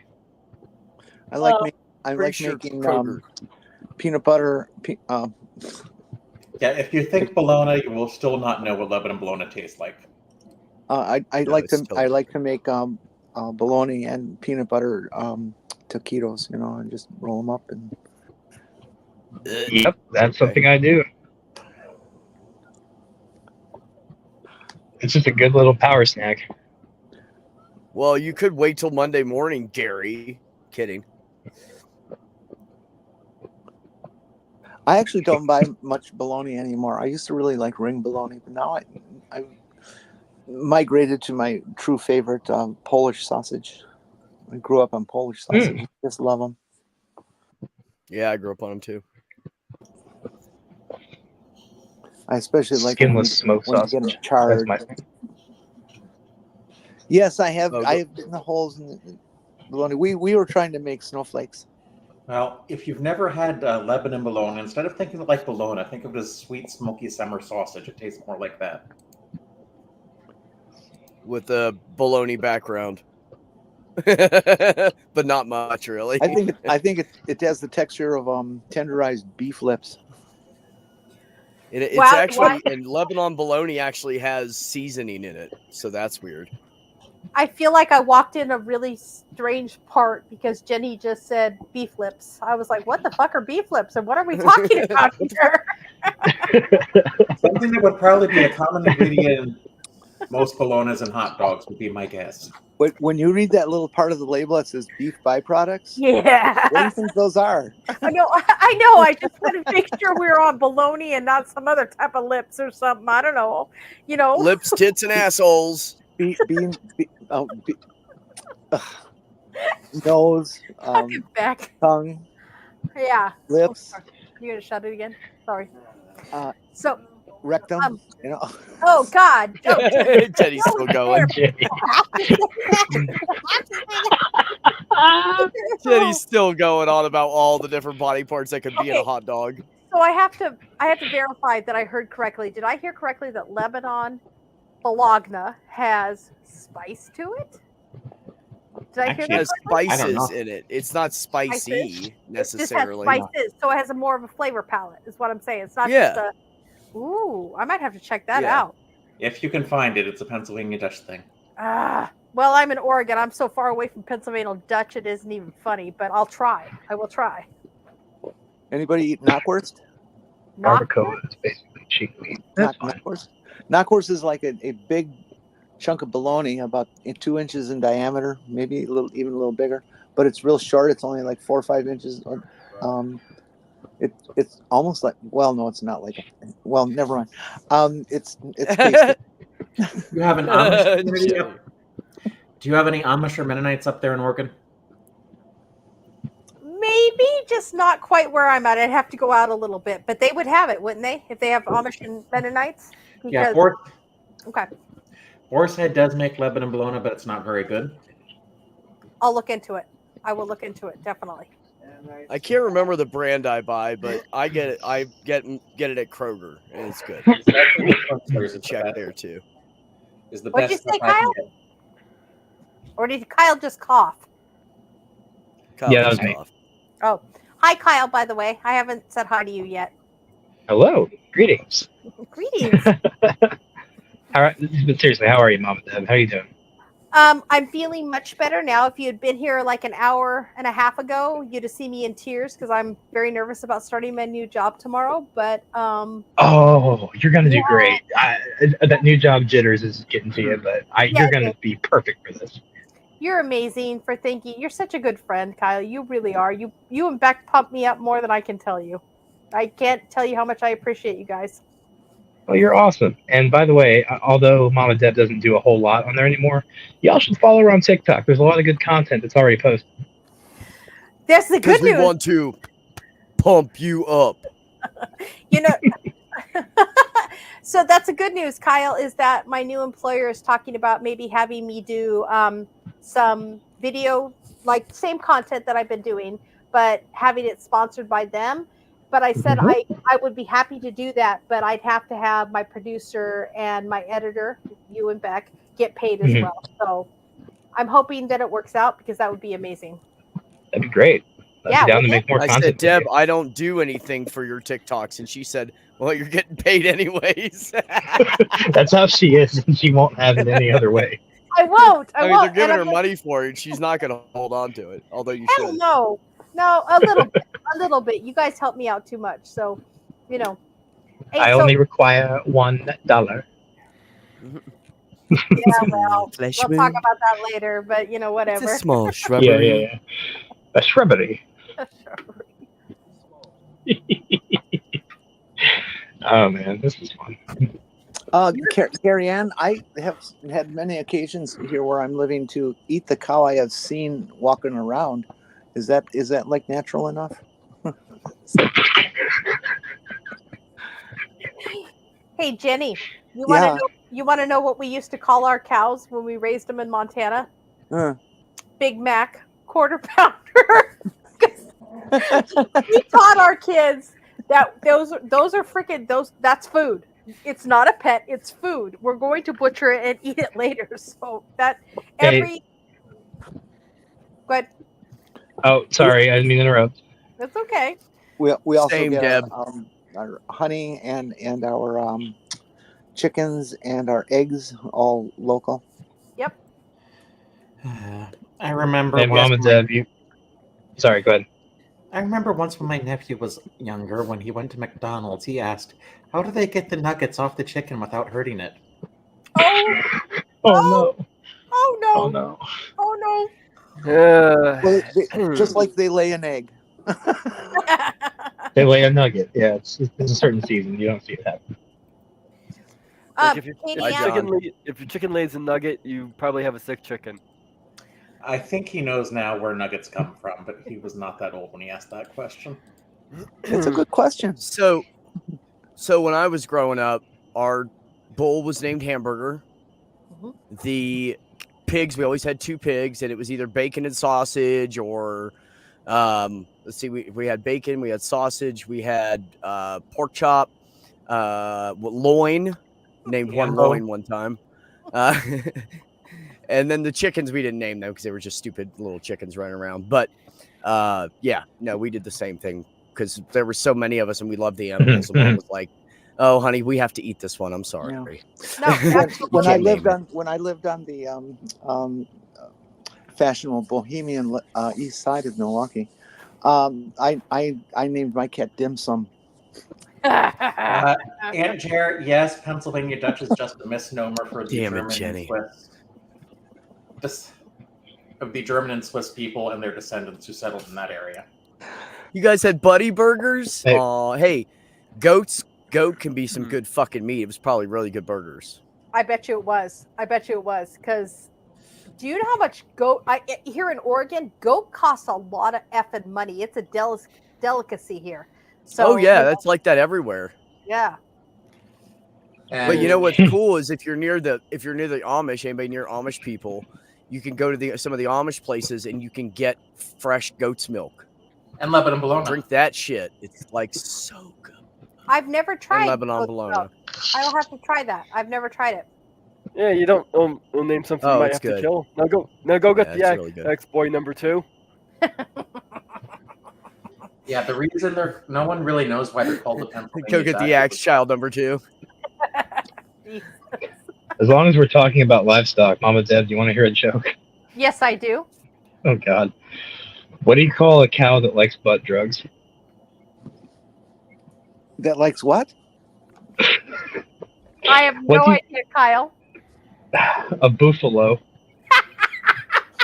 I like making peanut butter. Yeah, if you think bologna, you will still not know what Lebanon bologna tastes like. I like to make bologna and peanut butter taquitos, and just roll them up. And Yep, that's something I do. It's just a good little power snack. Well, you could wait till Monday morning, Gary. Kidding. I actually don't buy much bologna anymore. I used to really like ring bologna, but now I migrated to my true favorite, Polish sausage. I grew up on Polish sausage. Just love them. Yeah, I grew up on them too. I especially like Skinless smoked when you sausage. get them charred. That's my Yes, I have. Oh, I have bitten the holes in the bologna. We were trying to make snowflakes. Well, if you've never had Lebanon bologna, instead of thinking of it like bologna, think of it as sweet, smoky summer sausage. It tastes more like that. With a bologna background. But not much, really. I think it has the texture of tenderized beef lips. It's Wow, actually, and Lebanon bologna actually has seasoning in it, so that's weird. I feel like I walked in a really strange part because Jenny just said beef lips. I was like, what the fuck are beef lips? And what are we talking about here? Something that would probably be a common ingredient in most bolognas and hot dogs would be my guess. But when you read that little part of the label that says beef byproducts, Yeah. what do you think those are? I know. I just wanted to make sure we were on bologna and not some other type of lips or something. I don't know. Lips, tits, and assholes. Nose, Back. tongue, Yeah. lips, You gonna shut it again? Sorry. Uh, So. rectum. Oh God. Oh, Teddy's still going. Teddy's still going on about all the different body parts that could be in a Okay. hot dog. So I have to verify that I heard correctly. Did I hear correctly that Lebanon bologna has spice to it? Did I hear Actually, It that has correctly? I don't spices know. in it. It's not spicy It just has necessarily. spices, so it has a more of a flavor palette. Is what I'm saying. It's not Yeah. just a. Ooh, I might have to check that Yeah. out. If you can find it, it's a Pennsylvania Dutch thing. Well, I'm in Oregon. I'm so far away from Pennsylvania Dutch, it isn't even funny. But I'll try. I will try. Anybody eat knockwurst? Not barbacoa is basically cheap meat. That's fine. Knockwurst. Knockwurst is like a big chunk of bologna, about 2 inches in diameter, maybe even a little bigger. But it's real short. It's only like 4 or 5 inches. It's almost like, well, no, it's not like. Well, never mind. It's tasty. You have an Amish community up? Do you have any Amish or Mennonites up there in Oregon? maybe just not quite where I'm at. I'd have to go out a little bit, but they would have it, wouldn't they? If they have Amish and Mennonites. Yeah, Okay. Boar's Head does make Lebanon bologna, but it's not very good. I'll look into it. I will look into it, definitely. I can't remember the brand I buy, but I get it. I get it at Kroger, and it's good. Check there too. Is the What'd best you say, stuff I can Kyle? get. Or did Kyle just cough? Kyle Yeah, that just was me. coughed. Oh, hi, Kyle, by the way. I haven't said hi to you yet. Hello, greetings. Greetings. But seriously, how are you, Mom and Dad? How are you doing? I'm feeling much better now. If you had been here like an hour and a half ago, you'd have seen me in tears because I'm very nervous about starting my new job tomorrow. But Oh, you're gonna do Yeah. great. That new job jitters is getting to you, but you're gonna be perfect for this. you're amazing for thinking. You're such a good friend, Kyle. You really are. You and Beck pump me up more than I can tell you. I can't tell you how much I appreciate you guys. Well, you're awesome. And by the way, although Mama Deb doesn't do a whole lot on there anymore, y'all should follow her on TikTok. There's a lot of good content that's already posted. That's the Because good we news. want to pump you up. You know, so that's the good news, Kyle, is that my new employer is talking about maybe having me do some video, like same content that I've been doing, but having it sponsored by them. But I said I would be happy to do that, but I'd have to have my producer and my editor, you and Beck, get paid as well. So I'm hoping that it works out because that would be amazing. That'd be great. I'd Yeah, be down to wouldn't make more I content. said, with Deb, you. I don't do anything for your TikToks. And she said, well, you're getting paid anyways. That's how she is, and she won't have it any other way. I won't. I I mean, won't. they're giving And her I'm like, money for it. She's not going to hold on to it, although you hell should. no, a little bit, a little bit. You guys help me out too much, so you know. Hey, I so, only require $1. yeah, well, Flesh we'll wound. talk about that later. But you know, It's whatever. a small Yeah, shrubbery. yeah, yeah. A shrubbery. Oh man, this is fun. Carrie Ann, I have had many occasions here where I'm living to eat the cow I have seen walking around. Is that like natural enough? Hey, Jenny, you Yeah. want to know what we used to call our cows when we raised them in Montana? Big Mac quarter pounder. We taught our kids that those are freaking that's food. It's not a pet, it's food. We're going to butcher it and eat it later. So that every but Oh, sorry, I didn't mean to interrupt. that's okay. We also Same, get Deb. our honey and our chickens and our eggs all local. Yep. I remember. And Mom and Deb, you. Sorry, go ahead. I remember once when my nephew was younger, when he went to McDonald's, he asked, "How do they get the nuggets off the chicken without hurting it?" Oh, Oh no! oh no. Oh no! Oh Well, just like they lay an egg. no. They lay a nugget. Yeah, it's a certain season. You don't see it happen. Like if your Katie John. Ann, if your chicken lays a nugget, you probably have a sick chicken. I think he knows now where nuggets come from, but he was not that old when he asked that question. It's a good question. So when I was growing up, our bull was named Hamburger. Mhm. The pigs, we always had 2 pigs, and it was either bacon and sausage or let's see, we had bacon, we had sausage, we had pork chop, loin, named one Hambo. loin one time. And then the chickens, we didn't name them because they were just stupid little chickens running around. But yeah, no, we did the same thing because there were so many of us and we loved the animals. And Mom was like, "Oh, honey, we have to eat this one. I'm sorry." No, When I Can't lived name on the fashionable bohemian east side of Milwaukee, I named my cat Dim Sum. Aunt Jarrett, yes, Pennsylvania Dutch is just a misnomer for the Damn it, German Jenny. and Swiss. Of the German and Swiss people and their descendants who settled in that area. You guys had Buddy Burgers? Hey. Hey, goat can be some good fucking meat. It was probably really good burgers. I bet you it was. Because do you know how much goat? Here in Oregon, goat costs a lot of effing money. It's a delicacy here. So Oh yeah, that's like that everywhere. yeah. But you know what's cool is if you're near the Amish, anybody near Amish people, you can go to some of the Amish places and you can get fresh goat's milk. And Lebanon bologna. Drink that shit. It's like so good. I've never tried And Lebanon goat's bologna. milk. I'll have to try that. I've never tried it. Yeah, you don't name something Oh, you might it's have good. to kill. Now go get Yeah, the it's really good. ex-boy number 2. Yeah, the reason no one really knows why they're called the Pennsylvania Go get the Dutch axe child number 2. As long as we're talking about livestock, Mama Deb, do you want to hear a joke? Yes, I do. Oh God, what do you call a cow that likes butt drugs? That likes what? I have What no do you- idea, Kyle. A buffalo.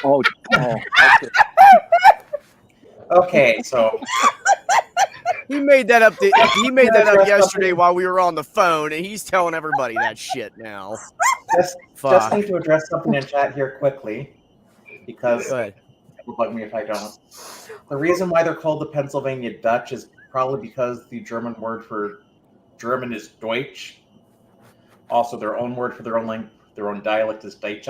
Oh, okay. Okay, so He made that up. He made that up yesterday while we were on the phone, and he's telling everybody that shit now. just Fuck. need to address something in chat here quickly, because Go ahead. it will bug me if I don't. The reason why they're called the Pennsylvania Dutch is probably because the German word for German is Deutsch. Also, their own word for their own dialect is Deutsche.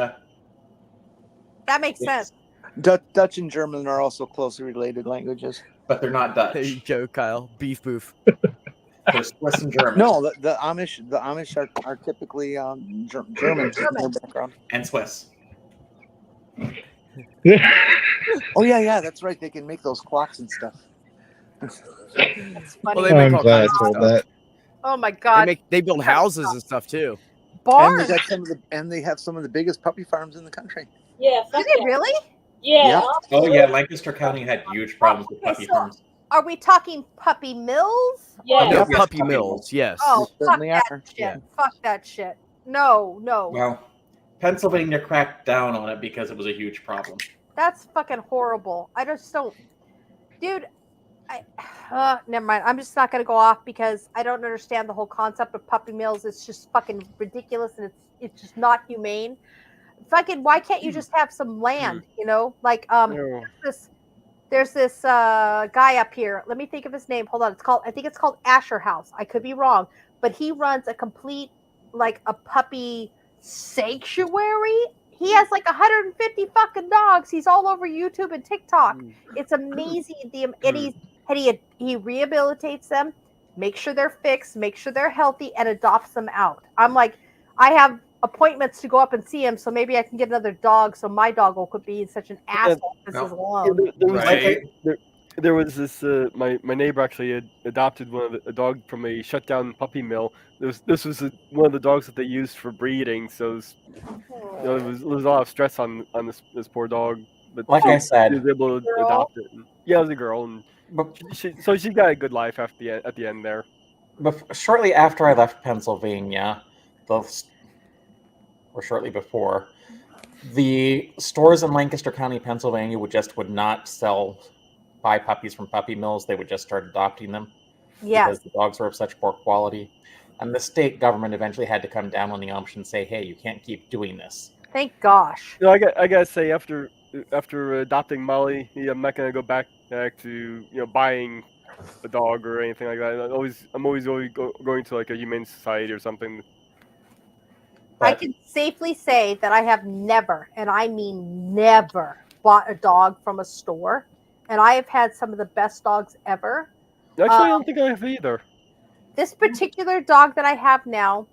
That makes sense. Dutch and German are also closely related languages. But they're not There Dutch. you go, Kyle. Beef boof. They're Swiss and German. No, the Amish are typically German in their background. And Swiss. Oh yeah, that's right. They can make those clocks and stuff. That's funny. Well, they make I'm all glad I kinds of told stuff. that. Oh my god. They build houses and stuff too. Barn. They have some of the biggest puppy farms in the country. Yeah, Do fuck they yeah. really? Yeah. Yep. Oh yeah, Lancaster County had huge problems with Okay, puppy so- farms. Are we talking puppy mills? Yeah. Or No, Yep. Yes, puppy puppy mills. mills. Yes. Oh, They fuck certainly that are. shit. Yeah. Fuck that shit. No. Well, Pennsylvania cracked down on it because it was a huge problem. That's fucking horrible. I just don't, dude. Never mind. I'm just not gonna go off because I don't understand the whole concept of puppy mills. It's just fucking ridiculous and it's just not humane. Fucking, why can't you just have some land? You know, like No. there's this guy up here. Let me think of his name. Hold on. I think it's called Asher House. I could be wrong, but he runs a complete like a puppy sanctuary. He has like 150 fucking dogs. He's all over YouTube and TikTok. It's amazing. He rehabilitates them, make sure they're fixed, make sure they're healthy, and adopts them out. I'm like, I have appointments to go up and see him, so maybe I can get another dog, so my dog will quit being such an asshole. This is alone. There was this. My neighbor actually had adopted a dog from a shut down puppy mill. This was one of the dogs that they used for breeding. So it was, there was a lot of stress on this poor dog. But Like I said, she was able to Girl? adopt it. Yeah, it was a girl, and so she got a good life at the end there. Shortly after I left Pennsylvania, or shortly before, the stores in Lancaster County, Pennsylvania would not buy puppies from puppy mills. They would just start adopting them Yes. because the dogs were of such poor quality. And the state government eventually had to come down on the option and say, hey, you can't keep doing this. Thank gosh. You know, I gotta say after adopting Molly, I'm not gonna go back to buying a dog or anything like that. I'm always going to like a humane society or something. I But can safely say that I have never, and I mean never, bought a dog from a store. And I have had some of the best dogs ever. Actually, I don't think I have either. This particular dog that I have now,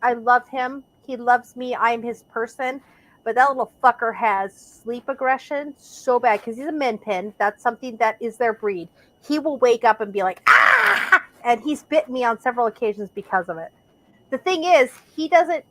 I love him. He loves me. I am his person. But that little fucker has sleep aggression so bad because he's a min pin. That's something that is their breed. He will wake up and be like, ah! And he's bitten me on several occasions because of it. The thing is, he doesn't,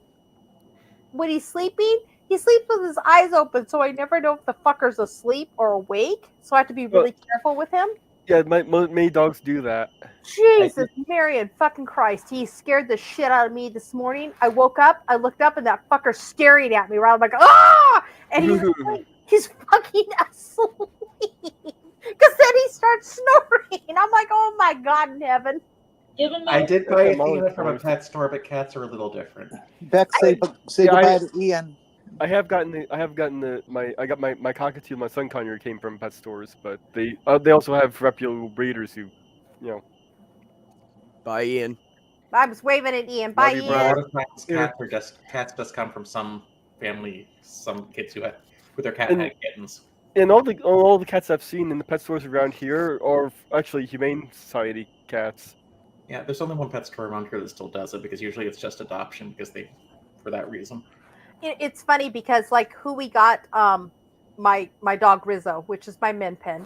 when he's sleeping, he sleeps with his eyes open. So I never know if the fucker's asleep or awake. So I have to be really careful with him. Yeah, many dogs do that. Jesus, Marion, fucking Christ. He scared the shit out of me this morning. I woke up, I looked up, and that fucker's staring at me. Right? I'm like, ah! And he's fucking asleep. Because then he starts snoring. I'm like, oh my God in heaven. Given I my did buy I'm always Athena from a nice. pet store, but cats are a little different. Beck, say Yeah, goodbye to Ian. I got my cockatoo, my sun conure came from pet stores, but they also have reputable breeders who, Bye, Ian. I was waving at Ian. Bye, you, A brother. Ian. lot of times cats just come from some family, some kids who with their cat had kittens. And all the cats I've seen in the pet stores around here are actually humane society cats. Yeah, there's only one pet store around here that still does it because usually it's just adoption for that reason. It's funny because like who we got, my dog Rizzo, which is my min pin.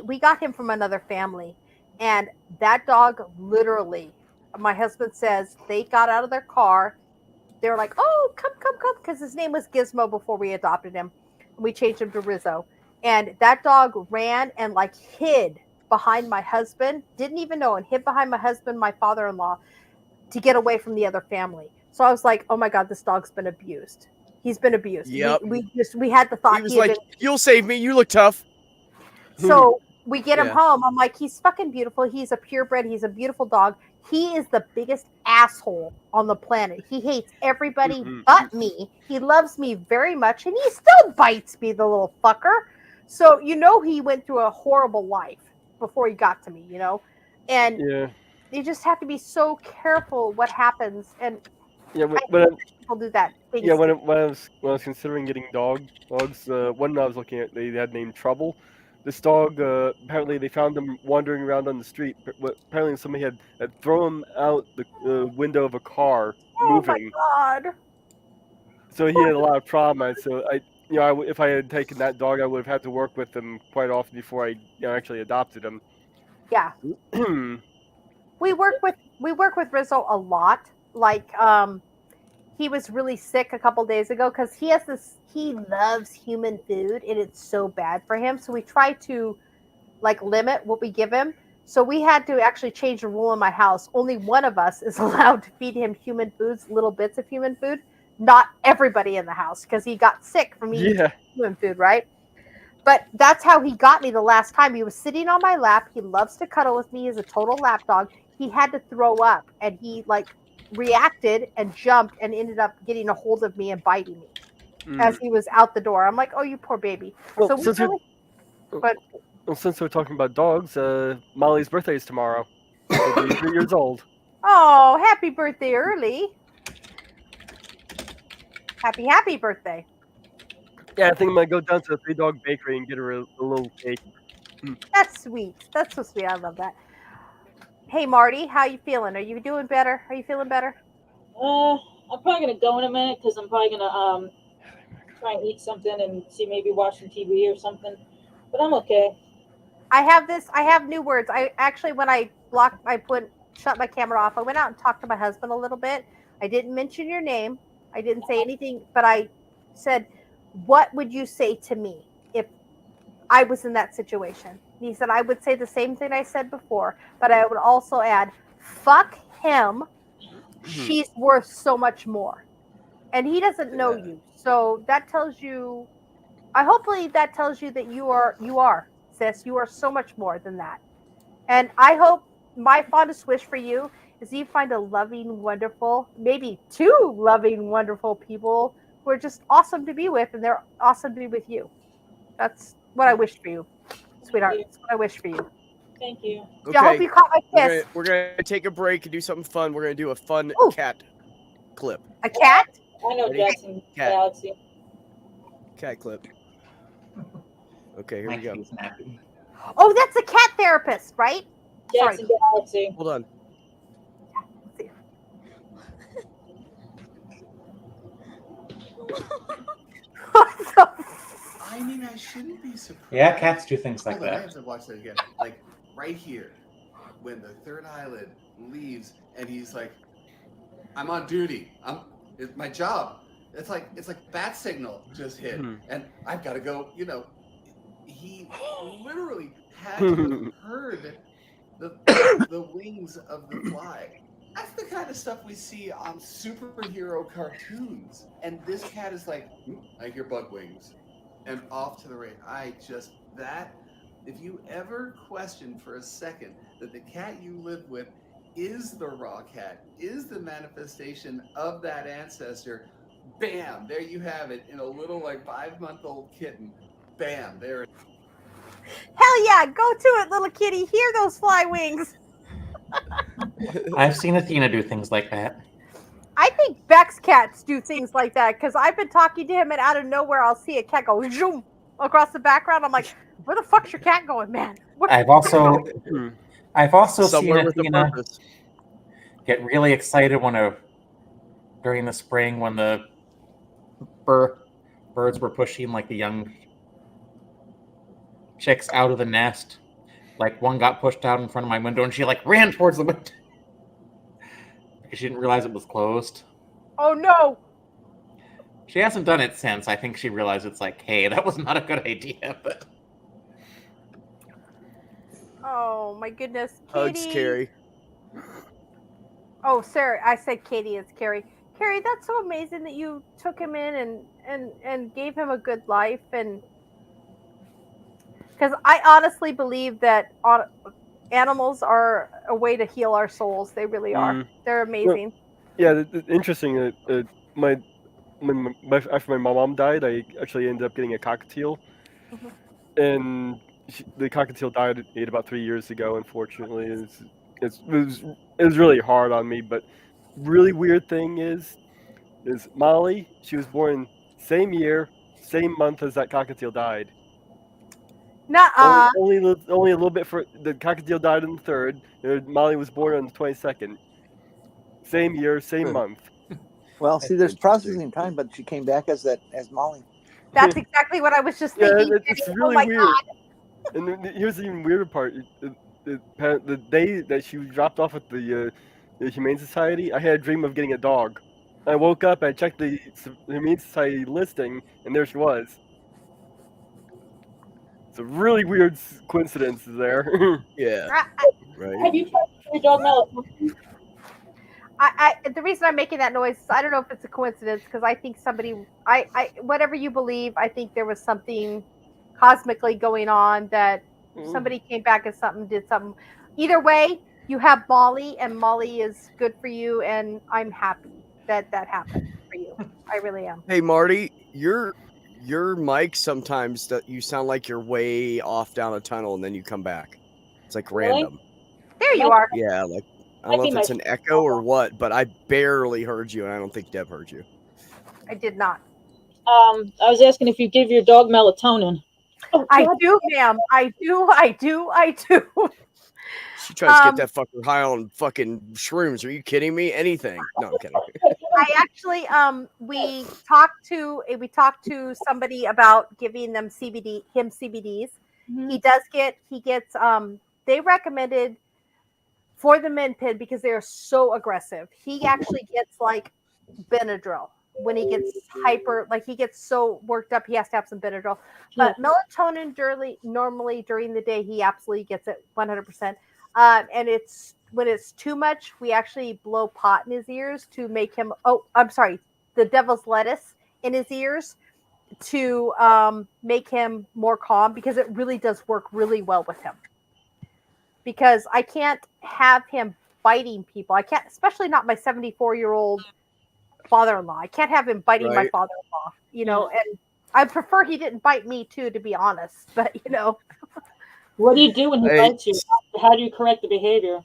We got him from another family, and that dog literally, my husband says they got out of their car. They were like, "Oh, come," because his name was Gizmo before we adopted him. We changed him to Rizzo, and that dog ran and like hid behind my husband. Didn't even know, and hid behind my husband, my father-in-law, to get away from the other family. So I was like, "Oh my God, this dog's been abused. He's been abused." Yep. We had the thought He was like, been. "You'll save me. You look tough." So we get him Yeah. home. I'm like, he's fucking beautiful. He's a purebred. He's a beautiful dog. He is the biggest asshole on the planet. He hates everybody but me. He loves me very much, and he still bites me, the little fucker. So he went through a horrible life before he got to me. And Yeah, you just have to be so careful what happens. And yeah. I But hate people do that. Things. yeah, when I was considering getting dogs, one I was looking at, they had named Trouble. This dog, apparently they found him wandering around on the street. Apparently somebody had thrown him out the window of a car, moving. Oh my God. So he had a lot of trauma. So if I had taken that dog, I would have had to work with him quite often before I actually adopted him. Yeah. We work with Rizzo a lot. like he was really sick a couple days ago because he loves human food and it's so bad for him. So we try to like limit what we give him. So we had to actually change the rule in my house. Only one of us is allowed to feed him human foods, little bits of human food, not everybody in the house because he got sick from eating Yeah. human food, right? But that's how he got me the last time. He was sitting on my lap. He loves to cuddle with me. He's a total lap dog. He had to throw up and he like reacted and jumped and ended up getting a hold of me and biting me as he was out the door. I'm like, oh, you poor baby. Well, So we since, really, but well, since we're talking about dogs, Molly's birthday is tomorrow. She'll be 3 years old. oh, happy birthday early. Happy birthday. Yeah, I think I'm gonna go down to the Three Dog Bakery and get her a little cake. That's sweet. That's so sweet. I love that. Hey, Marty, how you feeling? Are you doing better? Are you feeling better? I'm probably gonna go in a minute because I'm probably gonna try and eat something and see maybe watch some TV or something. But I'm okay. I have new words. I actually, when I shut my camera off, I went out and talked to my husband a little bit. I didn't mention your name. I didn't say anything, but I said, what would you say to me if I was in that situation? And he said, I would say the same thing I said before, but I would also add, fuck him. She's worth so much more. And he doesn't know you. So that tells you, hopefully that tells you that you are, sis. You are so much more than that. And I hope my fondest wish for you is you find a loving, wonderful, maybe two loving, wonderful people who are just awesome to be with, and they're awesome to be with you. That's what I wish for you, sweetheart. That's what I wish for you. Thank you. Okay. Yeah, I hope you caught my kiss. We're gonna take a break and do something fun. We're gonna do a fun Ooh. cat clip. A cat? I know Ready? Jackson Cat. Galaxy. Cat clip. Okay, here we go. He's nappy. Oh, that's a cat therapist, right? Jackson Galaxy. Hold on. I mean, I shouldn't be surprised. Yeah, cats do things like Hold on, I that. have to watch that again. Like right here, when the third eyelid leaves, and he's like, "I'm on duty. It's my job." It's like bat signal just hit, and I've got to go. You know, he literally had to have heard the wings of the fly. That's the kind of stuff we see on superhero cartoons. And this cat is like, I hear bug wings. And off to the race. If you ever question for a second that the cat you live with is the raw cat, is the manifestation of that ancestor, bam, there you have it in a little like 5-month-old kitten. Bam, there it is. Hell yeah, go to it, little kitty. Hear those fly wings. I've seen Athena do things like that. I think Beck's cats do things like that because I've been talking to him and out of nowhere I'll see a cat go zoom across the background. I'm like, where the fuck's your cat going, man? I've also seen Somewhere with a Athena purpose. get really excited during the spring when the birds were pushing like the young chicks out of the nest. Like one got pushed out in front of my window and she like ran towards the window because she didn't realize it was closed. Oh no. She hasn't done it since. I think she realized it's like, hey, that was not a good idea. But Oh my goodness. Hugs, Katie. Carrie. Oh, Sarah, I said Katie, it's Carrie. Carrie, that's so amazing that you took him in and gave him a good life. And because I honestly believe that animals are a way to heal our souls. They really are. They're amazing. Yeah, interesting. After my mom died, I actually ended up getting a cockatiel, and the cockatiel died about 3 years ago. Unfortunately, it was really hard on me. But really weird thing is Molly. She was born same year, same month as that cockatiel died. Nuh-uh. Only a little bit for the cockatiel died on the 3rd. Molly was born on the 22nd. Same year, same month. Well, see, there's processing time, but she came back as Molly. That's exactly what I was just thinking. It's Katie. really Oh my weird. God. And then here's the even weirder part: the day that she was dropped off at the the Humane Society, I had a dream of getting a dog. I woke up, I checked the Humane Society listing, and there she was. It's a really weird coincidence there. Yeah. I, Right. Have you tried your dog melatonin? the reason I'm making that noise is I don't know if it's a coincidence because I think somebody, whatever you believe, I think there was something cosmically going on that somebody came back and did something. Either way, you have Molly, and Molly is good for you, and I'm happy that that happened for you. I really am. Hey Marty, your mic sometimes that you sound like you're way off down a tunnel and then you come back. It's like Really? random. There you are. Yeah, like I Might don't know be if it's my- an echo or what, but I barely heard you, and I don't think Deb heard you. I did not. I was asking if you give your dog melatonin. Oh, I God. do, ma'am. I do. She tries to get that fucker high on fucking shrooms. Are you kidding me? Anything? No, I'm kidding. I actually we talked to somebody about giving them CBDs. Mhm. He gets they recommended for the min pin because they are so aggressive. He actually gets like Benadryl when he gets hyper, like he gets so worked up, he has to have some Benadryl. But melatonin normally during the day, he absolutely gets it 100%. And it's when it's too much, we actually blow pot in his ears to make him. Oh, I'm sorry, the devil's lettuce in his ears to make him more calm because it really does work really well with him. Because I can't have him biting people. I can't, especially not my 74-year-old father-in-law. I can't have him biting my Right. father-in-law. And I prefer he didn't bite me too, to be honest. But What do you do when he Hey. bites you? How do you correct the behavior?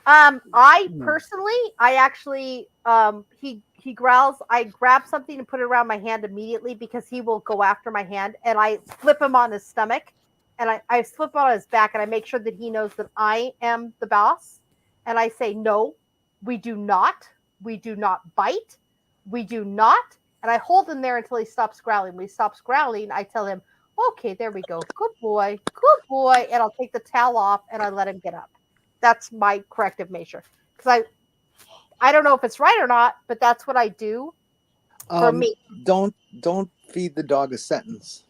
I personally, I actually, he growls. I grab something and put it around my hand immediately because he will go after my hand, and I flip him on his stomach, and I flip on his back, and I make sure that he knows that I am the boss, and I say, no, we do not bite, we do not, and I hold him there until he stops growling. When he stops growling, I tell him, okay, there we go, good boy, and I'll take the towel off and I let him get up. That's my corrective measure because I don't know if it's right or not, but that's what I do for me. Don't feed the dog a sentence.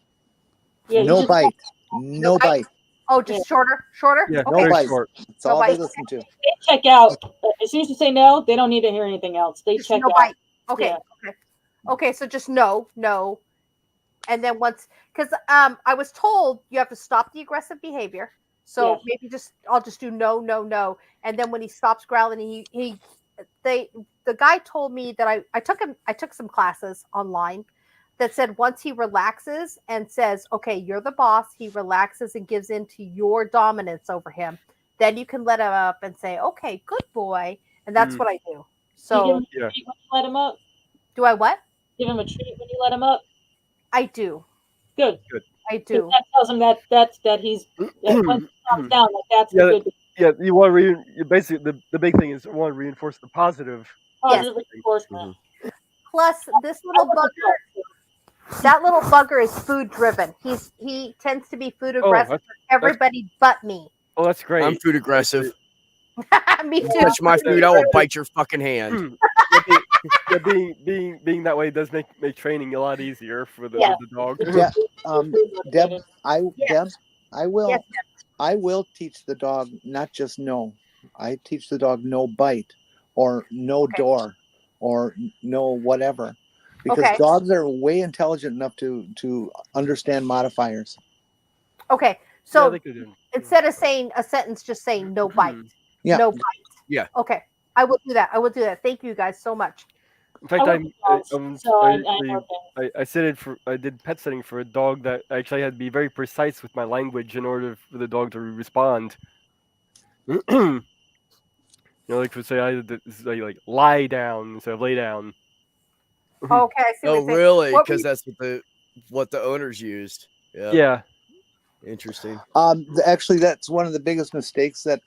Yeah, you No just- bite. No bite. Oh, just shorter. Yeah, No very bite. short. That's all they bite. listen to. They check out. As soon as you say no, they don't need to hear anything else. They Just check no out. bite. Okay. Yeah. Okay. So just no, and then because I was told you have to stop the aggressive behavior. So Yeah. maybe I'll just do no, and then when he stops growling, the guy told me that I took some classes online that said once he relaxes and says, okay, you're the boss, he relaxes and gives in to your dominance over him, then you can let him up and say, okay, good boy, and that's what I do. You So give him a Yeah. treat when you let him up. do I what? Give him a treat when you let him up. I do. Good. I 'Cause do. that tells him that he's that once he calms down, that's Yeah, the good. Yeah, you want to basically the big thing is you want to reinforce the positive. Positive reinforcement. Plus, this little bugger, that little bugger is food driven. He tends to be food aggressive that's- with everybody but me. Oh, that's great. I'm food aggressive. Me too. Touch my food, I will bite your fucking hand. Yeah, being that way does make training a lot easier for the, Yeah. the dog. Deb, Deb, Yes, I will teach the dog not just no. I teach the dog no bite or no Okay. door or no whatever. Because Okay. dogs are way intelligent enough to understand modifiers. Okay, Yeah, so they could do. instead of saying a sentence, just saying no bite. Yeah. No bite. Yeah. Okay, I will do that. Thank you guys so much. In fact, I work with dogs, so I know things. I did pet sitting for a dog that I actually had to be very precise with my language in order for the dog to respond. Like to say I had to say like lie down instead of lay down. Okay, I see. Oh, what you're saying. really? What were Because you- that's what the owners used. Yeah. Yeah. Interesting. Actually, that's one of the biggest mistakes that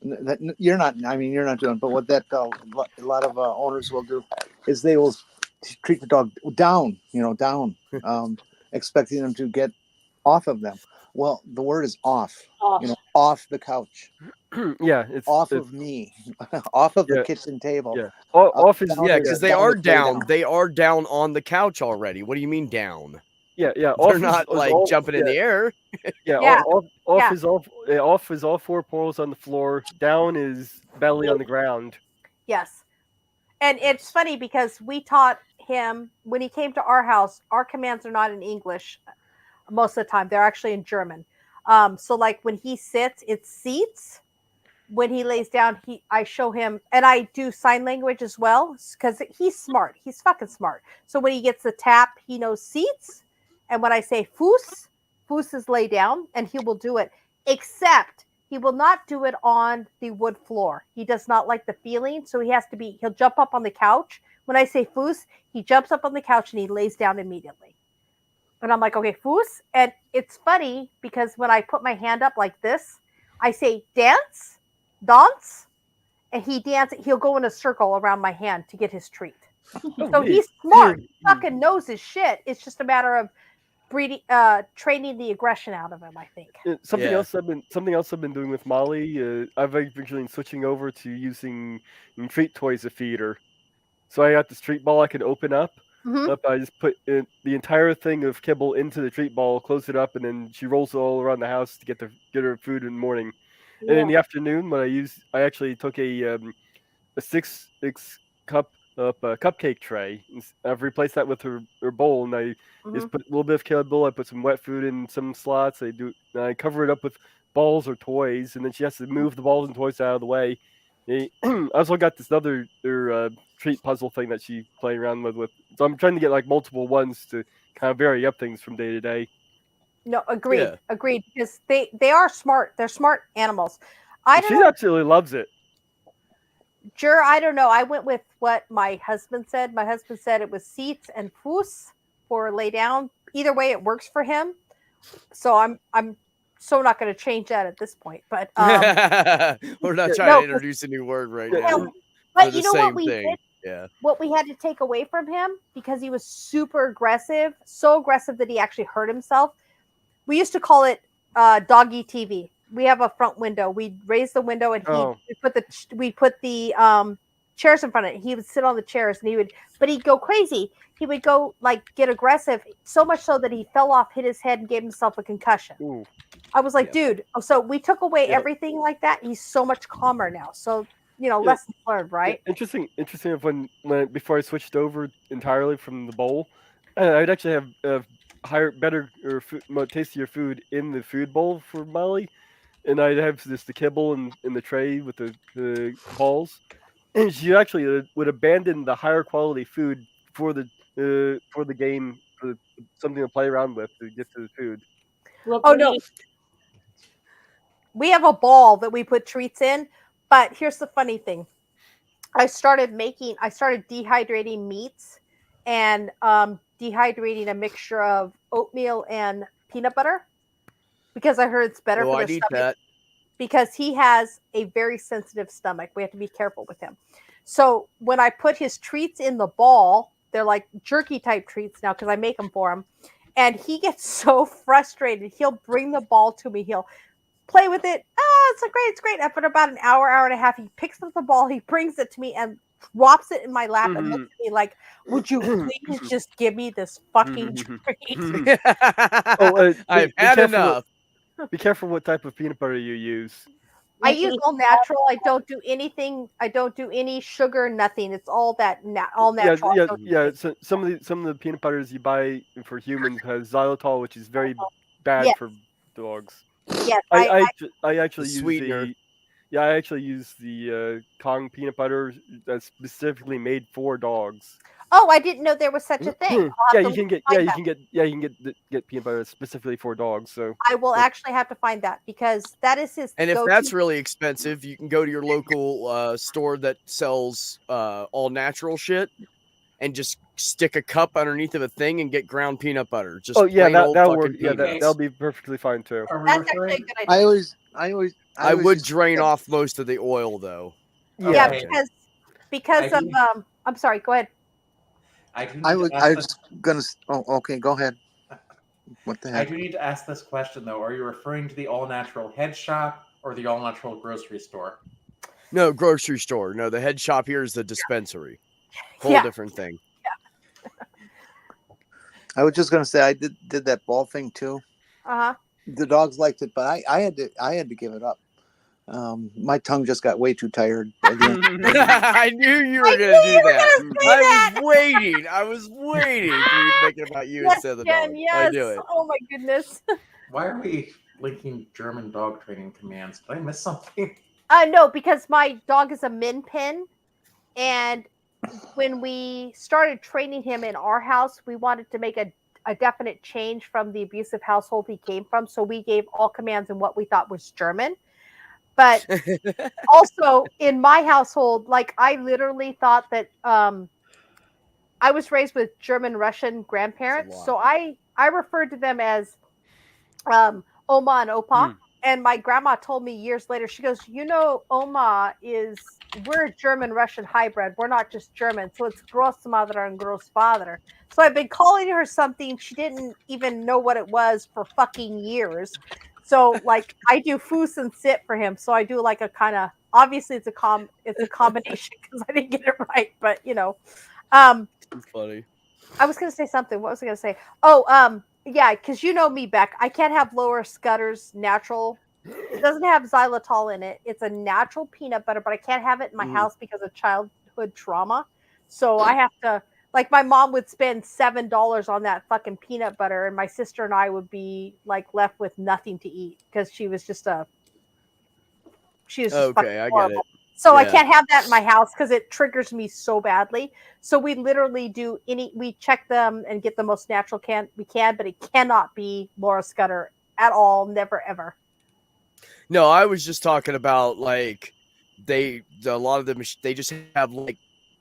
that you're not. I mean, you're not doing. But what that a lot of owners will do is they will treat the dog down. Down, expecting them to get off of them. Well, the word is off. Off. Off the couch, Yeah, it's off it's, of me, off of the Yeah. kitchen table. yeah. Off is down Yeah, to because the- they down are to lay down. They are down on the couch already. What do you mean down? yeah. They're Off not is like all, jumping in the air. Yeah, Yeah, off yeah. is off is all four paws on the floor. Down is belly on the ground. Yes. And it's funny because we taught him when he came to our house, our commands are not in English most of the time. They're actually in German. So like when he sits, it's seats. When he lays down, I show him, and I do sign language as well because he's smart. He's fucking smart. So when he gets the tap, he knows seats. And when I say Fuß, Fuß is lay down, and he will do it. Except he will not do it on the wood floor. He does not like the feeling, so he'll jump up on the couch. When I say Fuß, he jumps up on the couch and he lays down immediately. And I'm like, okay, Fuß. And it's funny because when I put my hand up like this, I say dance, and he'll go in a circle around my hand to get his treat. So he's smart. He fucking knows his shit. It's just a matter of training the aggression out of him, I think. Something Yeah. else I've been doing with Molly. I've actually been switching over to using treat toys to feed her. So I got this treat ball I can open up. Mhm. I just put the entire thing of kibble into the treat ball, close it up, and then she rolls it all around the house to get her food in the morning. And in the afternoon, when I actually took a 6 cup cupcake tray. I've replaced that with her bowl, and I just put a little bit of kibble. I put some wet food in some slots. I cover it up with balls or toys, and then she has to move the balls and toys out of the way. I also got this other treat puzzle thing that she playing around with. So I'm trying to get like multiple ones to kind of vary up things from day to day. No, agreed, Yeah. agreed. Because they are smart. They're smart animals. I don't She know, absolutely loves it. Jur. I don't know. I went with what my husband said. My husband said it was seats and Fuß for lay down. Either way, it works for him. So I'm so not going to change that at this point. But We're not Yeah, trying no, to introduce a new word right Yeah, now. well, They're but the you know same what we thing. did? Yeah. What we had to take away from him because he was super aggressive, so aggressive that he actually hurt himself. We used to call it doggy TV. We have a front window. We'd raise the window and we put the chairs in front of it. He would sit on the chairs and he'd go crazy. He would go like get aggressive, so much so that he fell off, hit his head, and gave himself a concussion. Ooh. I was like, dude. So we took away Yeah. everything like that. He's so much calmer now. So Yeah. lessons learned, right? Interesting. Of when before I switched over entirely from the bowl, I'd actually have better or more tastier food in the food bowl for Molly, and I'd have the kibble in the tray with the balls, and she actually would abandon the higher quality food for the game, for something to play around with to get to the food. Oh no. We have a ball that we put treats in, but here's the funny thing. I started dehydrating meats and dehydrating a mixture of oatmeal and peanut butter because I heard it's better Oh, for I the need stomach. that. Because he has a very sensitive stomach. We have to be careful with him. So when I put his treats in the ball, they're like jerky type treats now because I make them for him. And he gets so frustrated. He'll bring the ball to me. He'll play with it. Oh, it's great. After about an hour and a half, he picks up the ball. He brings it to me and drops it in my lap and looks at me like, would you please just give me this fucking treat? I've had enough. Be careful what type of peanut butter you use. I use all natural. I don't do anything. I don't do any sugar, nothing. It's all that all natural. So some of the peanut butters you buy for humans has xylitol, which is very bad Yes. for dogs. Yes, I actually The use sweetener. I actually use the Kong peanut butter that's specifically made for dogs. Oh, I didn't know there was such a thing. Yeah, you can get get peanut butter specifically for dogs. So I will actually have to find that because that is his. And if go-to. that's really expensive, you can go to your local store that sells all natural shit and just stick a cup underneath of a thing and get ground peanut butter. Just plain old that'll fucking work. Yeah, peanuts. that'll be perfectly fine too. That's actually a good idea. I always I would just- drain off most of the oil though. Yeah, Okay. because I of do- I'm sorry. Go ahead. I do I need was to ask gonna. Oh, okay. Go ahead. What the I heck? do need to ask this question though. Are you referring to the all natural head shop or the all natural grocery store? No, grocery store. No, the head shop here is the dispensary. Whole Yeah. different thing. I was just gonna say I did that ball thing too. Uh-huh. The dogs liked it, but I had to give it up. My tongue just got way too tired. By the end. I knew you I were knew going to do you were that. gonna say I that. was waiting. I was waiting for you to make it about you Yes, instead of the Jen, dog. yes. I knew it. Oh my goodness. Why are we linking German dog training commands? Did I miss something? No, because my dog is a Min Pin, and when we started training him in our house, we wanted to make a definite change from the abusive household he came from. So we gave all commands in what we thought was German. But also in my household, like I literally thought that I was raised with German Russian grandparents, lot. so I referred to them as Oma and Opa. And my grandma told me years later, she goes, Oma we're a German Russian hybrid. We're not just German. So it's Großmutter and Großvater. So I've been calling her something she didn't even know what it was for fucking years. So like I do Fuß and Sit for him. So I do like a kind of, obviously it's a combination because I didn't get it right, but It's funny. I was going to say something. What was I going to say? Oh, yeah, because you know me, Beck. I can't have Lower Scudder's natural. It doesn't have xylitol in it. It's a natural peanut butter, but I can't have it in my house because of childhood trauma. So I have to, like, my mom would spend $7 on that fucking peanut butter, and my sister and I would be like left with nothing to eat because she was just fucking Okay, I get horrible. it. So I Yeah. can't have that in my house because it triggers me so badly. So we literally we check them and get the most natural we can, but it cannot be Laura Scudder at all. Never, ever. No, I was just talking about like a lot of them, they just have like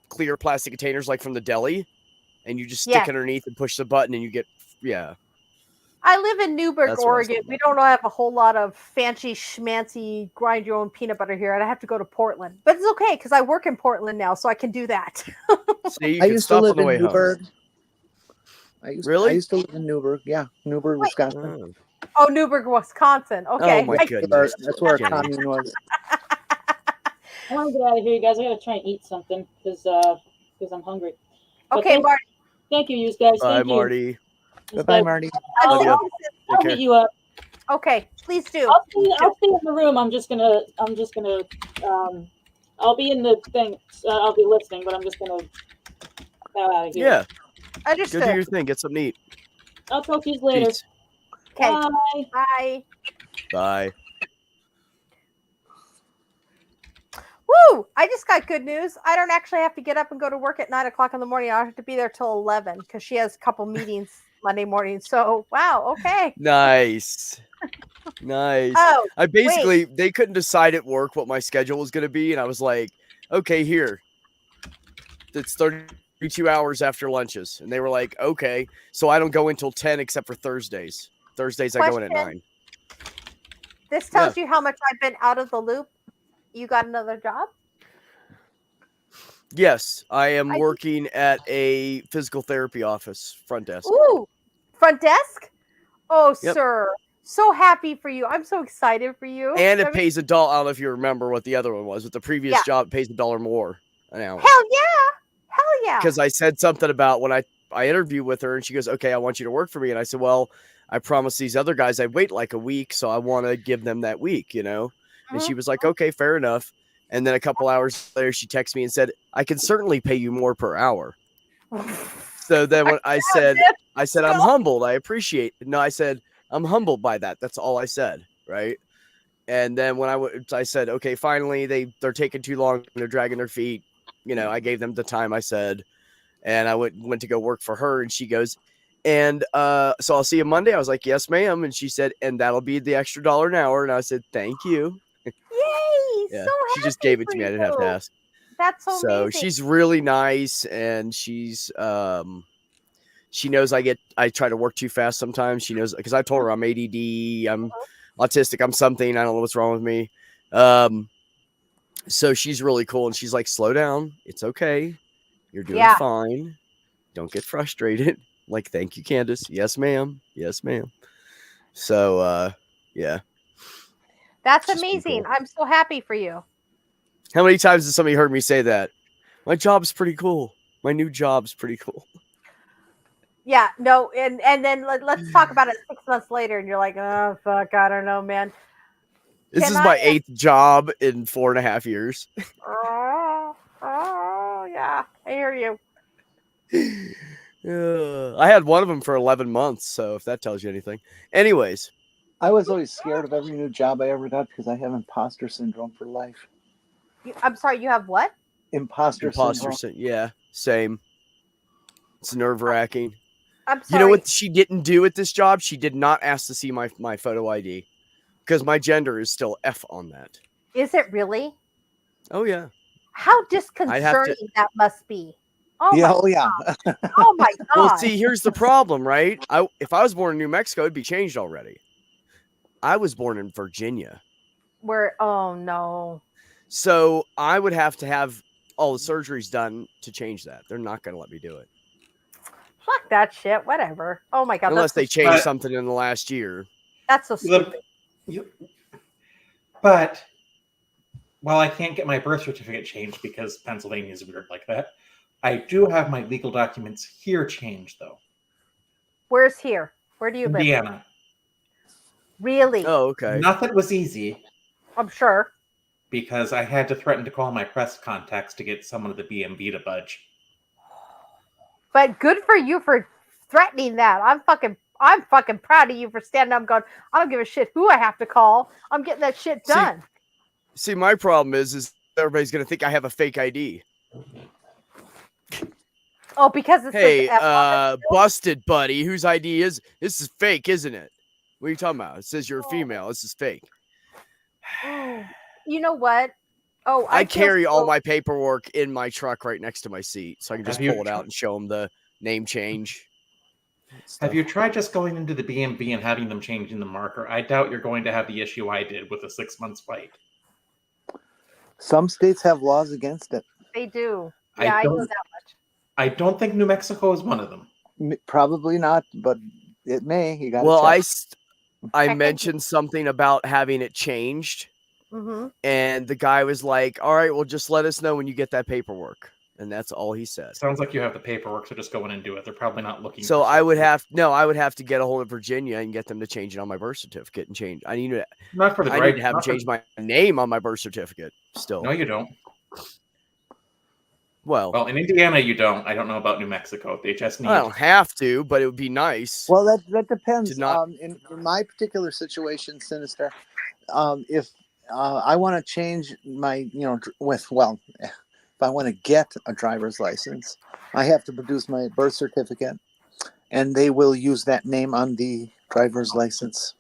clear plastic containers like from the deli, and you just stick Yes. underneath and push the button and you get, yeah. I live in Newburgh, That's what I was Oregon. talking We don't have a whole lot of fancy schmancy grind your own peanut butter here, and I have to go to Portland. But it's okay because I work in Portland now, so I can do that. See, you I can used to stop on live the in way home. Newburgh. I Really? used to live in Newburgh. Yeah, Newburgh, Wisconsin. Oh. Oh, Newburgh, Wisconsin. Okay. Oh my That's goodness. That's where our Jenny. commune was. I want to get out of here, you guys. I gotta try and eat something because I'm hungry. But Okay, Marty. thank you, guys. Bye, Thank you. Marty. Bye, Marty. Love ya. I'll care. hit you up. Okay, please do. I'll stay in the room. I'm just gonna I'll be in the thing. I'll be listening, but I'm just gonna bow out of here. Yeah. Go Understood. do your thing. Get some neat. I'll talk to you later. Peace. Okay. Bye. Bye. Bye. Woo! I just got good news. I don't actually have to get up and go to work at 9:00 in the morning. I don't have to be there till 11 because she has a couple meetings Monday morning. So wow, okay. Nice. Nice. Oh, I basically, they couldn't decide at work what my schedule was going to be. And I was like, okay, here. It's 32 hours after lunches. And they were like, okay. So I don't go until 10 except for Thursdays. Thursdays I go in at Question. 9. This tells you how much I've been out of the loop. You got another job? Yes, I am working at a physical therapy office, front desk. Ooh, front desk? Oh, Yep. sir. So happy for you. I'm so excited for you. And I it mean, pays $1. I don't know if you remember what the other one was, but the previous Yeah. job pays $1 more an hour. Hell yeah. Hell yeah. Because I said something about when I interviewed with her and she goes, okay, I want you to work for me. And I said, well, I promised these other guys I'd wait like a week. So I want to give them that week, you know? And she was like, okay, fair enough. And then a couple hours later, she texted me and said, I can certainly pay you more per hour. So then when I said, I'm humbled. I appreciate it. No, I said, I'm humbled by that. That's all I said. Right. And then when I said, okay, finally they're taking too long. They're dragging their feet. You know, I gave them the time I said, and I went to go work for her. And she goes, and so I'll see you Monday. I was like, yes, ma'am. And she said, and that'll be the extra $1 an hour. And I said, thank you. Yay. Yeah, So she just happy gave it for to me. I didn't have to you. ask. That's so So amazing. she's really nice, and she's she knows I try to work too fast sometimes. She knows because I told her I'm ADD, I'm autistic, I'm something. I don't know what's wrong with me. So she's really cool, and she's like, slow down. It's okay. You're doing fine. Don't get frustrated. Like, thank you, Candace. Yes, ma'am. Yes, ma'am. So, yeah. That's Just be amazing. cool. I'm so happy for you. How many times has somebody heard me say that? My job's pretty cool. My new job's pretty cool. Yeah, no, and then let's talk about it 6 months later, and you're like, oh fuck, I don't know, man. This Can is I my ask- 8th job in 4.5 years. Oh, yeah, I hear you. I had one of them for 11 months, so if that tells you anything. Anyways, I was always scared of every new job I ever got because I have imposter syndrome for life. I'm sorry, you have what? Imposter imposter syndrome. yeah, same. It's nerve-wracking. I'm You sorry. know what she didn't do at this job? She did not ask to see my photo ID because my gender is still F on that. Is it really? Oh, yeah. How have to- disconcerting that must be. Oh Yeah, my, oh yeah. oh my god. Well, see, here's the problem, right? If I was born in New Mexico, it'd be changed already. I was born in Virginia. Oh no. So I would have to have all the surgeries done to change that. They're not going to let me do it. Fuck that shit. Whatever. Oh my god. Unless they that's change But- something in the last year. so Look, stupid. but while I can't get my birth certificate changed because Pennsylvania is weird like that, I do have my legal documents here changed though. Where's here? Where do you live? Indiana. Really? Oh, okay. Nothing was easy I'm sure. because I had to threaten to call my press contacts to get someone at the BMV to budge. But good for you for threatening that. I'm fucking proud of you for standing up and going, I don't give a shit who I have to call. I'm getting that shit See, done. See, my problem is everybody's going to think I have a fake ID. Oh, because it's Hey, F on it. busted buddy, whose ID is this? Is fake, isn't it? What are you talking about? It says you're a female. This is fake. You know what? Oh, I feel carry all so- my paperwork in my truck right next to my seat, so I can just Have you pull it out and show them the name change. Have you tried just going into the BMV and having them changing the marker? I doubt you're going to have the issue I did with a 6-month wait. Some states have laws against it. They do. I Yeah, I know don't- that much. I don't think New Mexico is one of them. Probably not, but it may. You got to Well, check. I think- mentioned something about having it changed, Mm-hmm. and the guy was like, "All right, well, just let us know when you get that paperwork," and that's all he said. Sounds like you have the paperwork, so just go in and do it. They're probably not looking. So for I would something. have to get a hold of Virginia and get them to change it on my birth certificate and change. I need not for the to drive. have them not for- change my name on my birth certificate. Still, No, you don't. well, Well, in Indiana, you don't. I don't know about New Mexico. They just need. I don't have to, but it would be nice. Well, that depends. Did not- In my particular situation, Sinister, if I want to change my, if I want to get a driver's license, I have to produce my birth certificate, and they will use that name on the driver's license.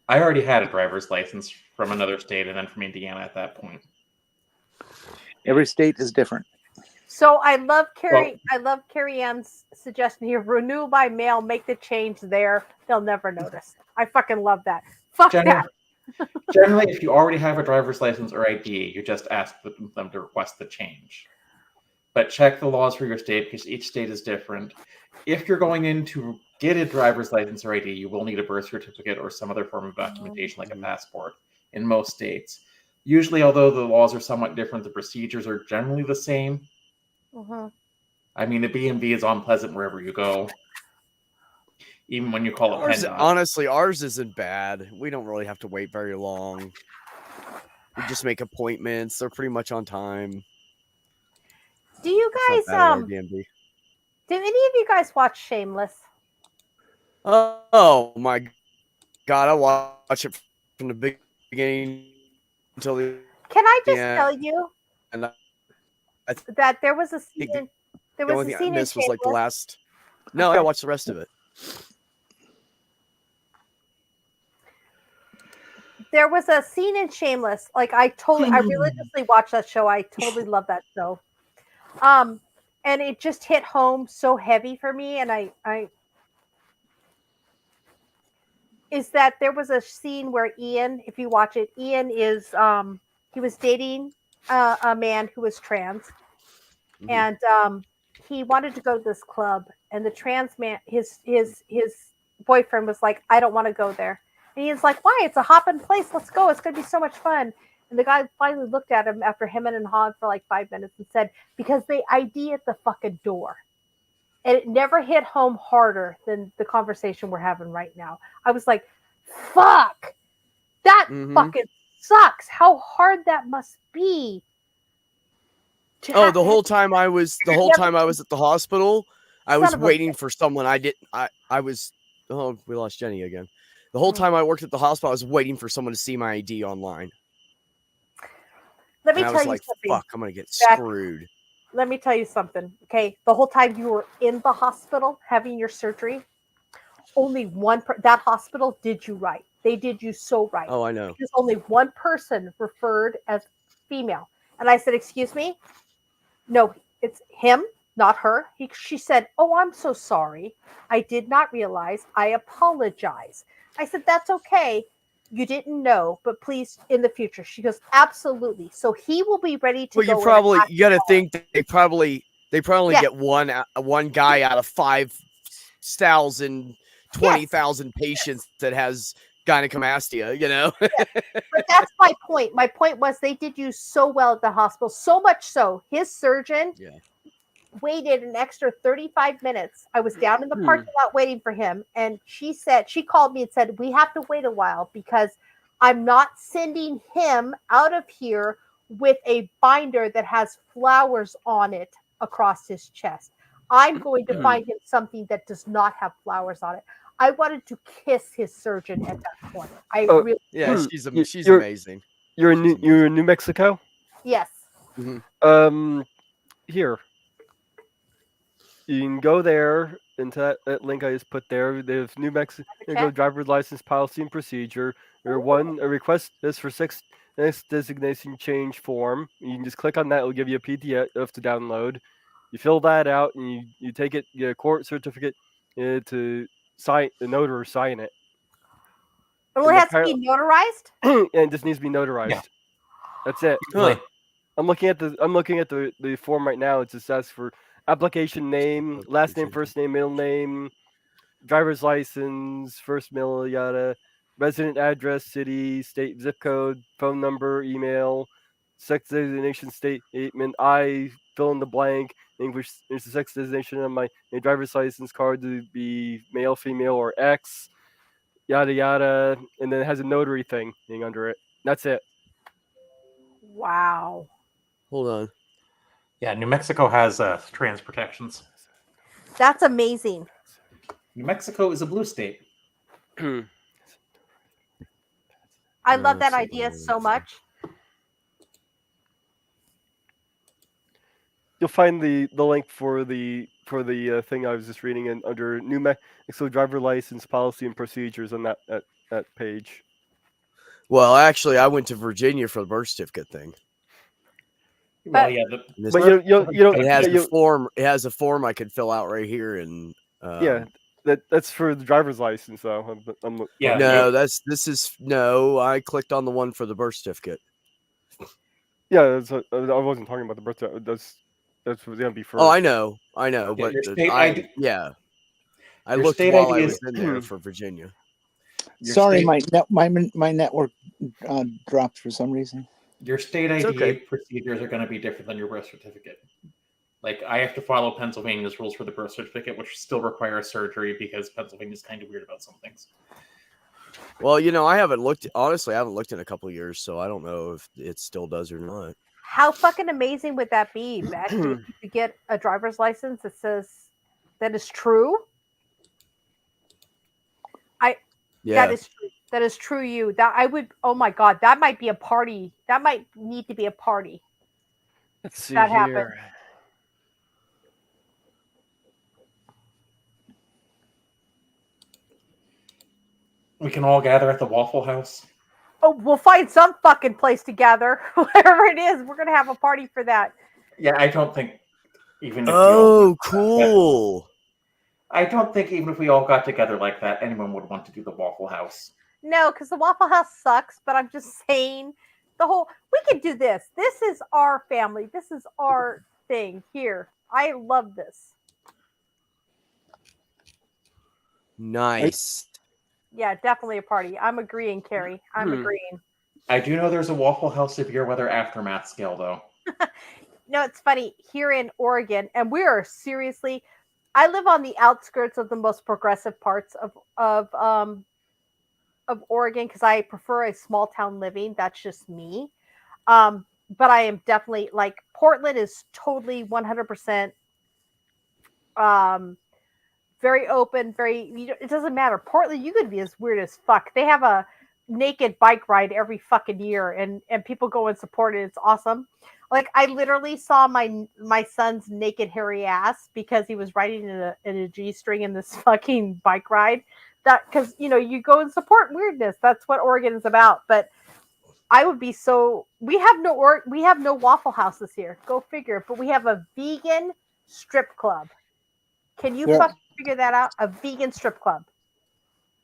I already had a driver's license from another state and then from Indiana at that point. Every state is different. So I love Carrie Ann's suggestion here. Renew by mail, make the change there. They'll never notice. I fucking love that. Fuck Generally, that. generally, if you already have a driver's license or ID, you just ask them to request the change. But check the laws for your state because each state is different. If you're going in to get a driver's license or ID, you will need a birth certificate or some other form of documentation like a passport in most states. Usually, although the laws are somewhat different, the procedures are generally the same. Mhm. I mean, the BMV is unpleasant wherever you go, even when you call it PennDOT. Honestly, ours isn't bad. We don't really have to wait very long. We just make appointments. They're pretty much on time. Do you It's guys not bad at Airbnb. do any of you guys watch Shameless? Oh my god, I watch it from the beginning until the Can I just Yeah. tell you and I that there was a think scene there the was only a thing I scene in missed was like the Shameless. last. No, I watched the rest of it. There was a scene in Shameless. Like I religiously watched that show. I totally love that show. And it just hit home so heavy for me. And I is that there was a scene where Ian, if you watch it, Ian is he was dating a man who was trans, Mhm. and he wanted to go to this club, and the trans man, his boyfriend was like, I don't want to go there. And he's like, why? It's a hopping place. Let's go. It's going to be so much fun. And the guy finally looked at him after him and Han for like 5 minutes and said, because they ID at the fucking door. And it never hit home harder than the conversation we're having right now. I was like, fuck, that fucking sucks. How hard that must be. Oh, the whole time I was at the hospital, I was waiting for someone. I was, oh, we lost Jenny again. The whole time I worked at the hospital, I was waiting for someone to see my ID online. Let me And I tell was you like, something. fuck, I'm going to get screwed. Let me tell you something. Okay. The whole time you were in the hospital having your surgery, only one, that hospital did you right. They did you so right. Oh, I know. Because only one person referred as female. And I said, excuse me? No, it's him, not her. She said, oh, I'm so sorry. I did not realize. I apologize. I said, that's okay. You didn't know, but please in the future. She goes, absolutely. So he will be ready to go. You got to think that they probably get one guy out of 5,000, 20,000 patients that has gynecomastia, you know? But that's my point. My point was they did you so well at the hospital, so much so his surgeon waited an extra 35 minutes. I was down in the parking lot waiting for him, and she called me and said, we have to wait a while because I'm not sending him out of here with a binder that has flowers on it across his chest. I'm going to find him something that does not have flowers on it. I wanted to kiss his surgeon at that point. She's amazing. You're in New Mexico? Yes. Here. You can go there into that link I just put there. They have New Mexico driver's license policy and procedure. A request is for sex designation change form. You can just click on that. It'll give you a PDF to download. You fill that out and you take it, you get a court certificate to sign, the notary sign it. Well, it has to be notarized? And it just needs to be notarized. Yeah. That's it. Huh. I'm looking at the form right now. It just asks for application name, last name, first name, middle name, driver's license, first middle, yada, resident address, city, state, zip code, phone number, email, sex designation statement. I fill in the blank. English is the sex designation on my driver's license card to be male, female, or X, yada yada, and then it has a notary thing under it. That's it. Wow. Hold on. Yeah, New Mexico has trans protections. That's amazing. New Mexico is a blue state. I love that idea so much. You'll find the link for the thing I was just reading in under New Mexico driver license policy and procedures on that page. Well, actually, I went to Virginia for the birth certificate thing. Well, yeah, but you don't. It has a form. It has a form I could fill out right here, and yeah, that's for the driver's license, though. I clicked on the one for the birth certificate. Yeah, I wasn't talking about the birth certificate. That's what's gonna be first. Oh, I know, but I looked while I was in there for Virginia. Sorry, my network dropped for some reason. Your state ID procedures are going to be different than your birth certificate. Like, I have to follow Pennsylvania's rules for the birth certificate, which still require surgery because Pennsylvania's kind of weird about some things. Well, I haven't looked in a couple of years, so I don't know if it still does or not. How fucking amazing would that be, Matt? To get a driver's license that says that is true? That is true. That is true. Oh my God, that might be a party. That might need to be a party. Let's see that here. Happened. We can all gather at the Waffle House. Oh, we'll find some fucking place to gather. Whatever it is, we're going to have a party for that. Yeah, I don't think even if cool. I don't think even if we all got together like that, anyone would want to do the Waffle House. No, because the Waffle House sucks, but I'm just saying we can do this. This is our family. This is our thing here. I love this. Nice. Yeah, definitely a party. I'm agreeing, Carrie. I'm agreeing. I do know there's a Waffle House severe weather aftermath scale, though. No, it's funny here in Oregon, and we are seriously. I live on the outskirts of the most progressive parts of Oregon because I prefer a small town living. That's just me. But I am definitely like Portland is totally 100% very open, it doesn't matter. Portland, you could be as weird as fuck. They have a naked bike ride every fucking year and people go and support it. It's awesome. Like I literally saw my son's naked hairy ass because he was riding in a G-string in this fucking bike ride. That because you go and support weirdness. That's what Oregon is about. But I would be so we have no Waffle Houses here. Go figure. But we have a vegan strip club. Can you fucking figure that out? A vegan strip club.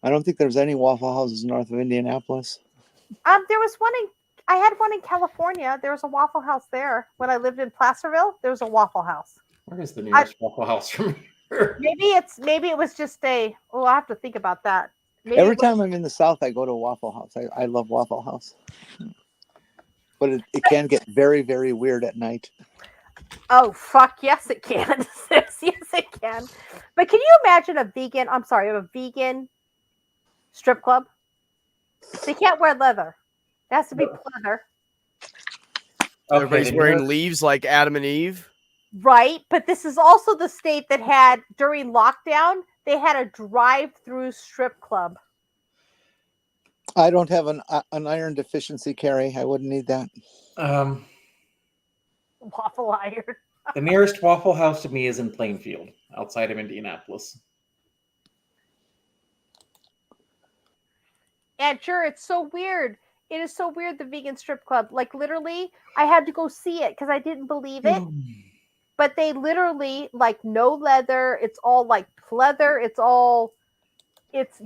I don't think there's any Waffle Houses north of Indianapolis. There was one I had one in California. There was a Waffle House there. When I lived in Placerville, there was a Waffle House. Where is the nearest Waffle House from here? Maybe it was just I have to think about that. Maybe Every time I'm in the South, I go to a Waffle House. I love Waffle House. But it can get very, very weird at night. Oh, fuck. Yes, it can. Yes, it can. But can you imagine a vegan strip club? They can't wear leather. It has to be pleather. Everybody's wearing leaves like Adam and Eve. Right. But this is also the state that had, during lockdown, they had a drive-through strip club. I don't have an iron deficiency, Carrie. I wouldn't need that. Waffle iron. The nearest Waffle House to me is in Plainfield, outside of Indianapolis. And sure, it's so weird. It is so weird, the vegan strip club. Like, literally, I had to go see it because I didn't believe it. But they literally, like, no leather. It's all, like, pleather.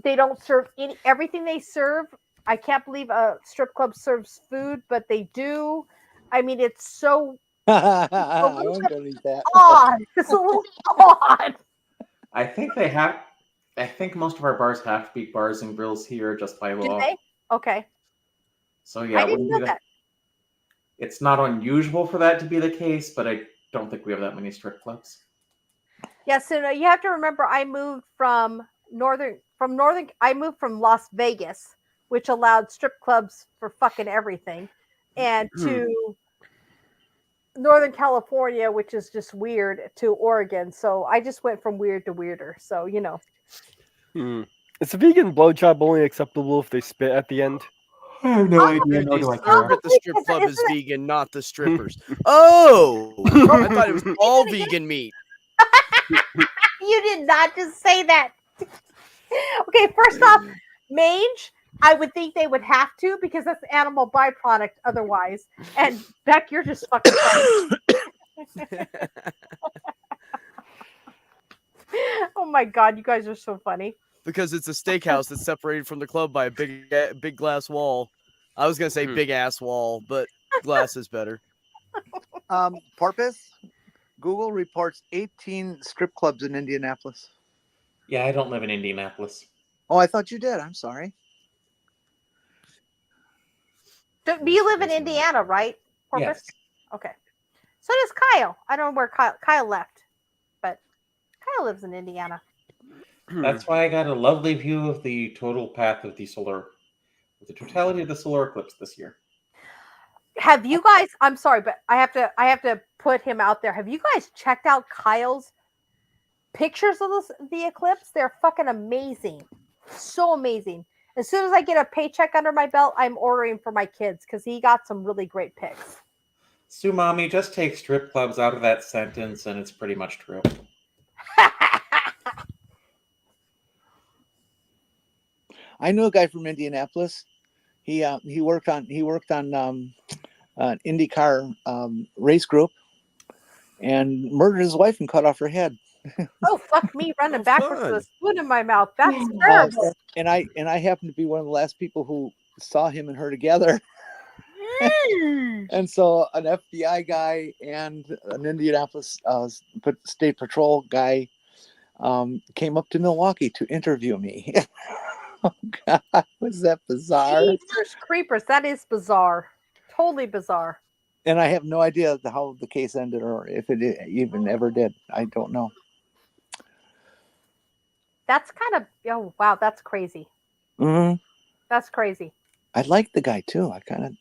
They don't serve everything they serve. I can't believe a strip club serves food, but they do. I mean, it's so I won't go eat that. odd. It's a little odd. I think most of our bars have to be bars and grills here just by law. Do they? Okay. So yeah, I didn't know that. It's not unusual for that to be the case, but I don't think we have that many strip clubs. Yeah, so you have to remember I moved from Las Vegas, which allowed strip clubs for fucking everything, and to Northern California, which is just weird, to Oregon. So I just went from weird to weirder. So, Is a vegan blowjob only acceptable if they spit at the end? I have no idea. Nor do I care. But the strip club is vegan, not the strippers. Oh, I thought it was all vegan meat. You did not just say that. Okay, first off, mange, I would think they would have to because that's animal byproduct otherwise. And Beck, you're just fucking funny. Oh my God, you guys are so funny. Because it's a steakhouse that's separated from the club by a big glass wall. I was gonna say big ass wall, but glass is better. Porpoise, Google reports 18 strip clubs in Indianapolis. Yeah, I don't live in Indianapolis. Oh, I thought you did. I'm sorry. Do you live in Indiana, right? Porpoise? Yes. Okay. So does Kyle. I don't know where Kyle left, but Kyle lives in Indiana. That's why I got a lovely view of the total path of the totality of the solar eclipse this year. Have you guys? I'm sorry, but I have to put him out there. Have you guys checked out Kyle's pictures of the eclipse? They're fucking amazing, so amazing. As soon as I get a paycheck under my belt, I'm ordering for my kids because he got some really great pics. Sumami, just take strip clubs out of that sentence, and it's pretty much true. I knew a guy from Indianapolis. He worked on an IndyCar race group, and murdered his wife and cut off her head. Oh, fuck me, running backwards with a spoon in my mouth. That's terrible. And I happened to be one of the last people who saw him and her together. And so an FBI guy and an Indianapolis State Patrol guy came up to Milwaukee to interview me. Oh God, was that bizarre? Creepers. That is bizarre. Totally bizarre. And I have no idea how the case ended or if it even ever did. I don't know. That's kind of, oh, wow, that's crazy. Mm-hmm. That's crazy. I like the guy too. I kind of.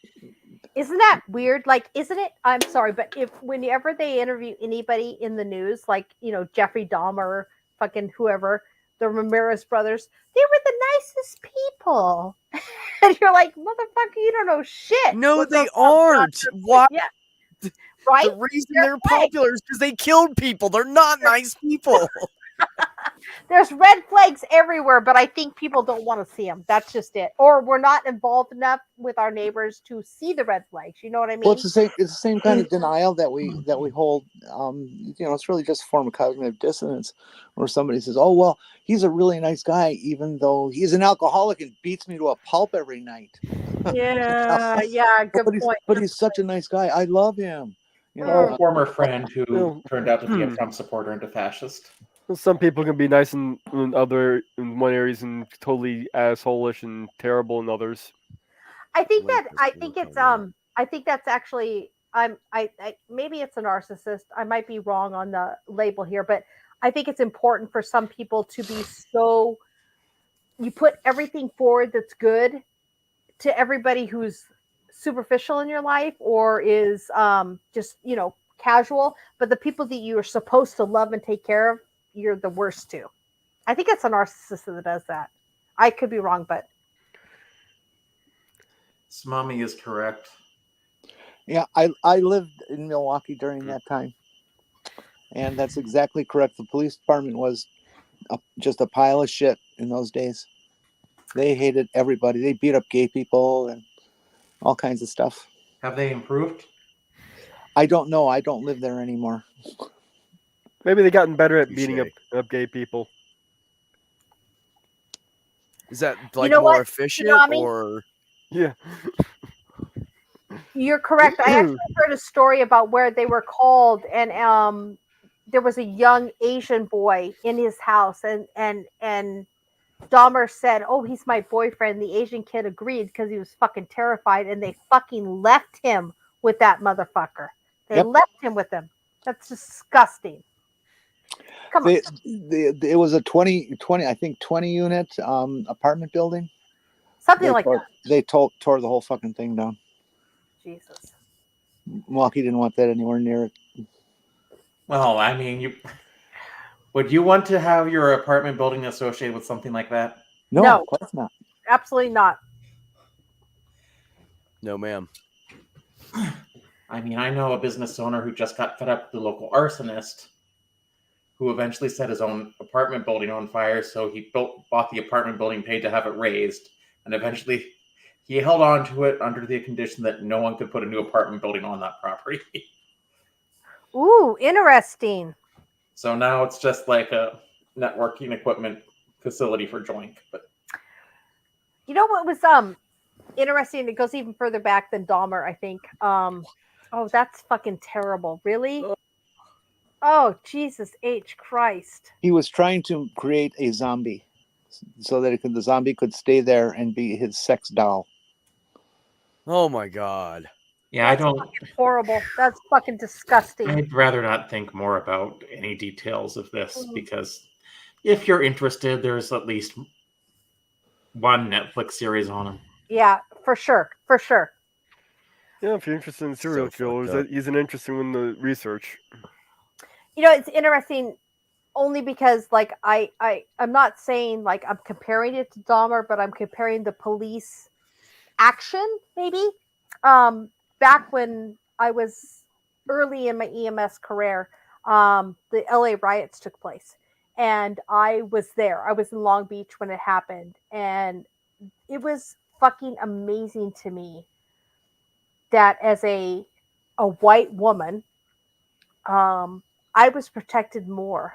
Isn't that weird? Like, isn't it? I'm sorry, but whenever they interview anybody in the news, like, Jeffrey Dahmer, fucking whoever, the Ramirez brothers, they were the nicest people. And you're like, motherfucker, you don't know shit. No, they aren't. Why? Yeah. Right? The reason they're popular is because they killed people. They're not nice people. There's red flags everywhere, but I think people don't want to see them. That's just it. Or we're not involved enough with our neighbors to see the red flags. You know what I mean? Well, it's the same kind of denial that we hold. It's really just a form of cognitive dissonance, where somebody says, "Oh, well, he's a really nice guy, even though he's an alcoholic and beats me to a pulp every night." Yeah, good point. But he's such a nice guy. I love him. Or a former friend who turned out to be a Trump supporter and a fascist. Some people can be nice in one areas and totally assholish and terrible in others. I think that's actually I maybe it's a narcissist. I might be wrong on the label here, but I think it's important for some people to be so you put everything forward that's good to everybody who's superficial in your life or is just casual, but the people that you are supposed to love and take care of, you're the worst too. I think it's a narcissist that does that. I could be wrong, but Smami is correct. Yeah, I lived in Milwaukee during that time, and that's exactly correct. The police department was just a pile of shit in those days. They hated everybody. They beat up gay people and all kinds of stuff. Have they improved? I don't know. I don't live there anymore. Maybe they've gotten better at beating up gay people. Is that more efficient or? Yeah. You're correct. I actually heard a story about where they were called and there was a young Asian boy in his house and Dahmer said, "Oh, he's my boyfriend." The Asian kid agreed because he was fucking terrified, and they fucking left him with that motherfucker. They left him with him. That's disgusting. Come on. It was a 20 unit apartment building. Something like that. They tore the whole fucking thing down. Jesus. Milwaukee didn't want that anywhere near it. Well, I mean, would you want to have your apartment building associated with something like that? No, of course not. Absolutely not. No, ma'am. I mean, I know a business owner who just got fed up with the local arsonist, who eventually set his own apartment building on fire. So he bought the apartment building, paid to have it raised, and eventually he held on to it under the condition that no one could put a new apartment building on that property. Ooh, interesting. So now it's just like a networking equipment facility for Joink. But you know what was interesting? It goes even further back than Dahmer, I think. Oh, that's fucking terrible. Really? Oh, Jesus H. Christ. He was trying to create a zombie so that the zombie could stay there and be his sex doll. Oh my God. Yeah, That's fucking horrible. That's fucking disgusting. I'd rather not think more about any details of this because if you're interested, there's at least one Netflix series on him. Yeah, for sure. For sure. Yeah, if you're interested in serial killers, he's an interesting one to research. It's interesting only because, like, I'm not saying, like, I'm comparing it to Dahmer, but I'm comparing the police action, maybe. Back when I was early in my EMS career, the LA riots took place. And I was there. I was in Long Beach when it happened. And it was fucking amazing to me that as a white woman, I was protected more.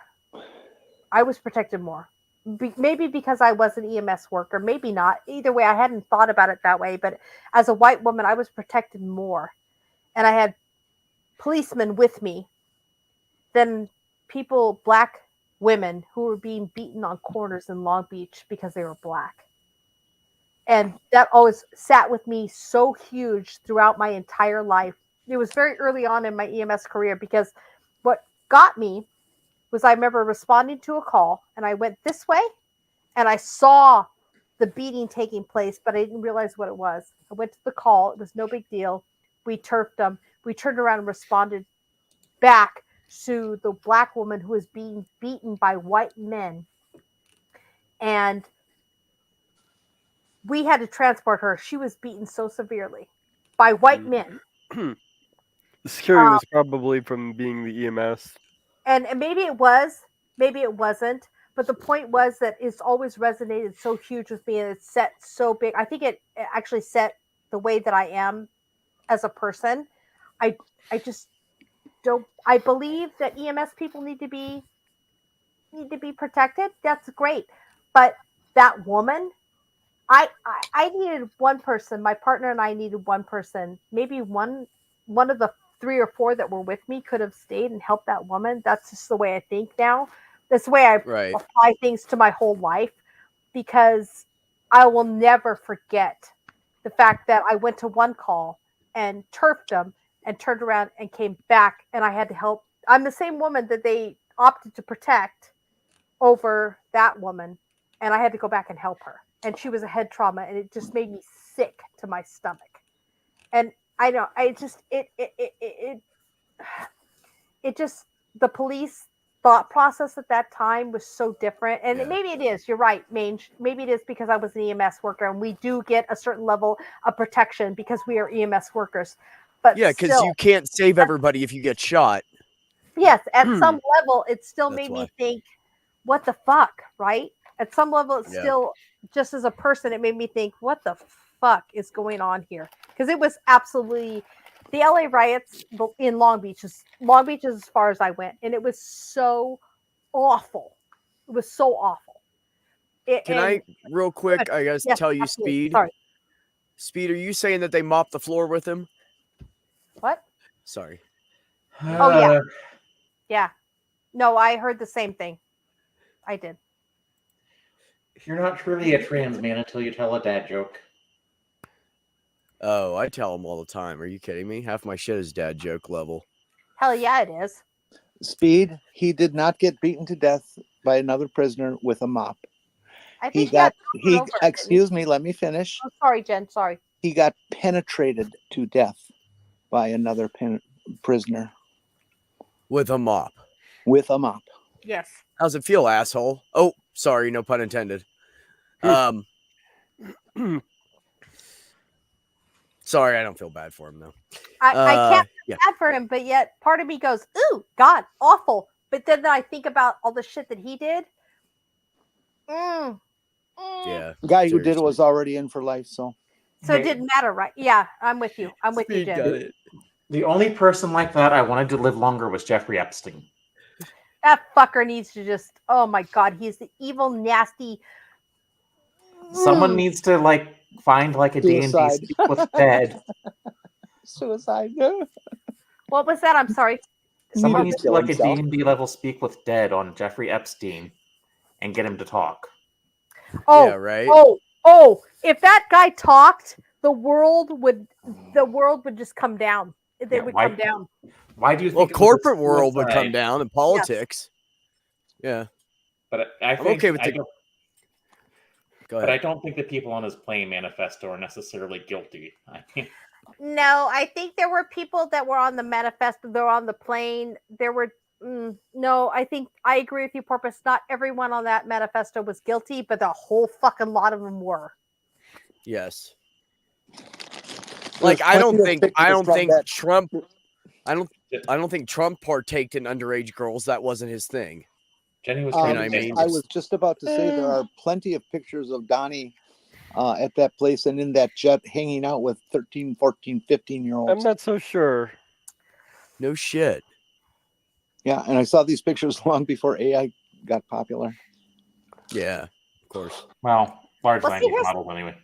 Maybe because I was an EMS worker, maybe not. Either way, I hadn't thought about it that way. But as a white woman, I was protected more. And I had policemen with me than people, black women who were being beaten on corners in Long Beach because they were black. And that always sat with me so huge throughout my entire life. It was very early on in my EMS career because what got me was I remember responding to a call and I went this way and I saw the beating taking place, but I didn't realize what it was. I went to the call. It was no big deal. We turfed them. We turned around and responded back to the black woman who was being beaten by white men. And we had to transport her. She was beaten so severely by white men. The security was probably from being the EMS. And maybe it was, maybe it wasn't. But the point was that it's always resonated so huge with me and it's set so big. I think it actually set the way that I am as a person. I just don't, I believe that EMS people need to be protected. That's great. But that woman, I needed one person. My partner and I needed one person. Maybe one of the 3 or 4 that were with me could have stayed and helped that woman. That's just the way I think now. That's the way I apply things to my whole life, because I will never forget the fact that I went to one call and turfed them and turned around and came back and I had to help. I'm the same woman that they opted to protect over that woman, and I had to go back and help her. And she was a head trauma, and it just made me sick to my stomach. And I know, it just, the police thought process at that time was so different. And maybe it is, you're right, Mange. Maybe it is because I was an EMS worker and we do get a certain level of protection because we are EMS workers. But yeah, because you can't save everybody if you get shot. Yes, at some level, it still made me think, what the fuck, right? At some level, it's still, just as a person, it made me think, what the fuck is going on here? Because it was absolutely, the LA riots in Long Beach is as far as I went, and it was so awful. It was so awful. Can I, real quick, I guess, tell you, absolutely. Speed? Sorry. Speed, are you saying that they mopped the floor with him? What? Sorry. Oh, yeah. Yeah. No, I heard the same thing. I did. You're not truly a trans man until you tell a dad joke. Oh, I tell them all the time. Are you kidding me? Half my shit is dad joke level. Hell yeah, it is. Speed, he did not get beaten to death by another prisoner with a mop. I think he excuse me, let me finish. Oh, sorry, Jen. Sorry. He got penetrated to death by another prisoner. With a mop. With a mop. Yes. How's it feel, asshole? Oh, sorry, no pun intended. Sorry, I don't feel bad for him though. I can't feel bad for him, but yet part of me goes, "Ooh, God, awful." But then I think about all the shit that he did. Yeah. The guy who did it was already in for life, so it didn't matter, right? Yeah, I'm with you. I'm with you, Jen. The only person like that I wanted to live longer was Jeffrey Epstein. That fucker needs to just, oh my God, he's the evil, nasty. Someone needs to find a D&D speak with dead. Suicide. What was that? I'm sorry. Someone needs to do a D&D level speak with dead on Jeffrey Epstein and get him to talk. Oh, yeah, right. Oh, if that guy talked, the world would just come down. They would come down. Why do you think? Well, corporate world would come down in politics. Yes. Yeah. But I'm okay with Go ahead. But I don't think the people on his plane manifesto are necessarily guilty. No, I think there were people that were on the manifesto. They were on the plane. There were no. I think I agree with you, Porpoise. Not everyone on that manifesto was guilty, but the whole fucking lot of them were. Yes. I don't think Trump. I don't think Trump partaked in underage girls. That wasn't his thing. Jenny was trying to I was just about to say there are plenty of pictures of Donnie at that place and in that jet hanging out with 13, 14, 15-year-olds. I'm not so sure. No shit. Yeah, and I saw these pictures long before AI got popular. Yeah, of course. Well, large language models anyway.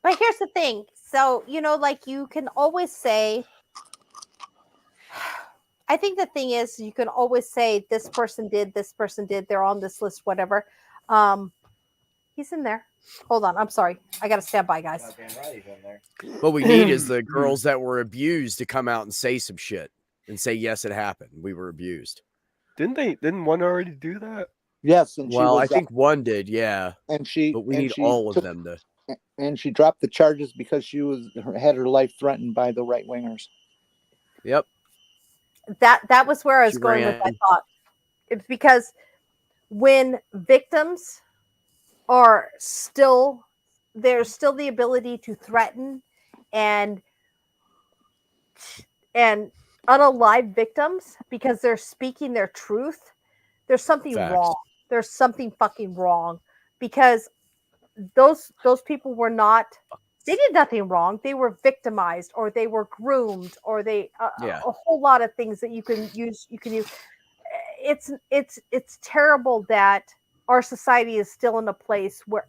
But here's the thing. So, you can always say, I think the thing is, you can always say this person did, they're on this list, whatever. He's in there. Hold on, I'm sorry. I got to stand by, guys. What we need is the girls that were abused to come out and say some shit and say, yes, it happened. We were abused. Didn't one already do that? Yes, and Well, I was, think one did, yeah. and she, But we and need she all of took- them to. and she dropped the charges because she had her life threatened by the right wingers. Yep. That was where I was She going with my ran. thought. It's because when victims are still, there's still the ability to threaten and unalive victims because they're speaking their truth. There's something Facts. wrong. There's something fucking wrong because those people were not. They did nothing wrong. They were victimized, or they were groomed, or they Yeah. a whole lot of things that you can use. It's terrible that our society is still in a place where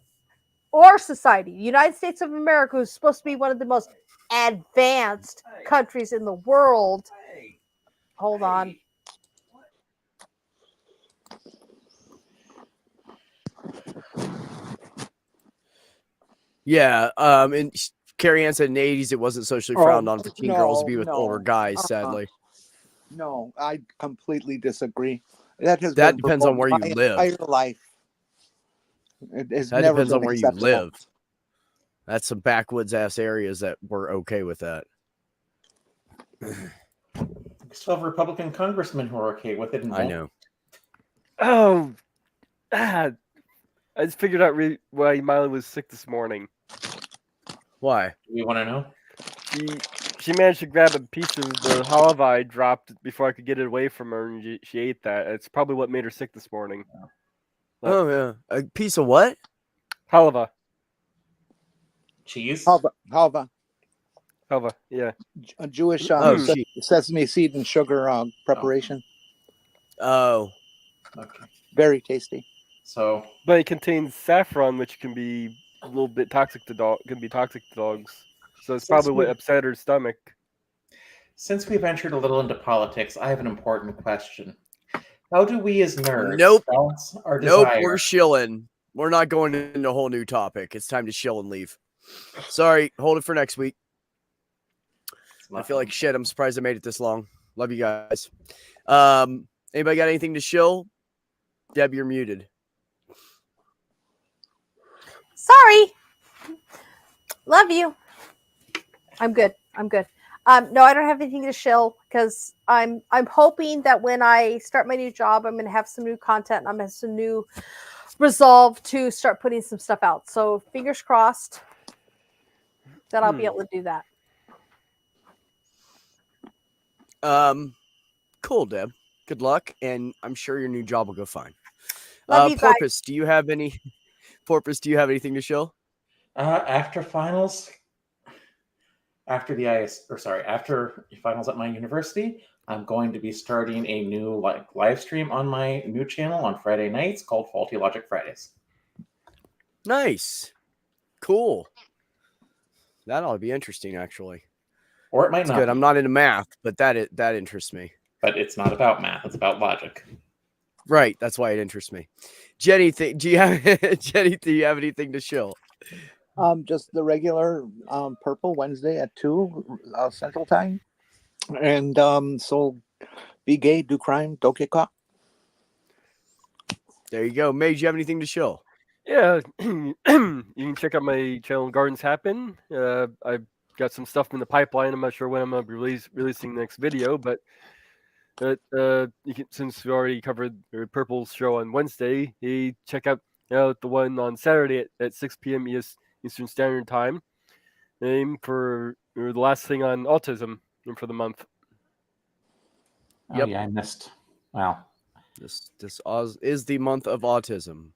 our society, the United States of America, is supposed to be one of the most advanced countries in the world. Hold on. Yeah. And Carrie Ann said in the 80s it wasn't socially frowned on for teen girls to be with older guys, sadly. No, I completely disagree. That has That been depends on promoted where my you live. entire life. It has That never depends on been where you acceptable. live. That's some backwoods ass areas that were okay with that. We still have Republican congressmen who are okay with it. And I won't- know. Oh, I just figured out why Miley was sick this morning. Why? Do we want to know? She managed to grab a piece of the halva I dropped before I could get it away from her, and she ate that. It's probably what made her sick this morning. Oh yeah. A piece of what? Halva. Cheese? Halva, Yeah. a Jewish Oh, sesame seed and sugar preparation. Oh. Okay. Very tasty. So, But it contains saffron, which can be a little bit toxic to dogs. So it's probably what upset her stomach. since we ventured a little into politics, I have an important question. How do we as nerds Nope. balance our Nope, desire? we're shilling. We're not going into a whole new topic. It's time to shill and leave. Sorry, hold it for next week. I feel like shit. I'm surprised I made it this long. Love you guys. Anybody got anything to shill? Deb, you're muted. Sorry. Love you. I'm good. No, I don't have anything to shill because I'm hoping that when I start my new job, I'm going to have some new content and I'm going to have some new resolve to start putting some stuff out. So fingers crossed that I'll be able to do that. Cool, Deb. Good luck, and I'm sure your new job will go fine. Love you guys. Porpoise, do you have anything to show? After finals, after finals at my university, I'm going to be starting a new live stream on my new channel on Friday nights called Faulty Logic Fridays. Nice. Cool. That ought to be interesting, actually. Or it might It's not. good. be, I'm not into math, but that interests me. but it's not about math; it's about logic. Right. That's why it interests me. Jenny, do you have anything to show? Just the regular Purple Wednesday at 2 Central Time. And so be gay, do crime, don't get caught. There you go. May, do you have anything to show? Yeah, you can check out my channel, Gardens Happen. I've got some stuff in the pipeline. I'm not sure when I'm going to be releasing the next video, but you can, since we already covered the Purple's show on Wednesday, check out the one on Saturday at 6 p.m. Eastern Standard Time. Aim for the last thing on autism for the month. Oh, Yep. yeah, I missed. Wow, This is the month of autism.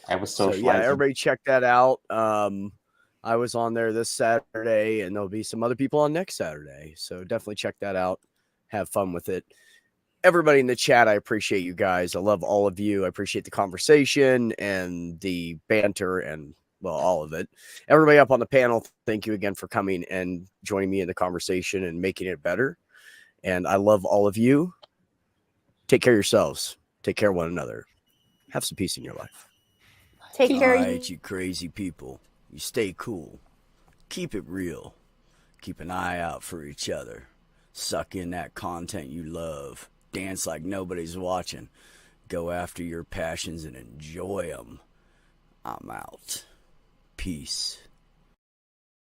I was So socializing. yeah, everybody check that out. I was on there this Saturday, and there'll be some other people on next Saturday. So definitely check that out. Have fun with it. Everybody in the chat, I appreciate you guys. I love all of you. I appreciate the conversation and the banter and, well, all of it. Everybody up on the panel, thank you again for coming and joining me in the conversation and making it better. And I love all of you. Take care of yourselves. Take care of one another. Have some peace in your life. Take care. All right, you crazy people. You stay cool. Keep it real. Keep an eye out for each other. Suck in that content you love. Dance like nobody's watching. Go after your passions and enjoy them. I'm out. Peace.